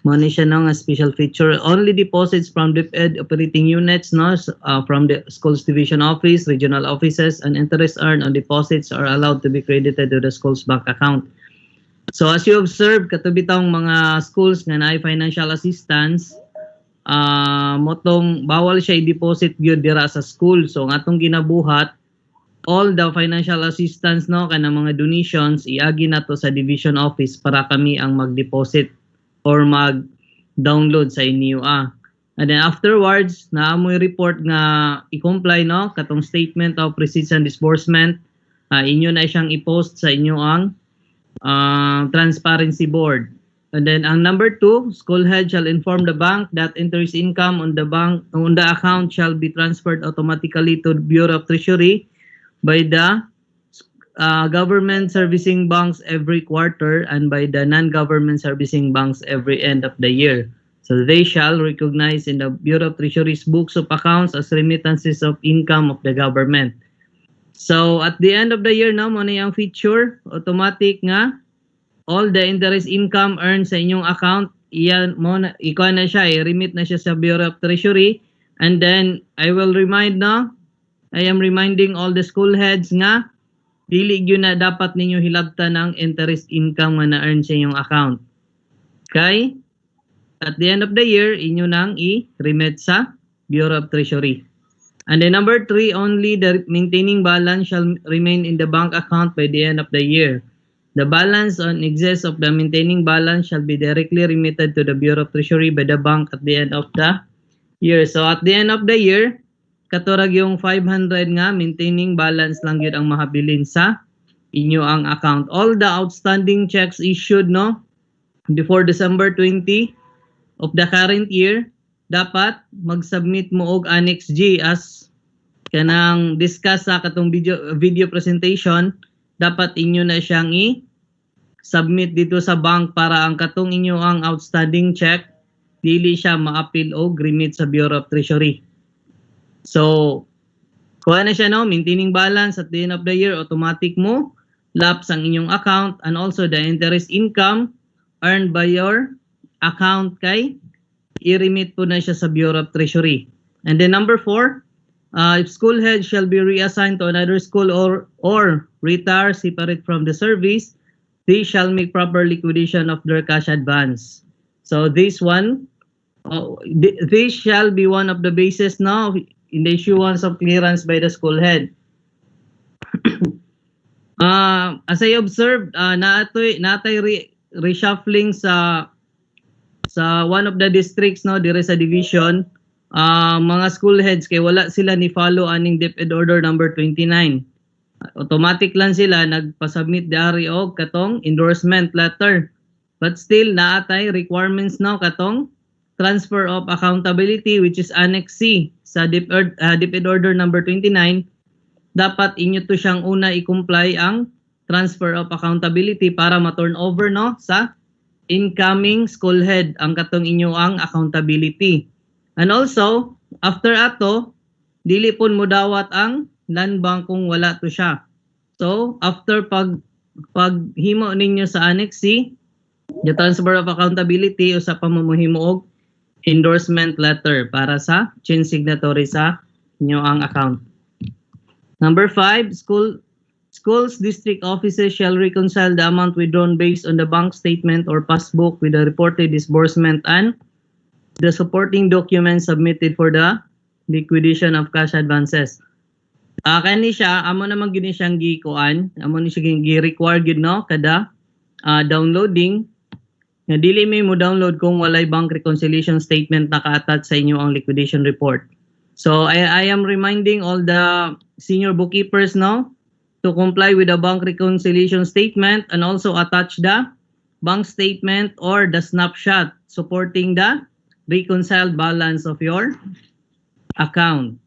money siya ng special feature. Only deposits from DepEd operating units, no, from the schools division office, regional offices, and interest earned on deposits are allowed to be credited to the school's bank account. So as you observe, katubi tawong mga schools nga naay financial assistance, motong bawal siya i-deposit gyud dira sa school. So ang atong ginabuhat, all the financial assistance, no, kana mga donations iagi nato sa division office para kami ang mag-deposit or mag-download sa inyo. And then afterwards, naamoy report nga i-comply, no, katong statement of receipts and disbursement, inyo na siyang i-post sa inyo ang transparency board. And then ang number 2, school head shall inform the bank that interest income on the account shall be transferred automatically to the Bureau of Treasury by the government servicing banks every quarter and by the non-government servicing banks every end of the year. So they shall recognize in the Bureau of Treasury's books of accounts as remittances of income of the government. So at the end of the year, no, mo na yung feature, automatic nga all the interest income earned sa inyong account, iyan mo na, ikaw na siya, i-remit na siya sa Bureau of Treasury. And then I will remind, no, I am reminding all the school heads nga dili gyud na dapat ninyo hilabtan ng interest income nga na-earn sa inyong account. Okay? At the end of the year, inyo nang i-remit sa Bureau of Treasury. And then number 3, only the maintaining balance shall remain in the bank account by the end of the year. The balance on excess of the maintaining balance shall be directly remitted to the Bureau of Treasury by the bank at the end of the year. So at the end of the year, katurag yung 500 nga maintaining balance lang yun ang mahabilin sa inyo ang account. All the outstanding checks issued, no, before December 20 of the current year, dapat mag-submit mo og Annex G as kanang discuss sa katong video presentation. Dapat inyo na siyang i-submit dito sa bank para ang katong inyo ang outstanding check dili siya ma-appeal o remit sa Bureau of Treasury. So, kuha na siya, no, maintaining balance at the end of the year, automatic mo lapse ang inyong account and also the interest income earned by your account kay i-remit po na siya sa Bureau of Treasury. And then number 4, if school head shall be reassigned to another school or retire separate from the service, they shall make proper liquidation of their cash advance. So this one, this shall be one of the basis now in the issuance of clearance by the school head. As I observed, natay reshuffling sa one of the districts, no, dire sa division, mga school heads kay wala sila ni follow aning DepEd order number 29. Automatic lang sila nagpa-submit diari og katong endorsement letter. But still naatay requirements now katong transfer of accountability which is Annex C sa DepEd order number 29. Dapat inyo to siyang una i-comply ang transfer of accountability para ma-turn over, no, sa incoming school head ang katong inyo ang accountability. And also, after ato, dili pon mo dawat ang land bank kung wala to siya. So, after paghimo ninyo sa Annex C, the transfer of accountability, usa pa mo mohimo og endorsement letter para sa chain signatory sa inyo ang account. Number 5, schools district offices shall reconcile the amount withdrawn based on the bank statement or passbook with the reported disbursement and the supporting documents submitted for the liquidation of cash advances. Kani siya, amo naman gini siyang gikuan, amo ni siya gi-require gid, no, kada downloading nga dili may mo download kung walay bank reconciliation statement naka-attach sa inyo ang liquidation report. So I am reminding all the senior bookkeepers now to comply with the bank reconciliation statement and also attach the bank statement or the snapshot supporting the reconciled balance of your account.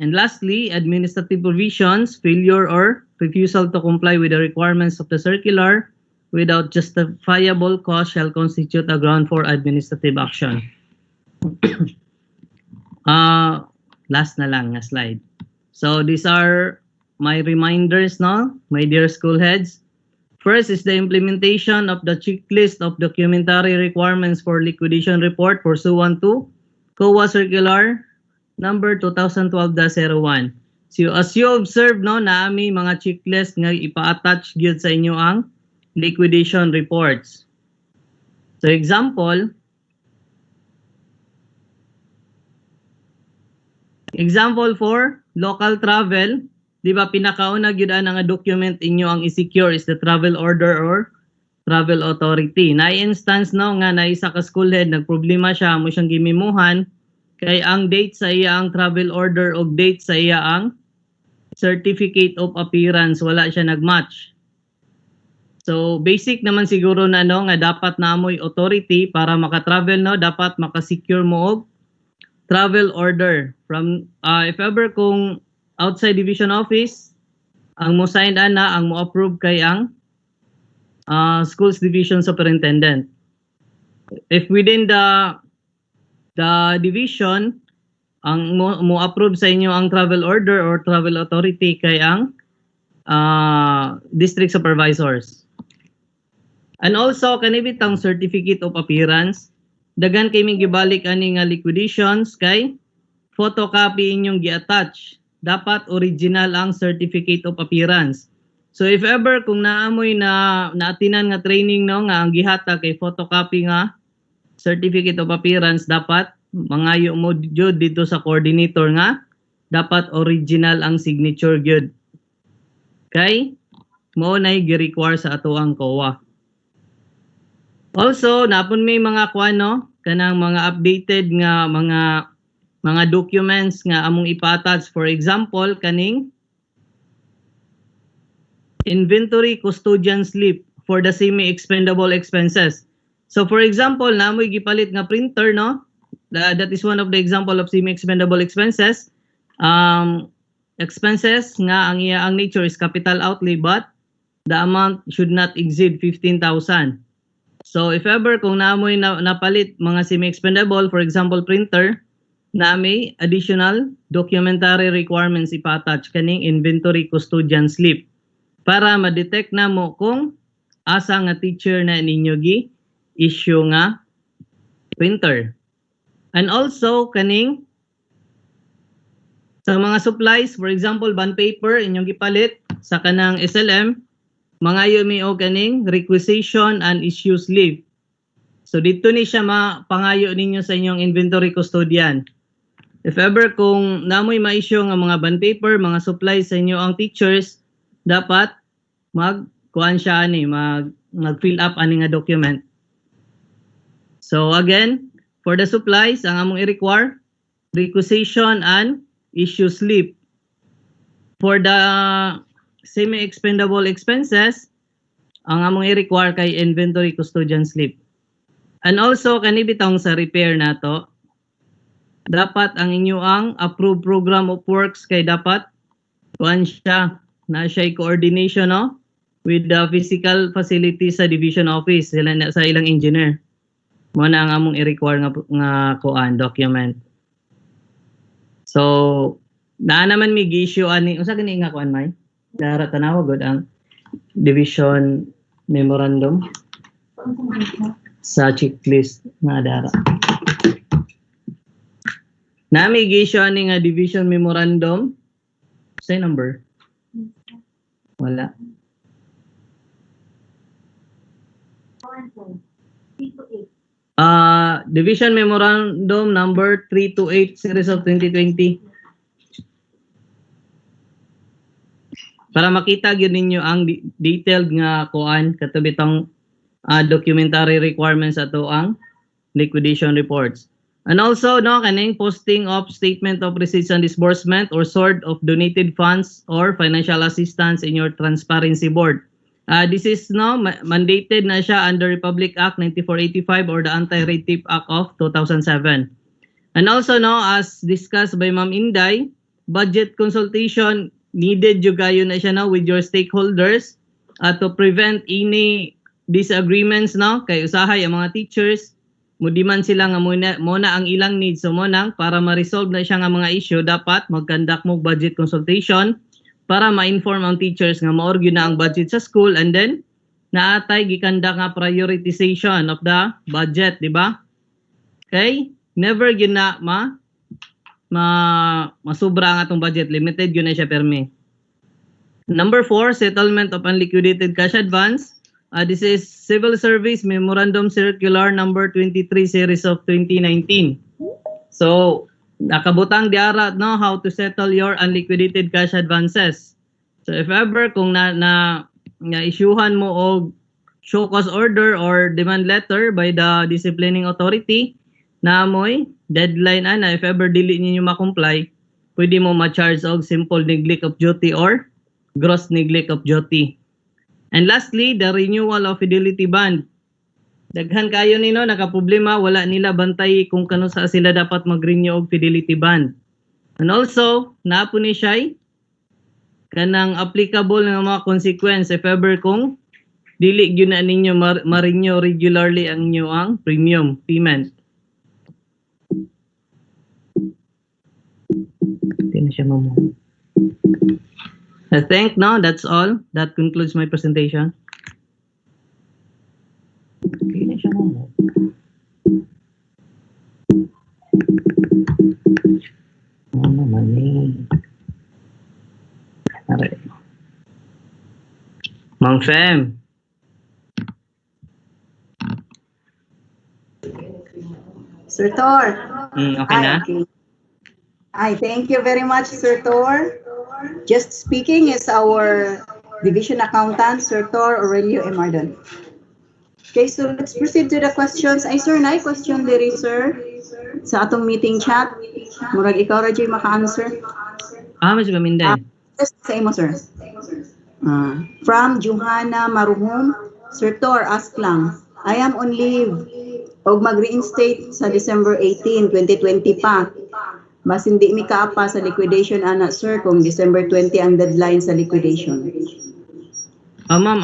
And lastly, administrative provisions, failure or refusal to comply with the requirements of the circular without justifiable cause shall constitute a ground for administrative action. Last na lang na slide. So these are my reminders now, my dear school heads. First is the implementation of the checklist of documentary requirements for liquidation report pursuant to COA Circular number 2012-01. So as you observe no, naami mga checklist nga ipa-attach gyud sa inyo ang liquidation reports. So example for local travel, di ba pinakauna gyud ang document inyo ang i-secure is the travel order or travel authority. Na instance no nga na isa ka school head nagproblema siya mo siyang gimimuhan kay ang date sa iya ang travel order o date sa iya ang certificate of appearance wala siya nagmatch. So basic naman siguro na no nga dapat na amoy authority para maka-travel no, dapat maka-secure mo og travel order from if ever kung outside division office ang mo sign ana ang mo approve kay ang schools division superintendent. If within the division ang mo approve sa inyo ang travel order or travel authority kay ang district supervisors. And also kanibitang certificate of appearance dagan kay mig gibalik ani nga liquidations kay photocopy inyong gi-attach. Dapat original ang certificate of appearance. So if ever kung naamoy na naatinan nga training no nga ang gihata kay photocopy nga certificate of appearance, dapat mangayo mo jud dito sa coordinator nga dapat original ang signature gyud. Kay mo nay gi-require sa ato ang COA. Also, napon may mga kuano kanang mga updated nga mga documents nga among ipa-attach. For example, kaning inventory custodian slip for the semi-expendable expenses. So for example, namoy gipalit nga printer no. That is one of the example of semi-expendable expenses. Expenses nga ang nature is capital outlay but the amount should not exceed 15,000. So if ever kung namoy napalit mga semi-expendable, for example printer, na may additional documentary requirements ipa-attach kaning inventory custodian slip para ma-detect na mo kung asa nga teacher na ninyo gi-issue nga printer. And also kaning sa mga supplies, for example bond paper inyong gipalit sa kanang SLM, mangayo mi og kaning requisition and issue slip. So dito ni siya mapangayo ninyo sa inyong inventory custodian. If ever kung namoy ma-issue nga mga bond paper, mga supplies sa inyo ang teachers, dapat mag-kuan siya ani, mag-fill up ani nga document. So again, for the supplies, ang among i-require, requisition and issue slip. For the semi-expendable expenses, ang among i-require kay inventory custodian slip. And also, kanibitang sa repair nato, dapat ang inyo ang approved program of works kay dapat kuan siya na siya coordination no with the physical facility sa division office sila sa ilang engineer mo na ang among i-require nga kuan document. So naa naman mi gi-issue ani unsa gani nga kuan may dara tanawa gud ang division memorandum sa checklist nga dara. Nami gi-issue ani nga division memorandum. Say number. Wala. Division memorandum number 328 series of 2020. Para makita gyud ninyo ang detailed nga kuan katubitang documentary requirements ato ang liquidation reports. And also, no, kaning posting of statement of receipts and disbursement or sort of donated funds or financial assistance in your transparency board. This is mandated na siya under Republic Act 9485 or the Anti-Red Tape Act of 2007. And also, as discussed by Ma'am Inday, budget consultation needed yung gayo na siya with your stakeholders to prevent any disagreements kay usahay ang mga teachers. Mudiman sila nga muna ang ilang needs. So muna, para ma-resolve na siya nga mga issue, dapat mag-conduct mo budget consultation para ma-inform ang teachers nga ma-orgue na ang budget sa school and then naatay gikandak nga prioritization of the budget, di ba? Okay? Never yun na masubra ang atong budget. Limited yun na siya permi. Number 4, settlement of unliquidated cash advance. This is Civil Service Memorandum Circular number 23 series of 2019. So, nakabutang diara how to settle your unliquidated cash advances. So, if ever kung na-issuehan mo og show cause order or demand letter by the disciplining authority na amoy deadline na if ever dili ninyo ma-comply, pwede mo ma-charge og simple neglect of duty or gross neglect of duty. And lastly, the renewal of fidelity bond. Daghan kayo nino nakaproblema, wala nila bantay kung kano sa sila dapat mag-renew og fidelity bond. And also, napo ni siya kanang applicable nga mga consequence if ever kung dili gyud na ninyo ma-renew regularly ang inyo ang premium payment. Hindi na siya mamu. I think that's all. That concludes my presentation. Okay na siya mo. Ano naman Aray. Ma'am Fem. Sir Tor. Okay na? Okay. Thank you very much, Sir Tor. Just speaking is our Division Accountant, Sir Tor Aurelio Emardon. Okay, so let's proceed to the questions. Sir, na question diri, sir, sa atong meeting chat. Murag ikaw ra jay maka-answer. Mas gaminday. Just sa imo, sir. From Johanna Maruhom, Sir Tor, ask lang. I am on leave og mag-reinstate sa December 18, 2020 pa. Mas hindi mi kaapa sa liquidation ana, sir, kung December 20 ang deadline sa liquidation. Ma'am,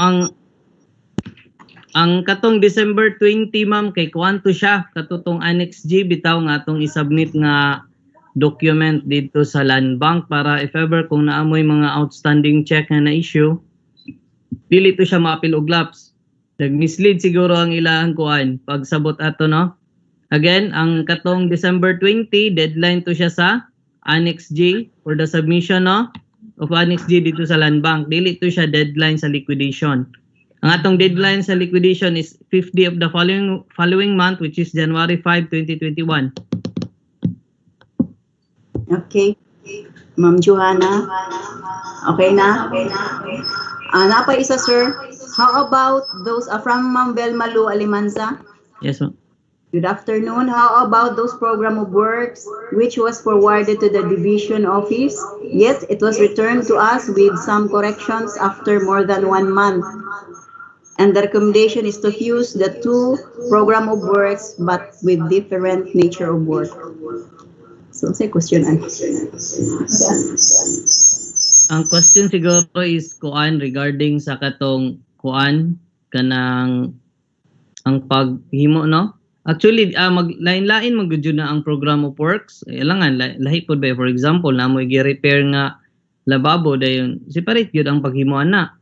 ang katong December 20, ma'am, kay kuanto siya katutong Annex G bitaw nga atong isubmit nga document dito sa Land Bank para if ever kung naamoy mga outstanding check na issue, dili to siya ma-appeal og lapse. Nag-mislead siguro ang ilang kuan pagsabot ato, no? Again, ang katong December 20, deadline to siya sa Annex G for the submission of Annex G dito sa Land Bank. Dili to siya deadline sa liquidation. Ang atong deadline sa liquidation is 50 of the following month, which is January 5, 2021. Okay. Ma'am Johanna. Okay na? Napa isa, sir. How about those from Ma'am Belmalu Alimanza? Yes, ma'am. Good afternoon. How about those program of works which was forwarded to the division office, yet it was returned to us with some corrections after more than 1 month? And the recommendation is to use the 2 program of works but with different nature of work. So, say question. Ang question siguro is kuan regarding sa katong kuan kanang ang paghimo, no? Actually, lain-lain magudyo na ang program of works. Ilangan, lahi po ba? For example, na mo i-repair nga lababo, dayon separate yun ang paghimoan na.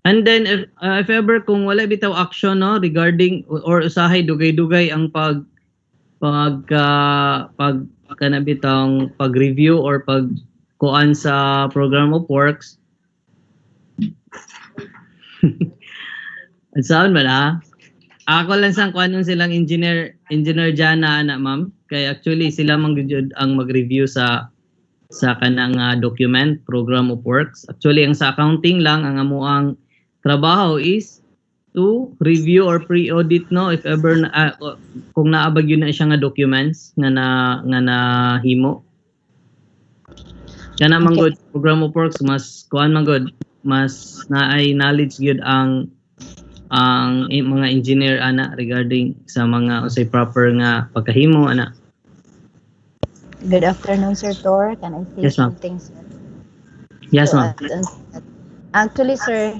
And then, if ever, kung wala bitaw action, no, regarding, or usahay, dugay-dugay ang pag-review or pag-kuan sa program of works. Ang sound ba na? Ako lang sang kuanon silang engineer Jana ana, ma'am. Kaya actually sila manggujud ang mag-review sa kanang document program of works. Actually ang sa accounting lang ang amuang trabaho is to review or pre-audit no if ever na, kung naabag yun na siya nga documents nga nahimo. Kana man good program of works mas kuan man good mas naay knowledge gyud ang mga engineer ana regarding sa mga usay proper nga pagkahimo ana. Good afternoon, Sir Tor. Can I say Yes, ma'am. something, sir? Yes, ma'am. Actually, sir,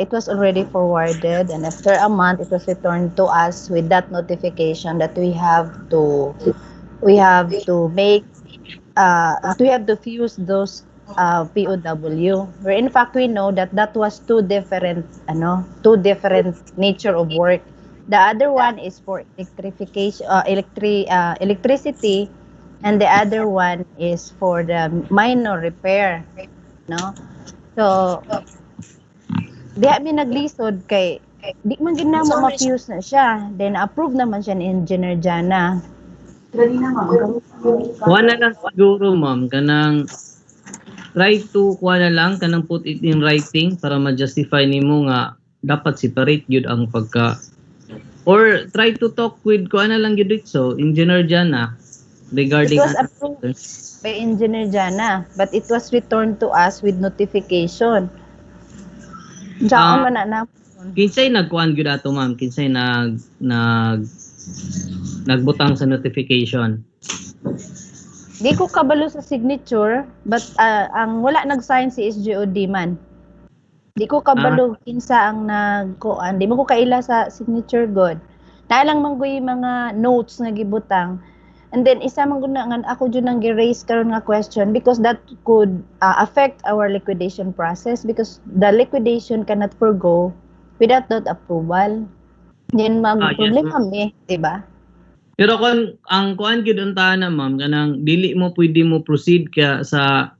it was already forwarded, and after a month, it was returned to us with that notification that we have to make we have to fuse those POW. Where in fact we know that that was two different nature of work. The other one is for electrification, electricity, and the other one is for the minor repair, no? So diha mi naglisod kay di man gid na ma-fuse na siya. Then approve naman siya ni Engineer Jana. Kuha na lang siguro ma'am kanang try to kuha na lang kanang put it in writing para ma-justify nimo nga dapat separate gyud ang pagka or try to talk with kuha na lang gyud so Engineer Jana regarding it was approved by Engineer Jana, but it was returned to us with notification. Diyan man na. Kinsay nagkuan gyud ato ma'am, kinsay nagbutang sa notification. Di ko kabalo sa signature, but ang wala nag-sign si SGOD man. Di ko kabalo kinsa ang nagkuan. Di mo ko kaila sa signature god. Naalang manggoy mga notes nga gibutang. And then isa man gud na ako jud nang gi-raise karon nga question because that could affect our liquidation process because the liquidation cannot forgo without that approval. Then mag-problem kami, di ba? Pero kung ang kuan gyud unta na ma'am kanang dili mo pwede mo proceed ka sa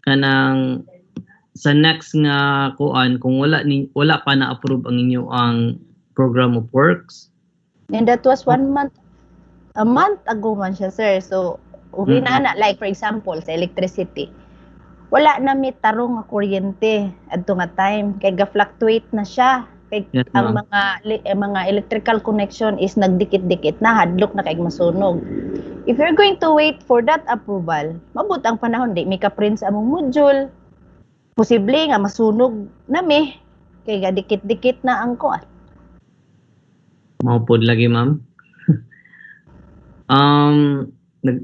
kanang sa next nga kuan kung wala pa na approve ang inyo ang program of works. And that was a month ago man siya, sir. So uwi na like for example sa electricity. Wala na mi tarong nga kuryente adto nga time kay ga-fluctuate na siya. Kay ang mga electrical connection is nagdikit-dikit na hadlok na kay masunog. If you're going to wait for that approval, mabot ang panahon di mi ka-print sa among module. Posible nga masunog na mi kay ga dikit-dikit na ang kuan. Maupod lagi ma'am.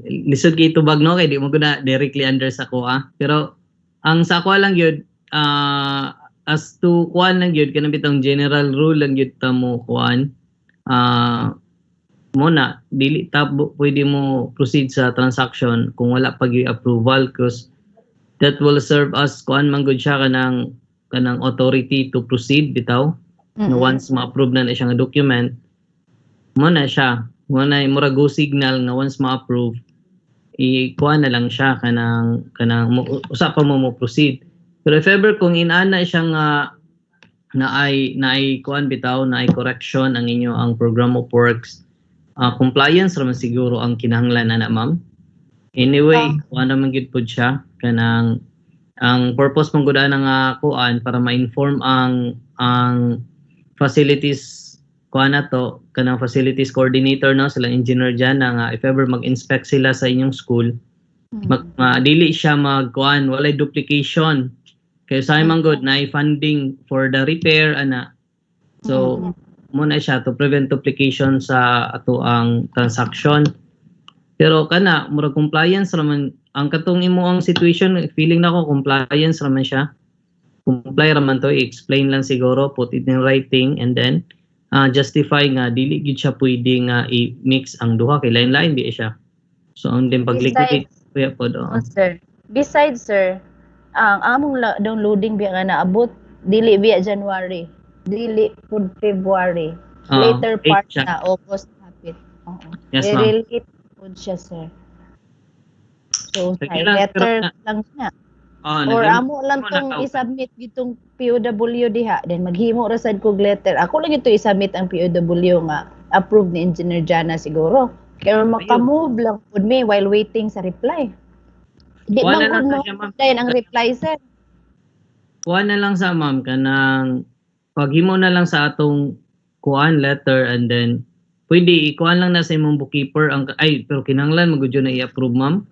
Lisod kay tubag no kay di mo guna directly under sa kuha. Pero ang sa kuha lang yun as to kuan lang yun kanang bitong general rule lang yun ta mo kuan mo na dili ta pwede mo proceed sa transaction kung wala pag approval because that will serve as kuan man gud siya kanang authority to proceed bitaw. No, once ma-approve na siya nga document mo na siya muna mura go signal nga once ma-approve i-kuha na lang siya kanang usapan mo proceed. Pero if ever kung inana siya nga naay kuan bitaw naay correction ang inyo ang program of works compliance raman siguro ang kinahanglan ana ma'am. Anyway kuha naman gid pud siya kanang ang purpose mong gud nga kuan para ma-inform ang facilities kuha na to kanang facilities coordinator no sila engineer dyan na nga if ever mag-inspect sila sa inyong school dili siya magkuan walay duplication kaya sa imong good na funding for the repair ana so muna siya to prevent duplication sa ato ang transaction pero kana mura compliance raman ang katong imo ang situation feeling nako compliance raman siya comply raman to explain lang siguro put it in writing and then justify nga dili gid siya pwede nga i-mix ang duha kay lain-lain di siya. So ang din pag-liquidate kuya pod. Sir. Besides sir, ang among downloading biya nga naabot dili biya January, dili pud February. Later part na August hapit. Yes, ma'am. Relate pud siya sir. So letter lang niya. Or amo lang tong i-submit gitong POW diha then maghimo ra sad kog letter. Ako lang ito i-submit ang POW nga approved ni Engineer Jana siguro. Kaya makamove lang pud me while waiting sa reply. Di man pud mo dayon ang reply sir. Kuha na lang sa ma'am kanang paghimo na lang sa atong kuan letter and then pwede ikuan lang na sa imong bookkeeper ang pero kinahanglan magudyo na i-approve ma'am.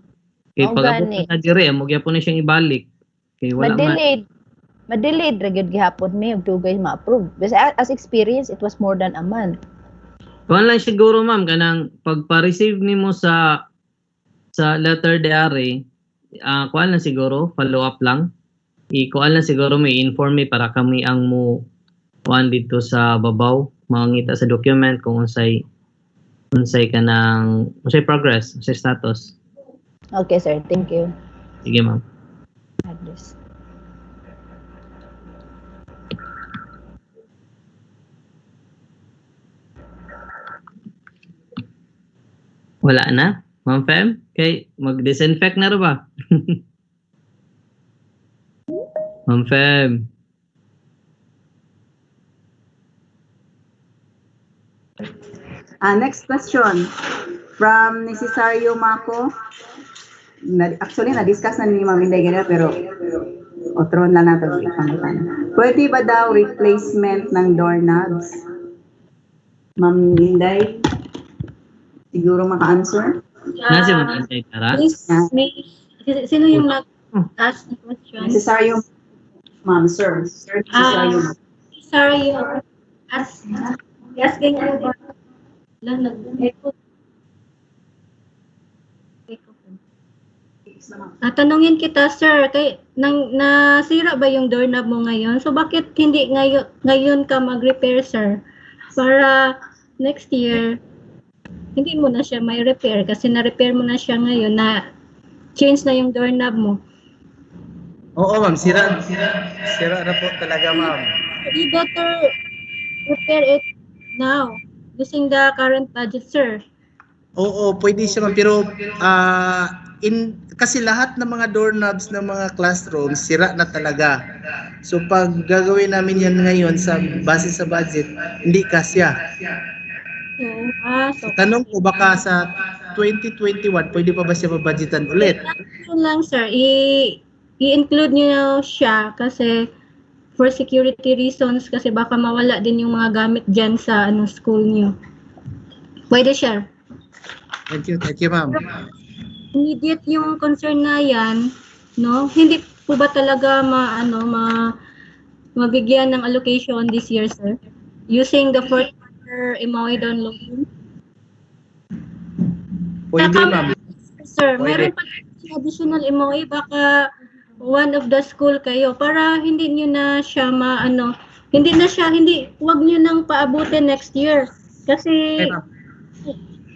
Kay Mao pag gani. na dire mo gyapon na siyang ibalik. Kay wala man. Madelayed ra gyud gihapon mi ug dugay ma-approve. But as experience, it was more than a month. Kuan lang siguro ma'am kanang pagpa-receive nimo sa letter diary, kuan lang siguro follow up lang. Kuan lang siguro may inform me para kami ang mo kuan dito sa babaw mangita sa document kung unsay kanang unsay progress, unsay status. Okay, sir. Thank you. Sige ma'am. Address. Wala na? Ma'am Fem? Okay, mag-disinfect na rin ba? Ma'am Fem. Next question from Necesario Mako. Actually, na-discuss na ni Ma'am Inday ganyan, pero otron lang natin. Pwede ba daw replacement ng doorknobs? Ma'am Inday, siguro maka-answer? Nasi mag-answer tara? Sino yung nag-ask ng question? Necesario, Ma'am, sir. Necesario. Necesario. Asking about tanungin kita, sir, nasira ba yung doorknob mo ngayon? So bakit hindi ngayon ka mag-repair, sir? Para next year, hindi mo na siya may repair kasi na-repair mo na siya ngayon na change na yung doorknob mo. Oo, ma'am. Sira na po talaga, ma'am. You better repair it now using the current budget, sir. Oo, pwede siya, ma'am. Pero kasi lahat ng mga doorknobs ng mga classrooms sira na talaga. So pag gagawin namin yan ngayon sa base sa budget, hindi kasya. So tanong ko baka sa 2021 pwede pa ba siya mabudgetan ulit? Yun lang, sir. I-include niyo siya kasi for security reasons kasi baka mawala din yung mga gamit dyan sa school niyo. Pwede, sir. Thank you, ma'am. Immediate yung concern na yan, no? Hindi po ba talaga mabigyan ng allocation this year, sir? Using the fourth quarter MOE downloading? Pwede, ma'am. Sir, meron pa additional MOE, baka one of the school kayo para hindi niyo na siya wag niyo nang paabutin next year. Kasi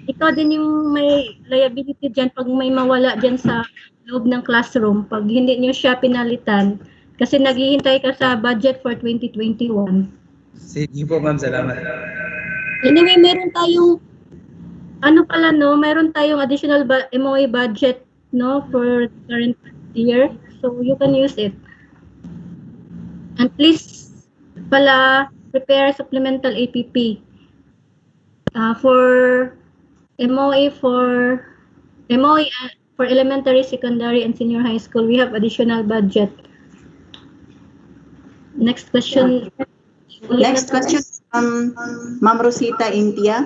ikaw din yung may liability dyan pag may mawala dyan sa loob ng classroom pag hindi niyo siya pinalitan kasi naghihintay ka sa budget for 2021. Sige po, ma'am. Salamat. Anyway, meron tayong meron tayong additional MOE budget, no, for current year. So you can use it. And please prepare supplemental APP for MOE for elementary, secondary, and senior high school. We have additional budget. Next question. Next question from Ma'am Rosita Intia.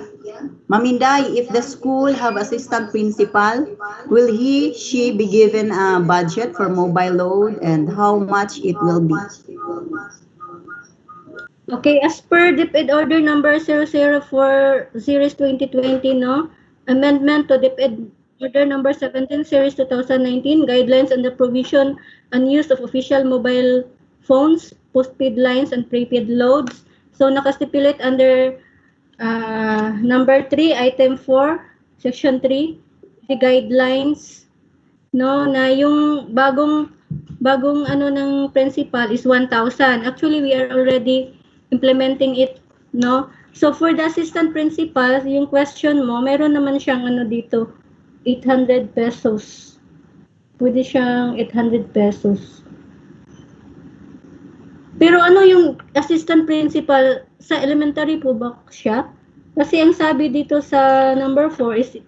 Ma'am Inday, if the school have assistant principal, will she be given a budget for mobile load and how much it will be? Okay, as per DepEd Order number 004 series 2020, no? Amendment to DepEd Order number 17 series 2019, guidelines on the provision and use of official mobile phones, postpaid lines, and prepaid loads. So nakastipulate under number 3, item 4, section 3, the guidelines, no, na yung bagong ng principal is 1,000. Actually, we are already implementing it, no? So for the assistant principal, yung question mo, meron naman siyang dito, 800 pesos. Pwede siyang 800 pesos. Pero yung assistant principal, sa elementary po ba siya? Kasi ang sabi dito sa number 4 is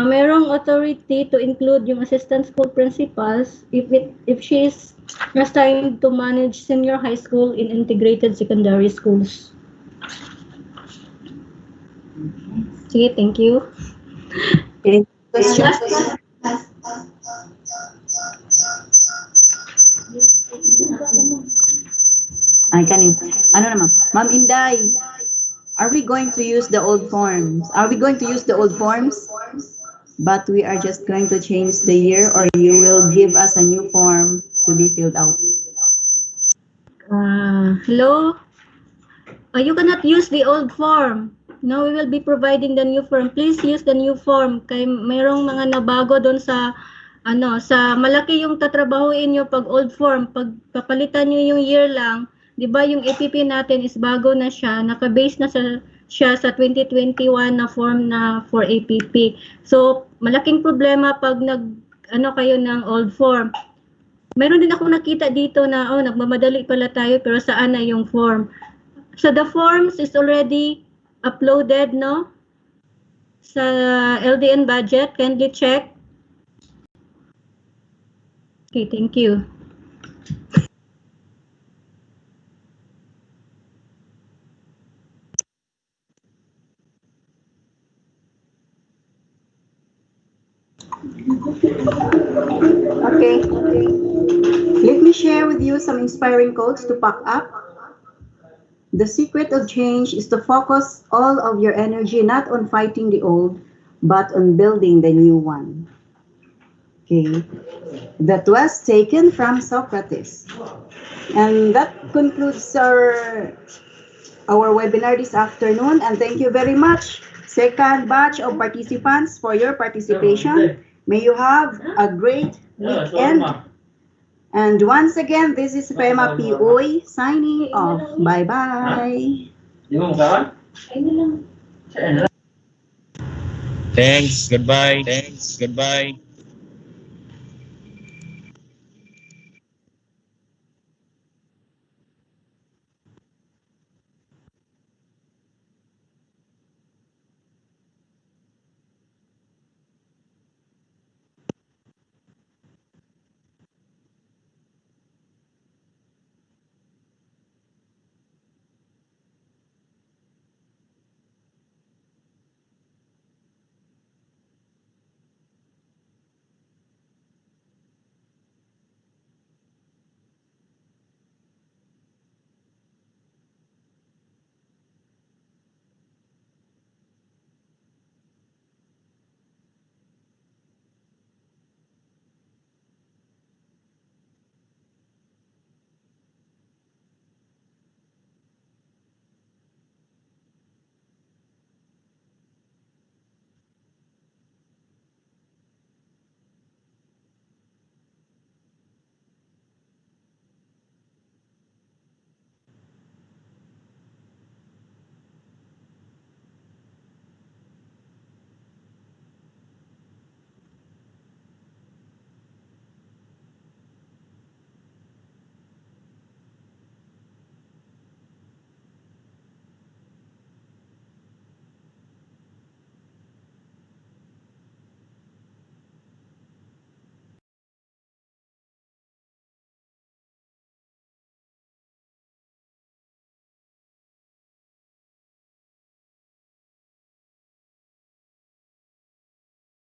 Merong authority to include yung assistant school principals if she is assigned to manage senior high school in integrated secondary schools. Sige, thank you. Okay. Question? Ay, kanin. Ano naman? Ma'am Inday, are we going to use the old forms? Are we going to use the old forms? But we are just going to change the year, or you will give us a new form to be filled out? Hello? You cannot use the old form. No, we will be providing the new form. Please use the new form. Kay mayroong mga nabago doon sa sa malaki yung tatrabahuin nyo pag old form. Pag papalitan nyo yung year lang, di ba yung APP natin is bago na siya, naka-base na siya sa 2021 na form na for APP. So, malaking problema pag kayo ng old form. Meron din akong nakita dito na, nagmamadali pala tayo, pero saan na yung form? So, the forms is already uploaded, no? Sa LDN budget. Kindly check. Okay, thank you. Okay. Let me share with you some inspiring quotes to pack up. The secret of change is to focus all of your energy not on fighting the old, but on building the new one. Okay. That was taken from Socrates. And that concludes our webinar this afternoon. And thank you very much, second batch of participants, for your participation. May you have a great weekend. And once again, this is Pema POy signing off. Bye-bye. Thanks. Goodbye.